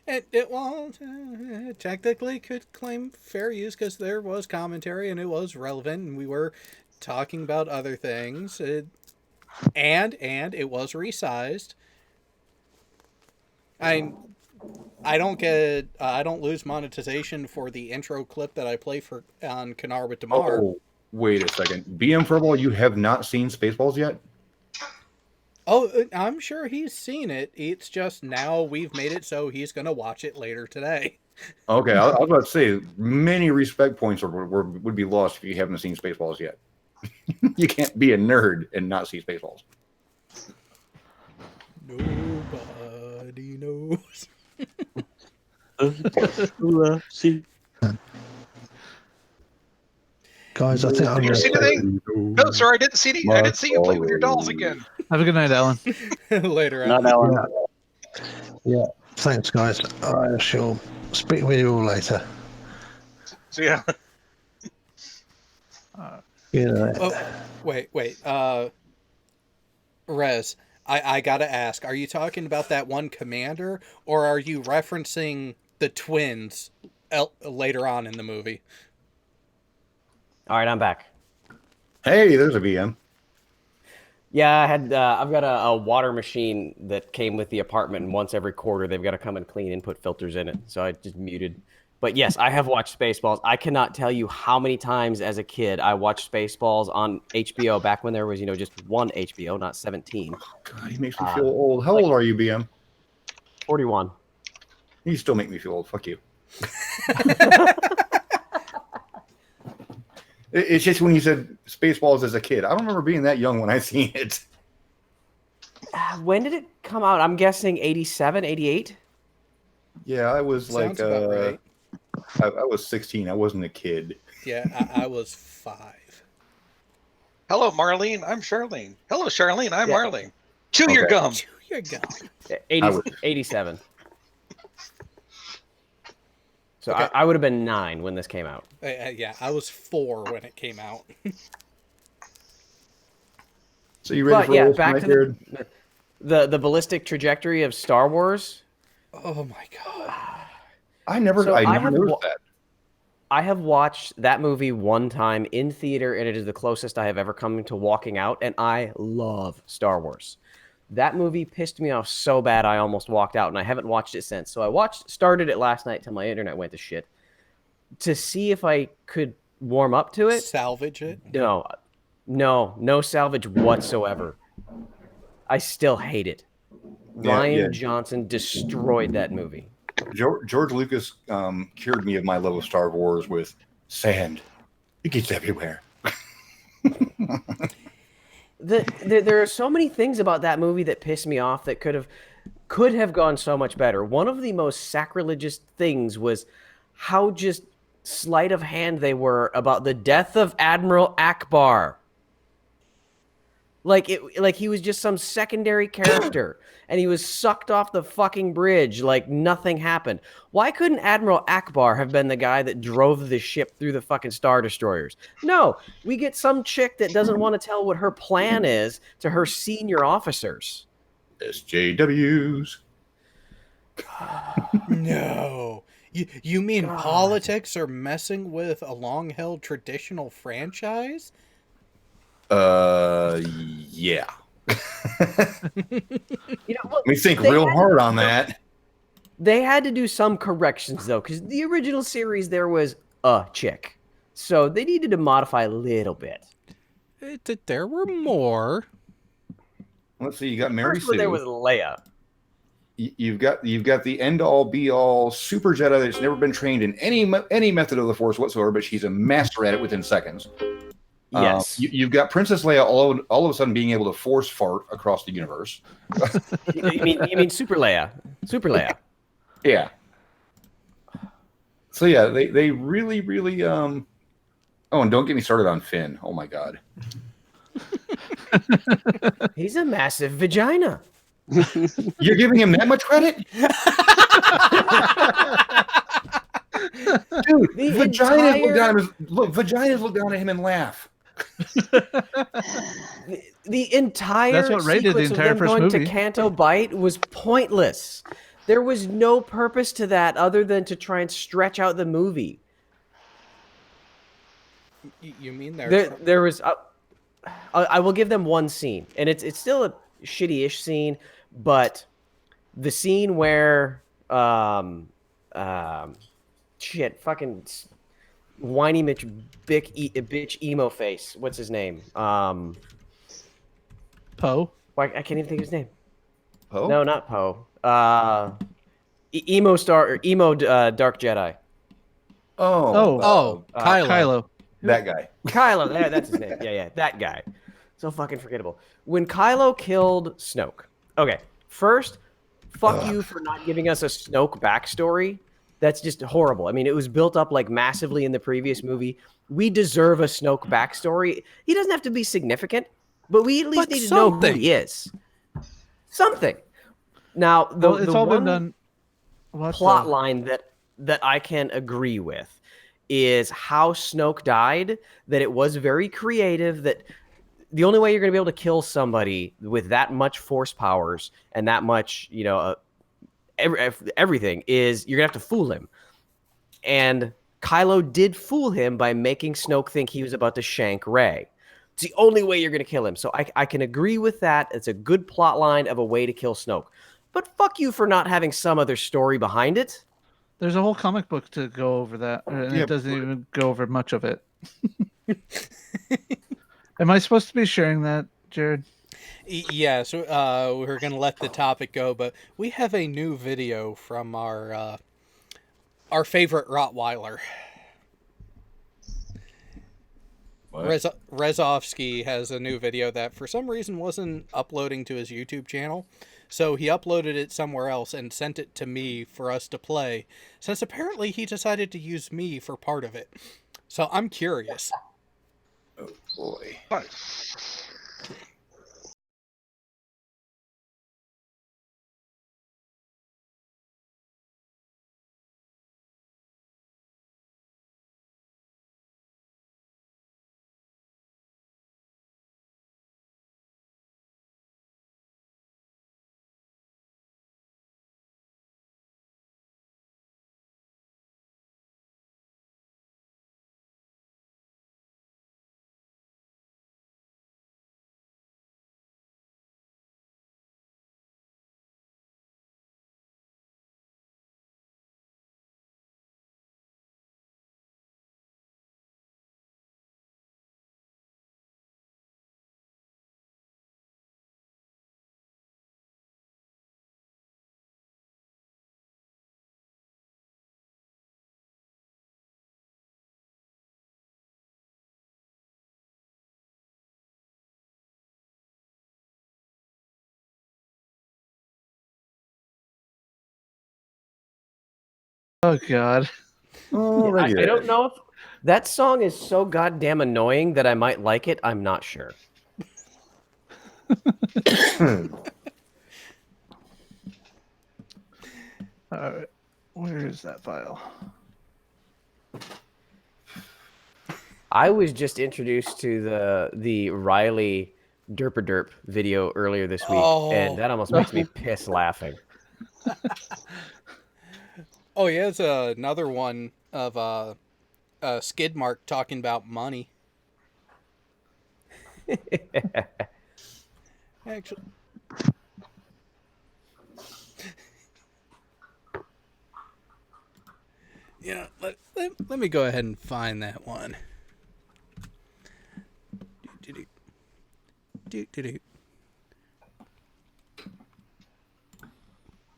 It technically could claim fair use because there was commentary and it was relevant and we were talking about other things. And it was resized. I don't lose monetization for the intro clip that I play on Canar with Damar. Oh, wait a second. BM Furball, you have not seen Spaceballs yet? Oh, I'm sure he's seen it. It's just now we've made it so he's going to watch it later today. Okay, I was about to say, many respect points would be lost if you haven't seen Spaceballs yet. You can't be a nerd and not see Spaceballs. Nobody knows. Guys, I think I'm Did you going see anything? No, sir, I didn't see any. I didn't see you play with your dolls again. Have a good night, Alan. Later, Not Alan. Yeah. Thanks, guys. I shall speak with you all later. See ya. Oh, wait. Rez, I gotta ask, are you talking about that one commander, or are you referencing the twins later on in the movie? All right, I'm back. Hey, there's a VM. Yeah, I've got a water machine that came with the apartment, and once every quarter they've got to come and clean and put filters in it. So I just muted. But yes, I have watched Spaceballs. I cannot tell you how many times as a kid I watched Spaceballs on HBO back when there was, just one HBO, not 17. God, he makes me feel old. How old are you, BM? 41. You still make me feel old. Fuck you. It's just when you said Spaceballs as a kid. I don't remember being that young when I seen it. When did it come out? I'm guessing 87, 88? Yeah, I was Sounds about right. I was 16. I wasn't a kid. Yeah, I was 5. Hello, Marlene. I'm Charlene. Hello, Charlene. I'm Yeah. Marlene. Chew your gum. Chew your gum. 87. So okay. I would have been 9 when this came out. Yeah, I was 4 when it came out. So you ready for back to the ballistic trajectory of Star Wars? Oh my god! I never noticed that. I have watched that movie one time in theater, and it is the closest I have ever come to walking out. And I love Star Wars. That movie pissed me off so bad I almost walked out, and I haven't watched it since. So I started it last night till my internet went to shit to see if I could warm up to it. Salvage it? No salvage whatsoever. I still hate it. Rian Johnson destroyed that movie. George Lucas cured me of my love of Star Wars with sand. It gets everywhere. There are so many things about that movie that piss me off that could have gone so much better. One of the most sacrilegious things was how just sleight of hand they were about the death of Admiral Akbar. Like he was just some secondary character, and he was sucked off the fucking bridge like nothing happened. Why couldn't Admiral Akbar have been the guy that drove the ship through the fucking Star Destroyers? No, we get some chick that doesn't want to tell what her plan is to her senior officers. SJWs. No. You mean politics are messing with a long-held traditional franchise? Yeah. Let me think real hard on that. They had to do some corrections, though, because the original series, there was a chick. So they needed to modify a little bit. There were more. Let's see, you got Mary First one, Sue. there was Leia. you've got the end all be all super Jedi that's never been trained in any method of the Force whatsoever, but she's a master at it within seconds. Yes. You've got Princess Leia all of a sudden being able to force fart across the universe. You mean Super Leia? Super Leia. Yeah. So yeah, they really Oh, and don't get me started on Finn. Oh my God. He's a massive vagina. You're giving him that much credit? Dude, vaginas look down at him and laugh. The entire That's what rated the sequence entire of them first going movie. to Canto Bight was pointless. There was no purpose to that other than to try and stretch out the movie. You mean there was I will give them one scene, and it's still a shitty-ish scene, but the scene where shit, fucking whiny bitch emo face. What's his name? Poe. Why I can't even think of his name. Poe? No, not Poe. Emo Dark Jedi. Kylo. Kylo. That guy. Kylo, that's his name. Yeah, that guy. So fucking forgettable. When Kylo killed Snoke. Okay, first, fuck you for not giving us a Snoke backstory. That's just horrible. I mean, it was built up like massively in the previous movie. We deserve a Snoke backstory. He doesn't have to be significant, but we at least need to know who he is. Something. Now, It's the all one been done. plot line that I can agree with is how Snoke died, that it was very creative, that the only way you're going to be able to kill somebody with that much force powers and that much, everything is you're going to have to fool him. And Kylo did fool him by making Snoke think he was about to shank Rey. It's the only way you're going to kill him. So I can agree with that. It's a good plot line of a way to kill Snoke. But fuck you for not having some other story behind it. There's a whole comic book to go over that, and it doesn't even go over much of it. Am I supposed to be sharing that, Jared? Yes, we're going to let the topic go, but we have a new video from our favorite Rottweiler. Rezovsky has a new video that for some reason wasn't uploading to his YouTube channel. So he uploaded it somewhere else and sent it to me for us to play, since apparently he decided to use me for part of it. So I'm curious. Oh boy. Oh God. I don't know if that song is so goddamn annoying that I might like it. I'm not sure. All right, where is that file? I was just introduced to the Riley Derp video earlier this week, and that almost makes me piss laughing. Oh yeah, it's another one of Skidmark talking about money. Actually, let me go ahead and find that one.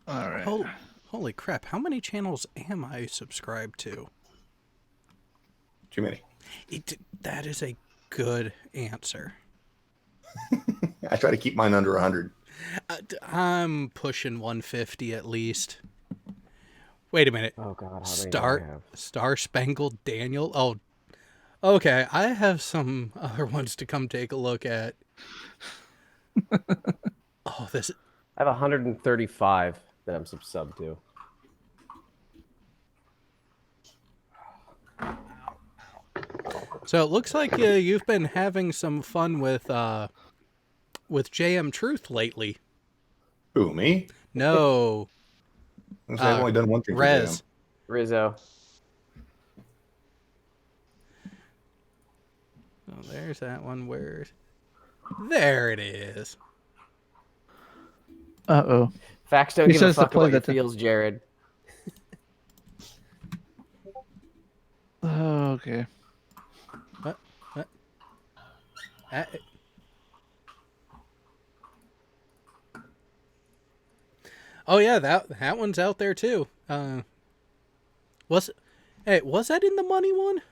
All right. Holy crap! How many channels am I subscribed to? Too many. That is a good answer. I try to keep mine under 100. I'm pushing 150 at least. Wait a minute. Oh God, how many do I have? Star Spangled Daniel. Oh, okay. I have some other ones to come take a look at. Oh, this. I have 135 that I'm sub to. So it looks like you've been having some fun with JM Truth lately. Who, me? No. I've only done one thing for Rez. JM. Rizzo. Oh, there's that one. There it is. Uh-oh. Facts don't give a fuck about your feels, Jared. Oh, okay. What? Oh yeah, that one's out there too. Was that in the money one?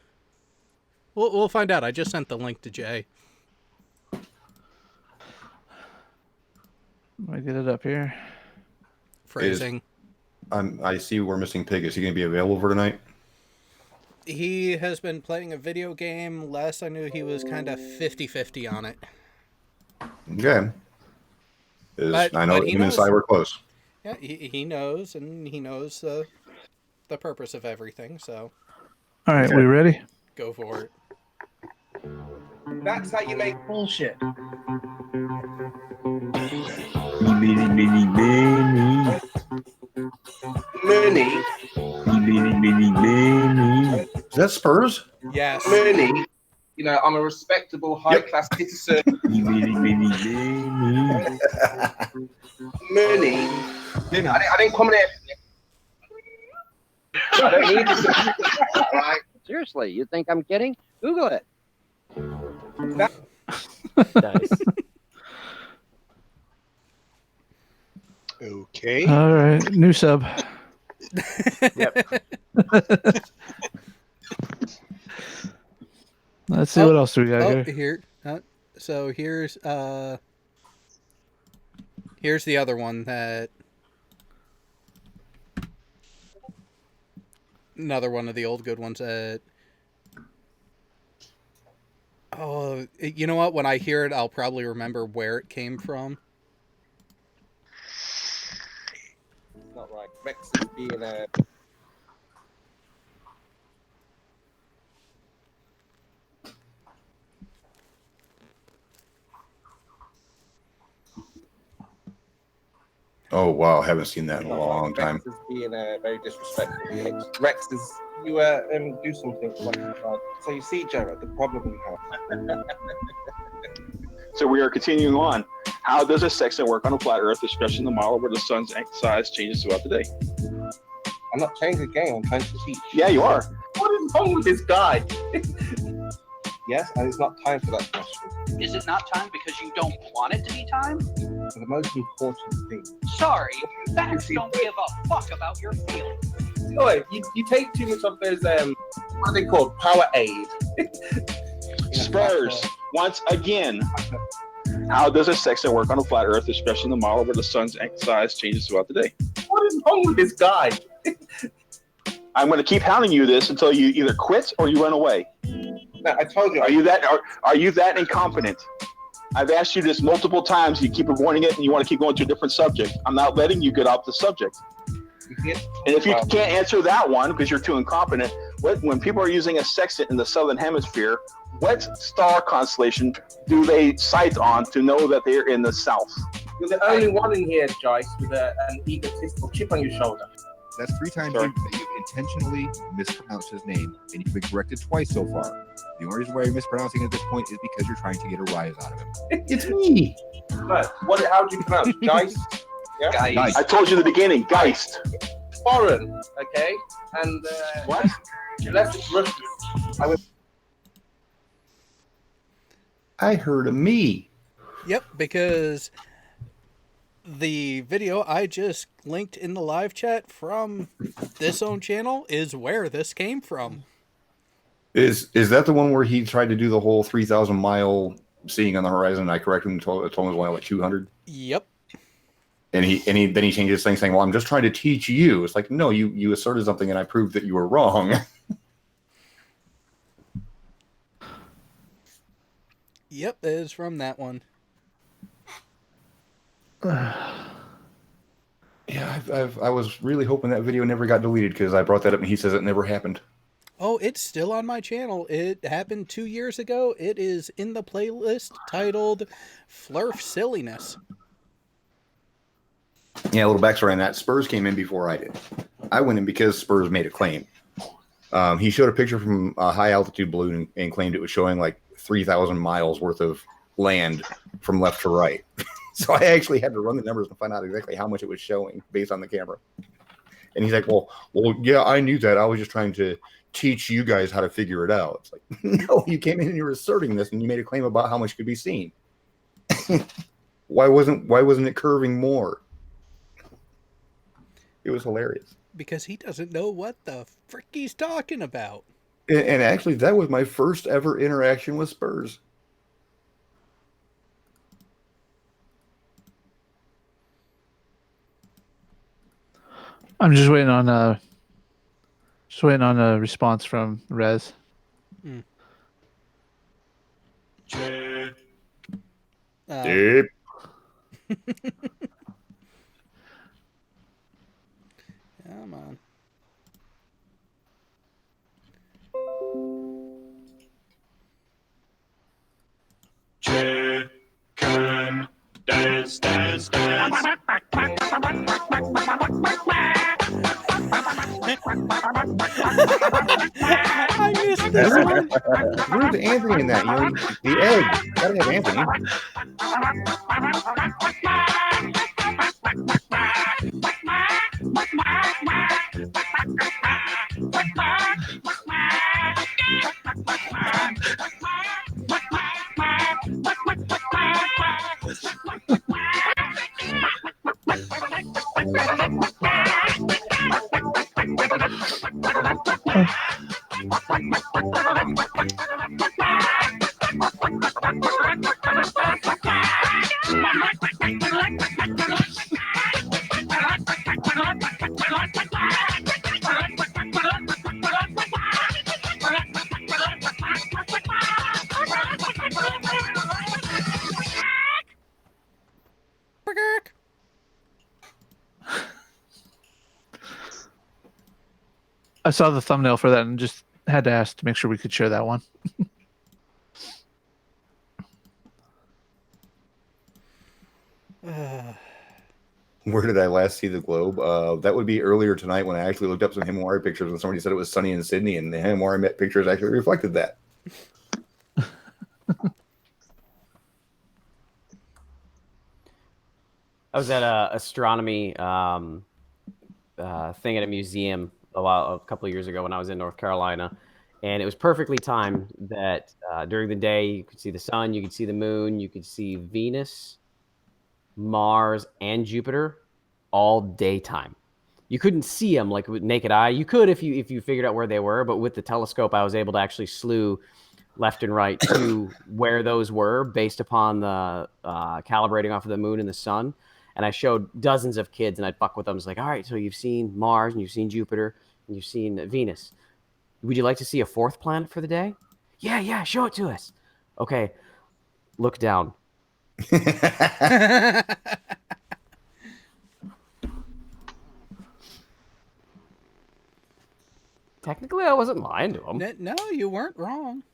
We'll find out. I just sent the link to Jay. Let me get it up here. Phrasing. I see we're missing Pig. Is he going to be available for tonight? He has been playing a video game. Last I knew, he was kind of 50-50 on it. Okay. I know him and Cy were close. Yeah, he knows, and he knows the purpose of everything, so... All right, we ready? Go for it. That's how you make bullshit. Many. Is that Spurs? Yes. Many. You know, I'm a respectable, high-class citizen. Many. I didn't come in here. I don't need this. Right. Seriously, you think I'm kidding? Google it. Nice. Okay. All right, new sub. Yep. Let's see what else we got here. Here. So here's the other one that. Another one of the old good ones that. Oh, you know what? When I hear it, I'll probably remember where it came from. Not right. Rex is being a. Oh, wow. I haven't seen that in a long time. Rex is being very disrespectful. Rex is, you do something like that. So you see, Jared, the problem we have. So we are continuing on. How does a sextant work on a flat Earth, especially in the model where the sun's size changes throughout the day? I'm not changing the game. I'm trying to teach. Yeah, you are. What is wrong with this guy? Yes, and it's not time for that question. Is it not time because you don't want it to be time? For the most important thing. Sorry, facts don't give a fuck about your feelings. Oh, you take too much of those, what are they called? Power aid. Spurs, once again. How does a sextant work on a flat Earth, especially in the model where the sun's size changes throughout the day? What is wrong with this guy? I'm going to keep hounding you this until you either quit or you run away. No, I told you. Are you that incompetent? I've asked you this multiple times. You keep avoiding it, and you want to keep going to a different subject. I'm not letting you get off the subject. And if you can't answer that one because you're too incompetent, when people are using a sextant in the southern hemisphere, what star constellation do they sight on to know that they're in the south? You're the only one in here, Joyce, with an egotistical chip on your shoulder. That's 3 times that you've intentionally mispronounced his name, and you've been corrected twice so far. The only reason why you're mispronouncing it at this point is because you're trying to get a rise out of him. It's me. How do you pronounce Geist? Yeah? I told you in the beginning, Geist. Foreign, okay? And what? Unless it's Russian. I heard a me. Yep, because The video I just linked in the live chat from this own channel is where this came from. Is that the one where he tried to do the whole 3,000 mile seeing on the horizon? And I corrected him and told him it was only like 200. Yep. And then he changed his thing saying, "Well, I'm just trying to teach you." It's like, no, you asserted something and I proved that you were wrong. Yep, it is from that one. Yeah, I was really hoping that video never got deleted because I brought that up and he says it never happened. Oh, it's still on my channel. It happened 2 years ago. It is in the playlist titled Flurf Silliness. Yeah, a little backstory on that. Spurs came in before I did. I went in because Spurs made a claim. He showed a picture from a high altitude balloon and claimed it was showing like 3,000 miles worth of land from left to right. So I actually had to run the numbers and find out exactly how much it was showing based on the camera. And he's like, well, yeah, I knew that. I was just trying to teach you guys how to figure it out. It's like, no, you came in and you were asserting this and you made a claim about how much could be seen. Why wasn't it curving more? It was hilarious. Because he doesn't know what the frick he's talking about. And actually, that was my first ever interaction with Spurs. I'm just waiting on a response from Rez. Deep. Come on. Chicken dance, dance, dance. I missed this one. Where's Anthony in that? You know, the egg. Gotta have Anthony. I saw the thumbnail for that and just had to ask to make sure we could share that one. Where did I last see the globe? That would be earlier tonight when I actually looked up some Himawari pictures and somebody said it was sunny in Sydney, and the Himawari pictures actually reflected that. I was at a astronomy thing at a museum a couple of years ago when I was in North Carolina, and it was perfectly timed that during the day you could see the sun, you could see the moon, you could see Venus, Mars, and Jupiter all daytime. You couldn't see them like with naked eye. You could if you figured out where they were, but with the telescope, I was able to actually slew left and right to where those were based upon the calibrating off of the moon and the sun. And I showed dozens of kids, and I'd fuck with them. It's like, all right, so you've seen Mars, and you've seen Jupiter, and you've seen Venus. Would you like to see a fourth planet for the day? Yeah, show it to us. Okay, look down. Technically, I wasn't lying to them. No, you weren't wrong.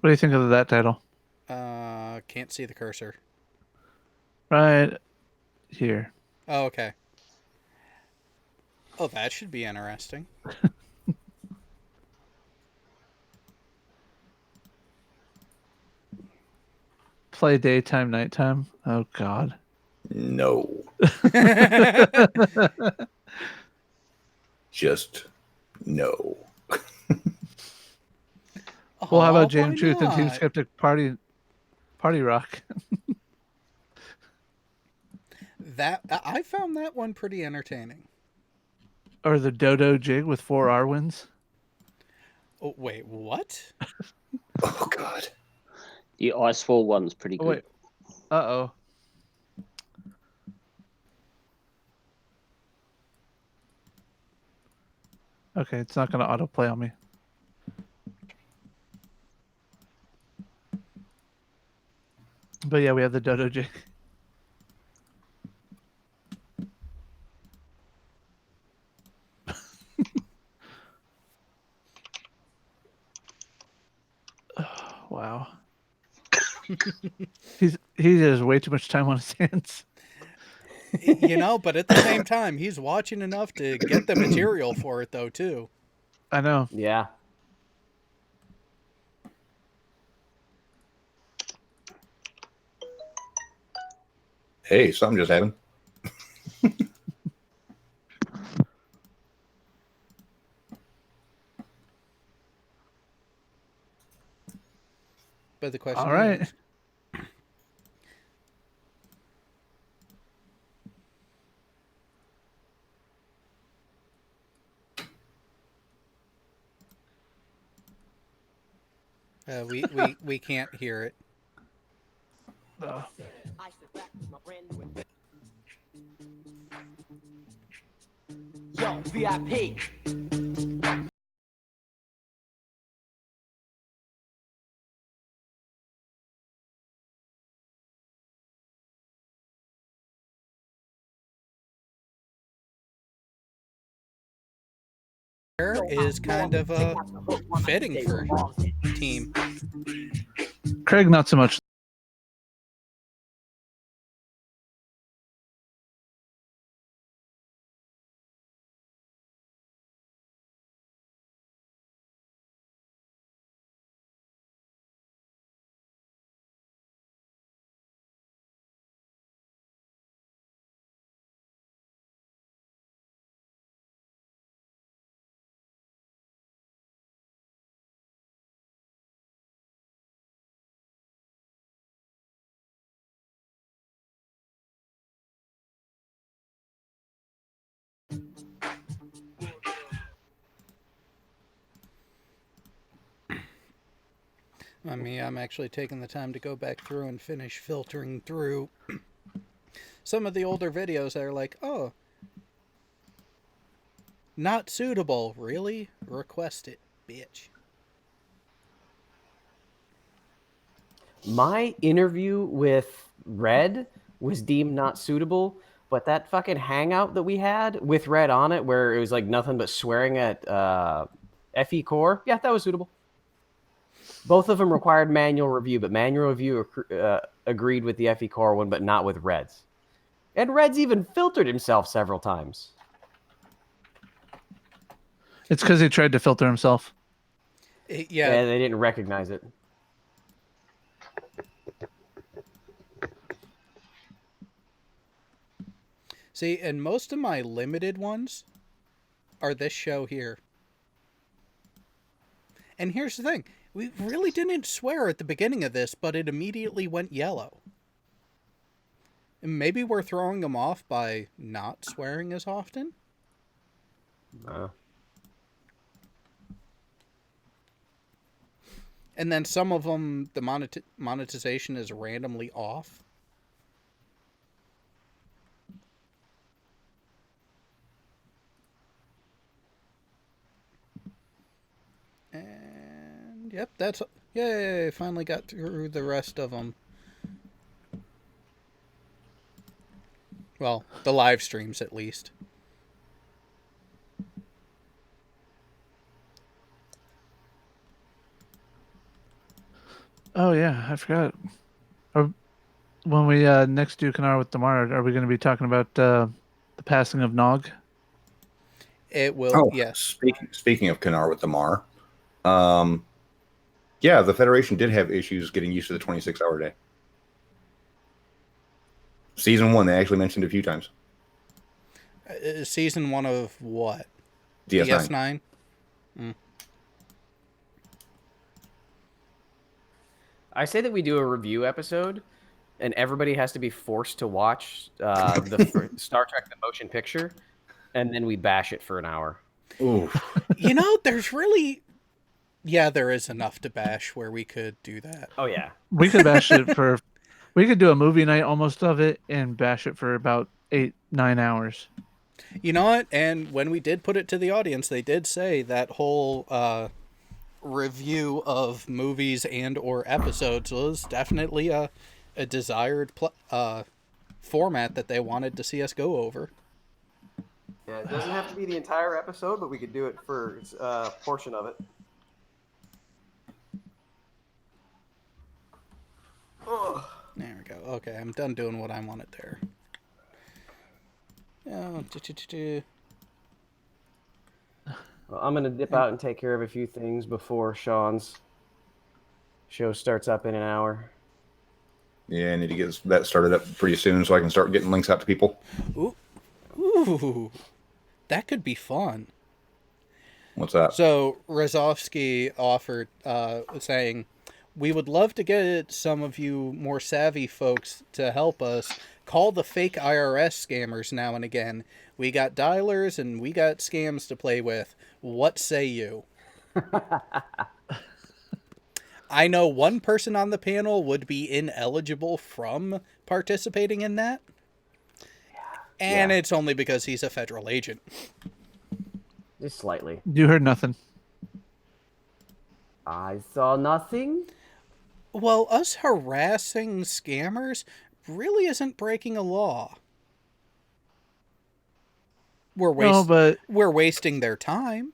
What do you think of that title? Can't see the cursor. Right here. Oh, okay. Oh, that should be interesting. Play daytime, nighttime. Oh God. No. Just no. Well, how Why about Jam Truth and Team not? Skeptic Party Rock? That I found that one pretty entertaining. Or the Dodo Jig with 4 Arwins? Oh, wait, what? Oh God. The Icefall one's pretty Oh, good. wait. Uh-oh. Okay, it's not going to autoplay on me. But yeah, we have the Dodo Jig. Wow. He has way too much time on his hands. You know, but at the same time, he's watching enough to get the material for it, though, too. I know. Yeah. Hey, something just happened. But the question All right. is, we can't hear it. Yo, VIP. Is kind of fitting for team. Craig, not so much. I'm actually taking the time to go back through and finish filtering through some of the older videos that are like, oh, not suitable. Really? Request it, bitch. My interview with Red was deemed not suitable, but that fucking hangout that we had with Red on it, where it was like nothing but swearing at FE Core, yeah, that was suitable. Both of them required manual review, but manual review agreed with the FE Core one, but not with Red's. And Red's even filtered himself several times. It's because he tried to filter himself. Yeah, they didn't recognize it. See, and most of my limited ones are this show here. And here's the thing. We really didn't swear at the beginning of this, but it immediately went yellow. And maybe we're throwing them off by not swearing as often? And then some of them, the monetization is randomly off. And yep, that's yay! Finally got through the rest of them. Well, the live streams at least. Oh yeah, I forgot. When we next do Kanar with Damar, are we going to be talking about the passing of Nog? It will. Oh, yes. Speaking of Kanar with Damar, yeah, the Federation did have issues getting used to the 26-hour day. Season 1, they actually mentioned a few times. Season 1 of what? DS9. DS9? Mm. I say that we do a review episode, and everybody has to be forced to watch the Star Trek: The Motion Picture, and then we bash it for an hour. Ooh. You know, there's really, there is enough to bash where we could do that. Oh yeah, We could bash it for. We could do a movie night almost of it and bash it for about 8-9 hours. You know what? And when we did put it to the audience, they did say that whole review of movies and or episodes was definitely a desired format that they wanted to see us go over. Yeah, it doesn't have to be the entire episode, but we could do it for a portion of it. Ugh. There we go. Okay, I'm done doing what I wanted there. Oh, Well, I'm going to dip out and take care of a few things before Sean's show starts up in an hour. Yeah, I need to get that started up pretty soon so I can start getting links out to people. Ooh, that could be fun. What's that? So Rozovsky offered, saying, "We would love to get some of you more savvy folks to help us call the fake IRS scammers now and again. We got dialers and we got scams to play with. What say you?" I know one person on the panel would be ineligible from participating in that. And it's only because he's a federal agent. Just slightly. You heard nothing. I saw nothing. Well, us harassing scammers really isn't breaking a law. We're wasting their time.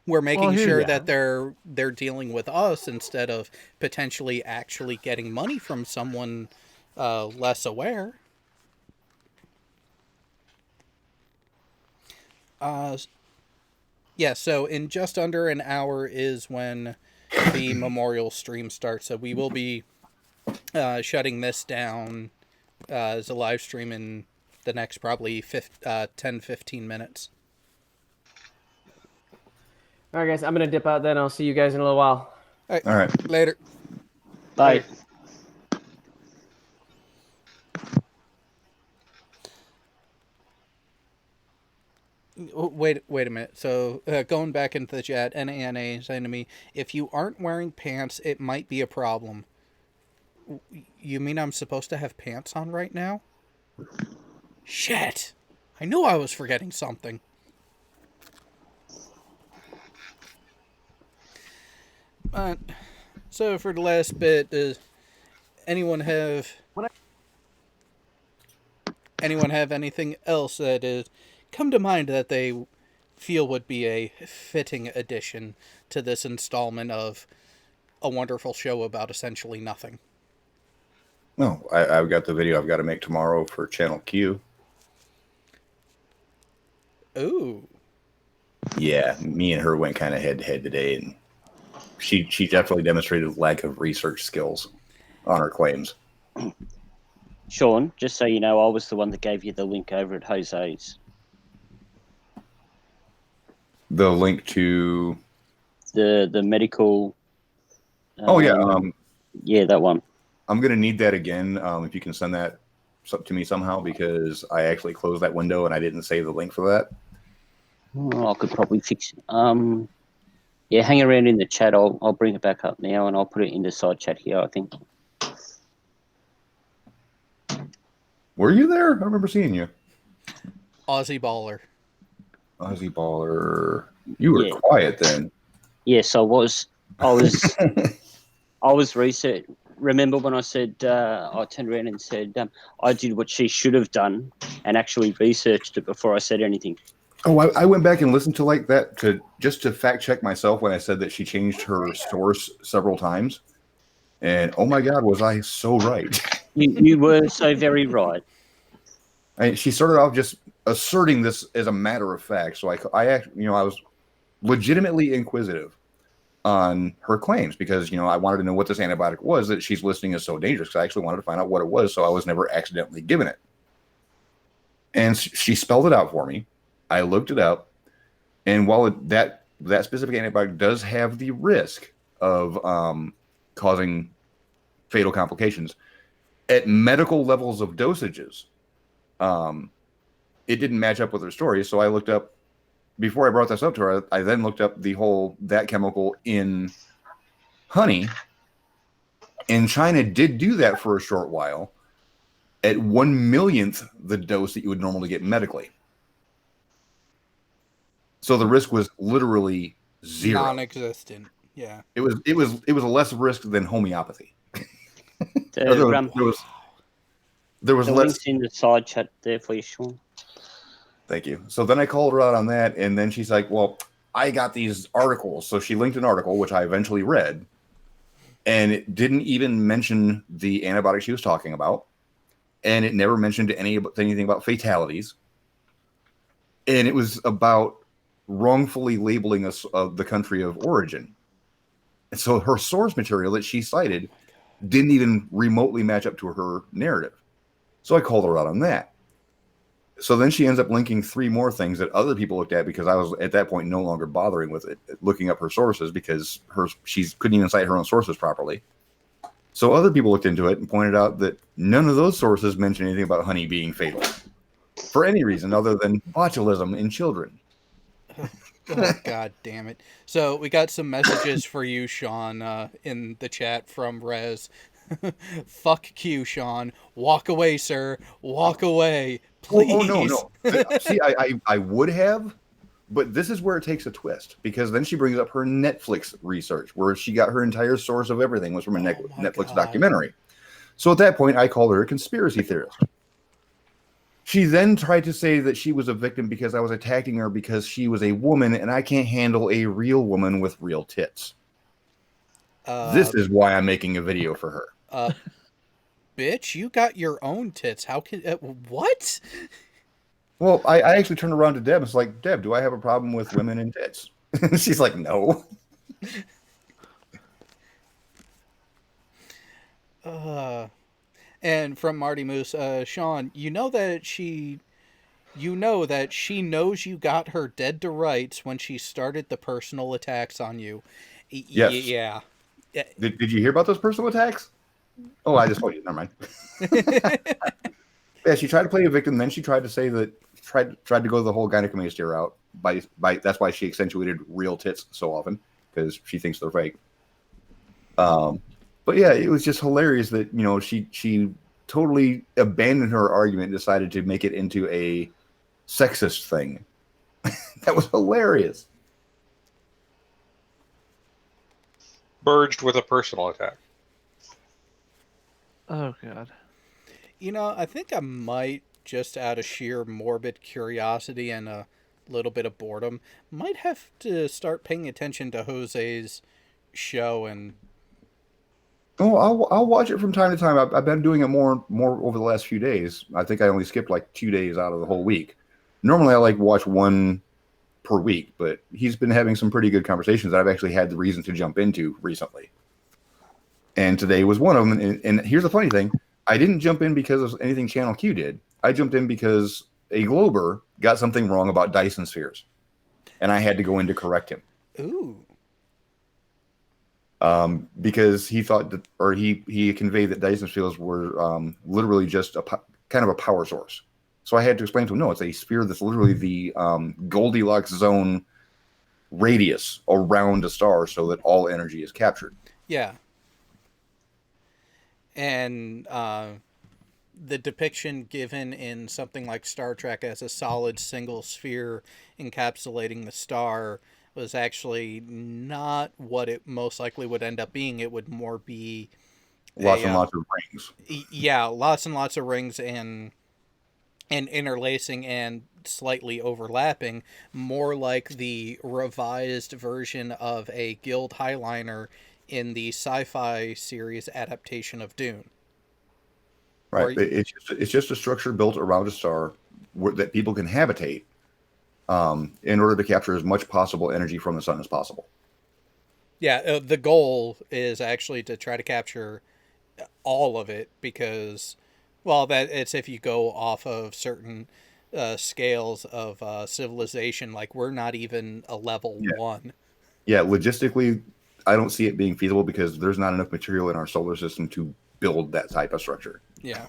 We're making sure that they're dealing with us instead of potentially actually getting money from someone less aware. So in just under an hour is when the memorial stream starts. So we will be shutting this down as a live stream in the next probably 10-15 minutes. All right, guys, I'm going to dip out then. I'll see you guys in a little while. All right. Later. Bye. Wait a minute. So going back into the chat, NANA saying to me, if you aren't wearing pants, it might be a problem. You mean I'm supposed to have pants on right now? Shit. I knew I was forgetting something. So for the last bit, does anyone have anything else that is come to mind that they feel would be a fitting addition to this installment of a wonderful show about essentially nothing? No, I've got the video I've got to make tomorrow for Channel Q. Ooh. Yeah, me and her went kind of head-to-head today, and she definitely demonstrated lack of research skills on her claims. Sean, just so you know, I was the one that gave you the link over at Jose's. The link to the medical. Yeah, that one. I'm gonna need that again. If you can send that to me somehow, because I actually closed that window and I didn't save the link for that. I could probably fix it. Yeah, hang around in the chat. I'll bring it back up now and I'll put it in the side chat here, I think. Were you there? I remember seeing you. Aussie Baller. Aussie Baller. You were quiet then. Yes, I was. I was research. Remember when I said I turned around and said I did what she should have done and actually researched it before I said anything. Oh, I went back and listened to like that to fact check myself when I said that she changed her source several times. And oh my God, was I so right? You were so very right. She started off just asserting this as a matter of fact. So I was legitimately inquisitive on her claims because, I wanted to know what this antibiotic was that she's listing as so dangerous. I actually wanted to find out what it was, so I was never accidentally given it. And she spelled it out for me. I looked it up, and while that specific antibiotic does have the risk of causing fatal complications. At medical levels of dosages, it didn't match up with her story. So I looked up, before I brought this up to her, I then looked up that chemical in honey. And China did do that for a short while at 1/1,000,000th the dose that you would normally get medically. So the risk was literally zero. Non-existent. Yeah. It was a less risk than homeopathy. There was the less. links in the side chat there for you, Sean. Thank you. So then I called her out on that, and then she's like, well, I got these articles. So she linked an article, which I eventually read, and it didn't even mention the antibiotic she was talking about, and it never mentioned anything about fatalities, and it was about wrongfully labeling us of the country of origin. And so her source material that she cited didn't even remotely match up to her narrative. So I called her out on that. So then she ends up linking 3 more things that other people looked at, because I was at that point no longer bothering with it, looking up her sources, because she couldn't even cite her own sources properly. So other people looked into it and pointed out that none of those sources mention anything about honey being fatal for any reason other than botulism in children. Oh, God damn it. So we got some messages for you, Sean, in the chat from Rez. Fuck Q, Sean. Walk away, sir. Walk away. Please. Oh, no. See, I would have, but this is where it takes a twist, because then she brings up her Netflix research, where she got her entire source of everything was from a Netflix documentary. So at that point, I called her a conspiracy theorist. She then tried to say that she was a victim because I was attacking her because she was a woman, and I can't handle a real woman with real tits. This is why I'm making a video for her. Bitch, you got your own tits. How can... what? Well, I actually turned around to Deb and was like, Deb, do I have a problem with women and tits? She's like, no. And from Marty Moose, Sean, you know that she knows you got her dead to rights when she started the personal attacks on you. Yes. Yeah. Did you hear about those personal attacks? Oh, I just told you. Never mind. Yeah, she tried to play a victim. Then she tried to say that tried to go the whole gynecomastia route. By that's why she accentuated real tits so often, because she thinks they're fake. But yeah, it was just hilarious that she totally abandoned her argument and decided to make it into a sexist thing. That was hilarious. Burged with a personal attack. Oh, God. I think I might, just out of sheer morbid curiosity and a little bit of boredom, might have to start paying attention to Jose's show. And I'll watch it from time to time. I've been doing it more over the last few days. I think I only skipped like 2 days out of the whole week. Normally I watch one per week, but he's been having some pretty good conversations that I've actually had the reason to jump into recently. And today was one of them. And here's the funny thing. I didn't jump in because of anything Channel Q did. I jumped in because a Glober got something wrong about Dyson spheres, and I had to go in to correct him. Ooh. Because he thought that, or he conveyed that Dyson spheres were literally just kind of a power source. So I had to explain to him, no, it's a sphere that's literally the Goldilocks zone radius around a star, so that all energy is captured. Yeah. And the depiction given in something like Star Trek as a solid single sphere encapsulating the star was actually not what it most likely would end up being. It would more be lots and lots of rings. Yeah, lots and lots of rings and interlacing and slightly overlapping, more like the revised version of a Guild Highliner in the sci-fi series adaptation of Dune. Right. It's just a structure built around a star that people can habitate in order to capture as much possible energy from the sun as possible. Yeah, the goal is actually to try to capture all of it because, well, that it's if you go off of certain scales of civilization, like we're not even a level 1. Yeah, logistically, I don't see it being feasible because there's not enough material in our solar system to build that type of structure. Yeah.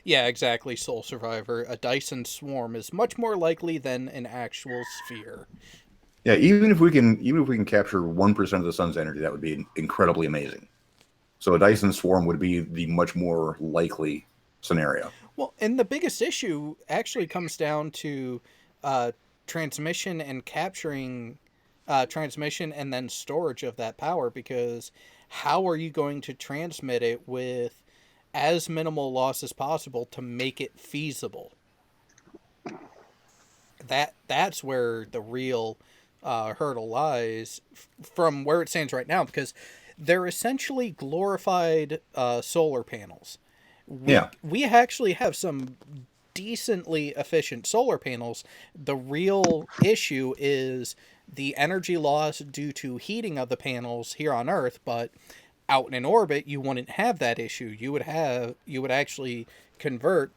Yeah, exactly, Soul Survivor. A Dyson swarm is much more likely than an actual sphere. Yeah, even if we can capture 1% of the sun's energy, that would be incredibly amazing. So a Dyson swarm would be the much more likely scenario. Well, and the biggest issue actually comes down to transmission and capturing transmission and then storage of that power, because how are you going to transmit it with as minimal loss as possible to make it feasible? That's where the real hurdle lies from where it stands right now, because they're essentially glorified solar panels. We actually have some decently efficient solar panels. The real issue is the energy loss due to heating of the panels here on Earth, but out in orbit you wouldn't have that issue. You would actually convert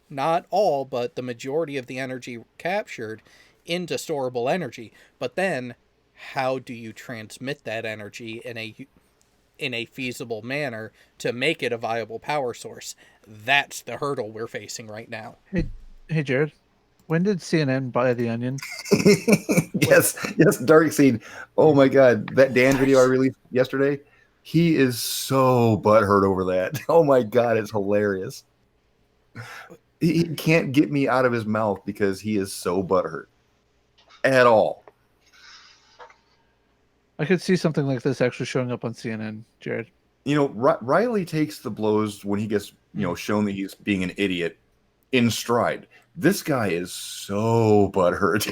not all, but the majority of the energy captured into storable energy. But then how do you transmit that energy in a feasible manner to make it a viable power source? That's the hurdle we're facing right now. Hey Jared, when did CNN buy The Onion? yes, Dark Seed. Oh my God, that Dan video I released yesterday, he is so butthurt over that. Oh my God, it's hilarious. He can't get me out of his mouth because he is so butthurt at all. I could see something like this actually showing up on CNN, Jared. You know, Riley takes the blows when he gets, shown that he's being an idiot in stride. This guy is so butthurt.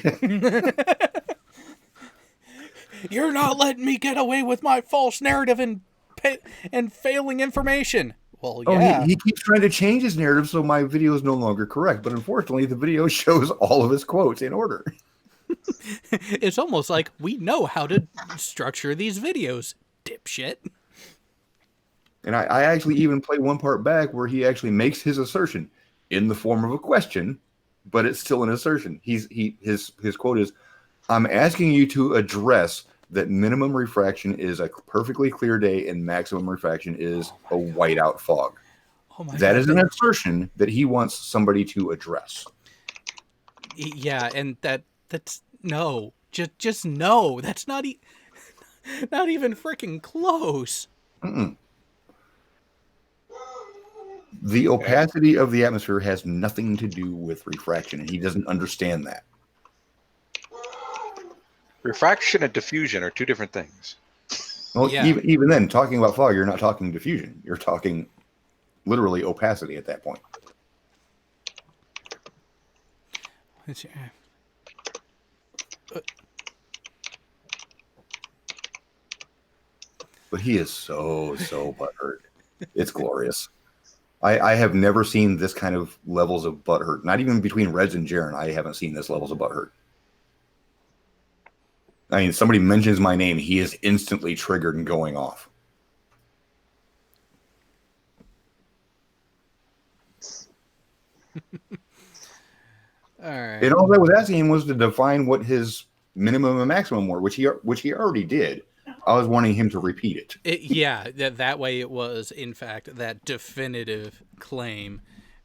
You're not letting me get away with my false narrative and failing information. Well, yeah. He keeps trying to change his narrative so my video is no longer correct. But unfortunately, the video shows all of his quotes in order. It's almost like we know how to structure these videos, dipshit. And I actually even play one part back where he actually makes his assertion in the form of a question, but it's still an assertion. His quote is, "I'm asking you to address that minimum refraction is a perfectly clear day and maximum refraction is a whiteout fog." That is an assertion that he wants somebody to address. Yeah, and that's no. Just no. That's not even freaking close. Mm-mm. The opacity of the atmosphere has nothing to do with refraction, and he doesn't understand that. Refraction and diffusion are two different things. Well, even then, talking about fog, you're not talking diffusion. You're talking literally opacity at that point. But he is so butthurt. It's glorious. I have never seen this kind of levels of butthurt. Not even between Reds and Jaren, I haven't seen this levels of butthurt. I mean, somebody mentions my name, he is instantly triggered and going off. All right. And all I was asking him was to define what his minimum and maximum were, which he already did. I was wanting him to repeat it. That way it was, in fact, that definitive claim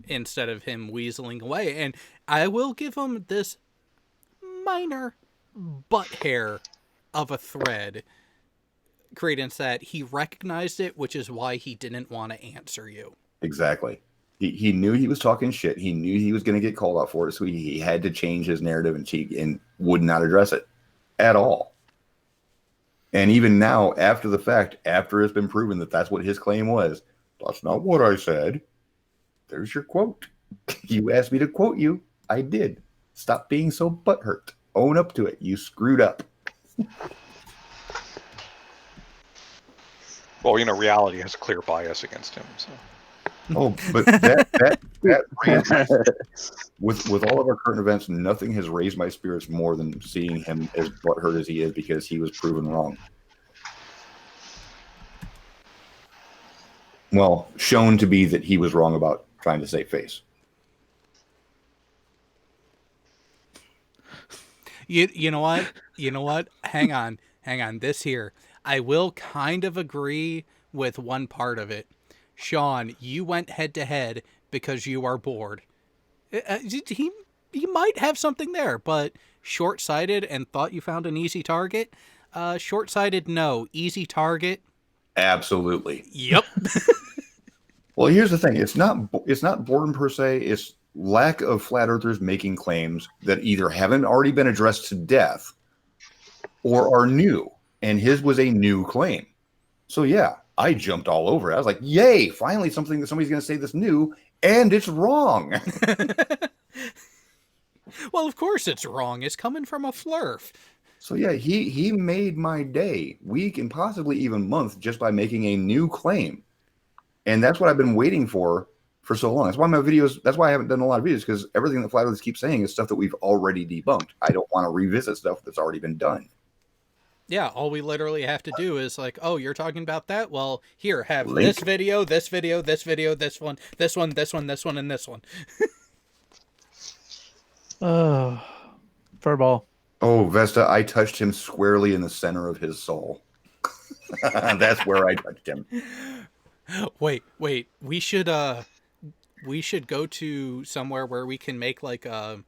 instead of him weaseling away. And I will give him this minor butt hair of a thread credence that he recognized it, which is why he didn't want to answer you. Exactly. He knew he was talking shit. He knew he was going to get called out for it, so he had to change his narrative and would not address it at all. And even now, after the fact, after it's been proven that that's what his claim was, that's not what I said. There's your quote. You asked me to quote you. I did. Stop being so butthurt. Own up to it. You screwed up. Well, reality has a clear bias against him. So. Oh, but that with all of our current events, nothing has raised my spirits more than seeing him as butthurt as he is because he was proven wrong. Well, shown to be that he was wrong about trying to save face. You know what? You know what? Hang on. This here. I will kind of agree with one part of it. Sean, you went head to head because you are bored. He might have something there, but short-sighted and thought you found an easy target. Short-sighted, no. Easy target. Absolutely. Yep. Well, here's the thing. It's not boredom per se. It's lack of flat earthers making claims that either haven't already been addressed to death or are new. And his was a new claim. So yeah, I jumped all over it. I was like, yay, finally something that somebody's going to say that's new, and it's wrong. Well, of course it's wrong. It's coming from a flurf. So yeah, he made my day, week, and possibly even month just by making a new claim. And that's what I've been waiting for so long. That's why I haven't done a lot of videos, because everything that Flat Earthers keep saying is stuff that we've already debunked. I don't want to revisit stuff that's already been done. Yeah, all we literally have to do is like, oh, you're talking about that? Well, here, have Link. this video, this video, this video, this one, this one, this one, this one, and this one. Furball. Oh, Vesta, I touched him squarely in the center of his soul. That's where I touched him. Wait. We should go to somewhere where we can make like a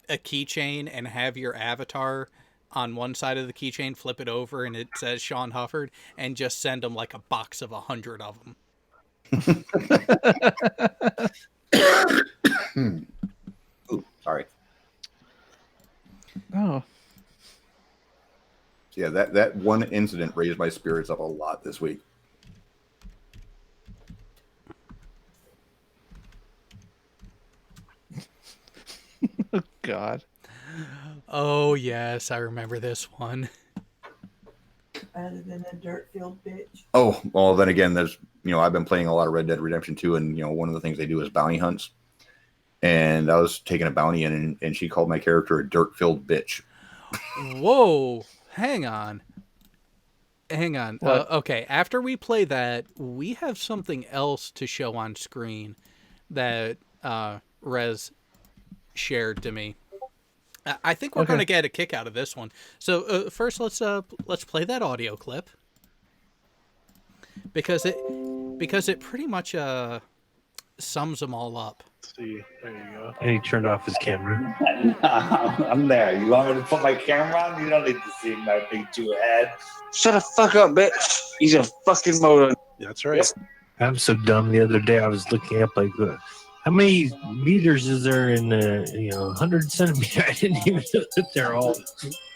keychain and have your avatar on one side of the keychain, flip it over, and it says Sean Hufford, and just send them like a box of 100 of them. Ooh, sorry. Oh. Yeah, that one incident raised my spirits up a lot this week. God. Oh, yes, I remember this one. Other than a dirt filled bitch. Oh, well, then again, I've been playing a lot of Red Dead Redemption 2, and, one of the things they do is bounty hunts. And I was taking a bounty in, and she called my character a dirt-filled bitch. Whoa, hang on. Okay, after we play that, we have something else to show on screen that Rez shared to me. I think we're going to get a kick out of this one. So first, let's play that audio clip because it pretty much sums them all up. See, there you go. And he turned off his camera. I'm there. You want me to put my camera on? You don't need to see my big two head. Shut the fuck up, bitch. He's a fucking motor. That's right. I'm so dumb. The other day I was looking up like, how many meters is there in 100 centimeters? I didn't even know that they're all.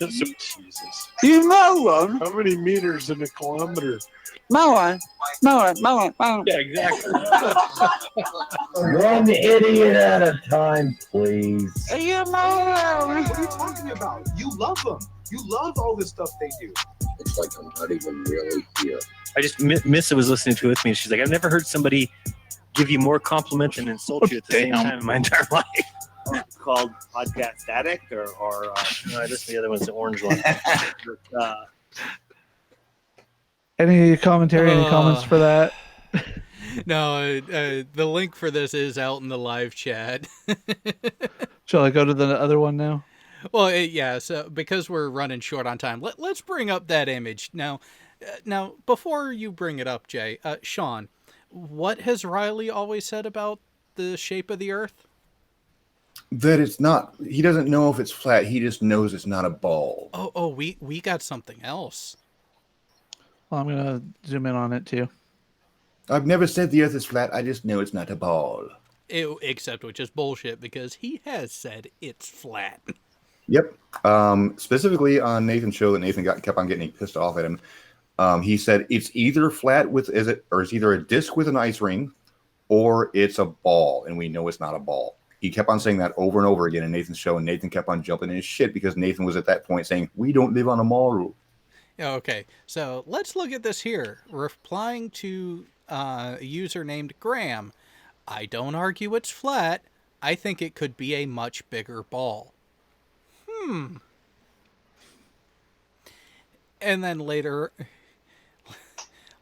Jesus. You moron. How many meters in a kilometer? Moron. Yeah, exactly. One idiot at a time, please. You moron. What are you talking about? You love them. You love all this stuff they do. It's like I'm not even really here. I just, Missa was listening to it with me, and she's like, I've never heard somebody give you more compliments and insult you at the same time in my entire life. It's called Podcast Addict, or no, this is the other one's the orange one. Any commentary, any comments for that? No, the link for this is out in the live chat. Shall I go to the other one now? Well, yeah, so because we're running short on time, let's bring up that image. Now, before you bring it up, Jay, Sean, what has Riley always said about the shape of the Earth? That it's not. He doesn't know if it's flat. He just knows it's not a ball. Oh, we got something else. Well, I'm going to zoom in on it, too. I've never said the Earth is flat. I just know it's not a ball. Except which is bullshit, because he has said it's flat. Yep. Specifically on Nathan's show, that Nathan kept on getting pissed off at him. He said it's either flat it's either a disc with an ice ring, or it's a ball, and we know it's not a ball. He kept on saying that over and over again in Nathan's show, and Nathan kept on jumping in his shit because Nathan was at that point saying, we don't live on a mall. Okay, so let's look at this here. Replying to a user named Graham, I don't argue it's flat. I think it could be a much bigger ball. And then later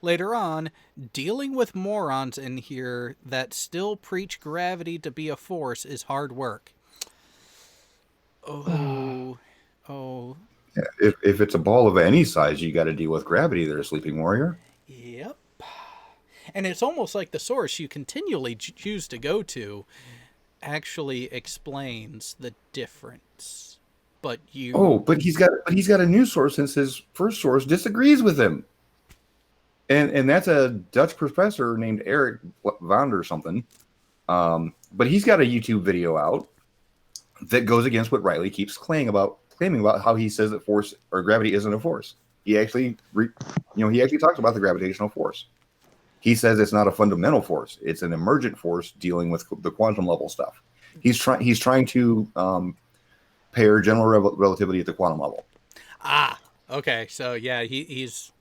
on, dealing with morons in here that still preach gravity to be a force is hard work. Oh If it's a ball of any size, you got to deal with gravity there, Sleeping Warrior. Yep. And it's almost like the source you continually choose to go to actually explains the difference. But you... Oh, but he's got a new source since his first source disagrees with him. And that's a Dutch professor named Eric Van or something. But he's got a YouTube video out that goes against what Riley keeps claiming about how he says that force or gravity isn't a force. He actually talks about the gravitational force. He says it's not a fundamental force; it's an emergent force dealing with the quantum level stuff. He's trying to pair general relativity at the quantum level. Ah, okay. So yeah, he's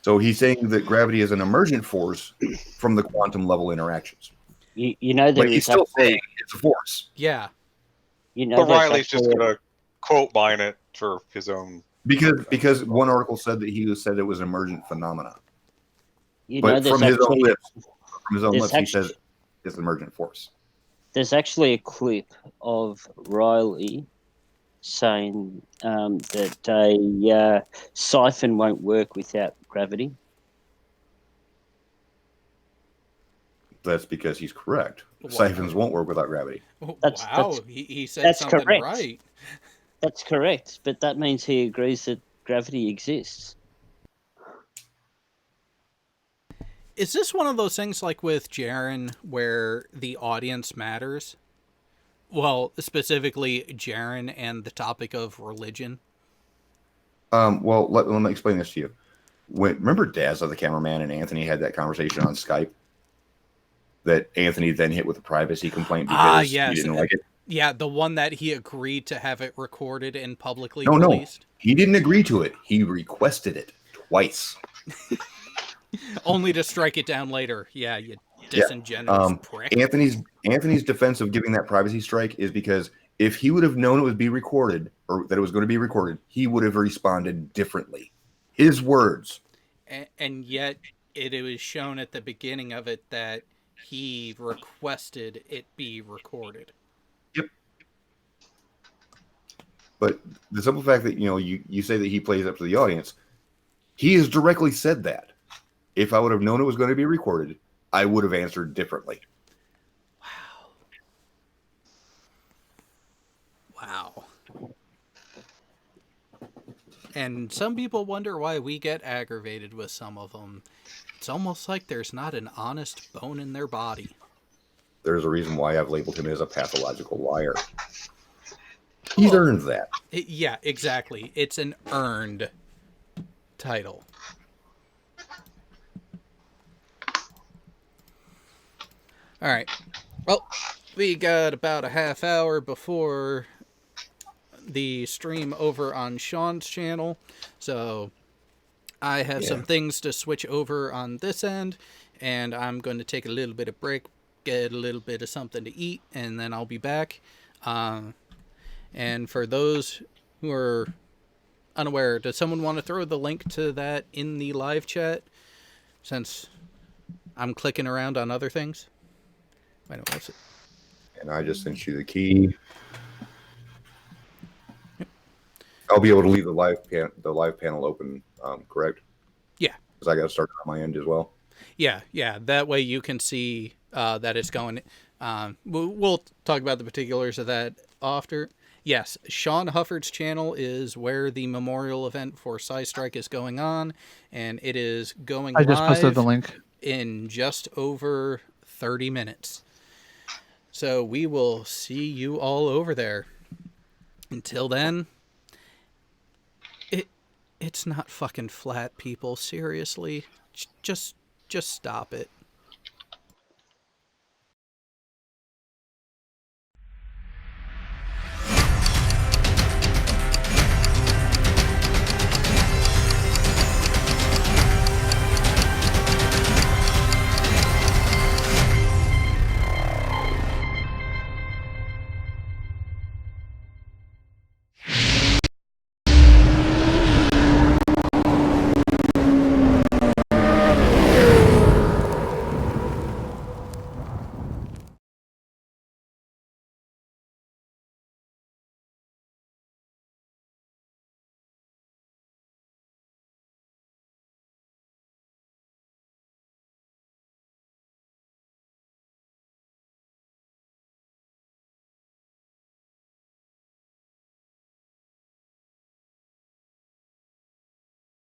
saying that gravity is an emergent force from the quantum level interactions. You know, there but he's still saying it's a force. Yeah. You know, but Riley's just gonna quote mine it for his own. Because one article said that he said it was emergent phenomena. But from his own lips, he says it's emergent force. There's actually a clip of Riley saying that a siphon won't work without gravity. That's because he's correct. Wow. Siphons won't work without gravity. He said something correct. right. That's correct, but that means he agrees that gravity exists. Is this one of those things like with Jaren where the audience matters? Well, specifically Jaren and the topic of religion. Well, let me explain this to you. Remember Dazza, the cameraman, and Anthony had that conversation on Skype? That Anthony then hit with a privacy complaint because he didn't like it. Yeah, the one that he agreed to have it recorded and publicly No, released. He didn't agree to it. He requested it twice. Only to strike it down later. Yeah, you disingenuous prick. Anthony's defense of giving that privacy strike is because if he would have known it would be recorded or that it was going to be recorded, he would have responded differently. His words. And yet it was shown at the beginning of it that he requested it be recorded. Yep. But the simple fact that, you say that he plays up to the audience, he has directly said that. If I would have known it was going to be recorded, I would have answered differently. Wow. And some people wonder why we get aggravated with some of them. It's almost like there's not an honest bone in their body. There's a reason why I've labeled him as a pathological liar. He's earned that. Yeah, exactly. It's an earned title. All right. Well, we got about a half hour before the stream over on Sean's channel. So I have some things to switch over on this end, and I'm going to take a little bit of break, get a little bit of something to eat, and then I'll be back. And for those who are unaware, does someone want to throw the link to that in the live chat? Since I'm clicking around on other things. Wait, what's it? And I just sent you the key. Yep. I'll be able to leave the live panel open, correct? Yeah. Because I got to start on my end as well. Yeah. That way you can see that it's going. We'll talk about the particulars of that after. Yes, Sean Hufford's channel is where the memorial event for Psystrike is going on, and it is going live. I just posted the link. In just over 30 minutes. So we will see you all over there. Until then, it's not fucking flat, people. Seriously. Just stop it.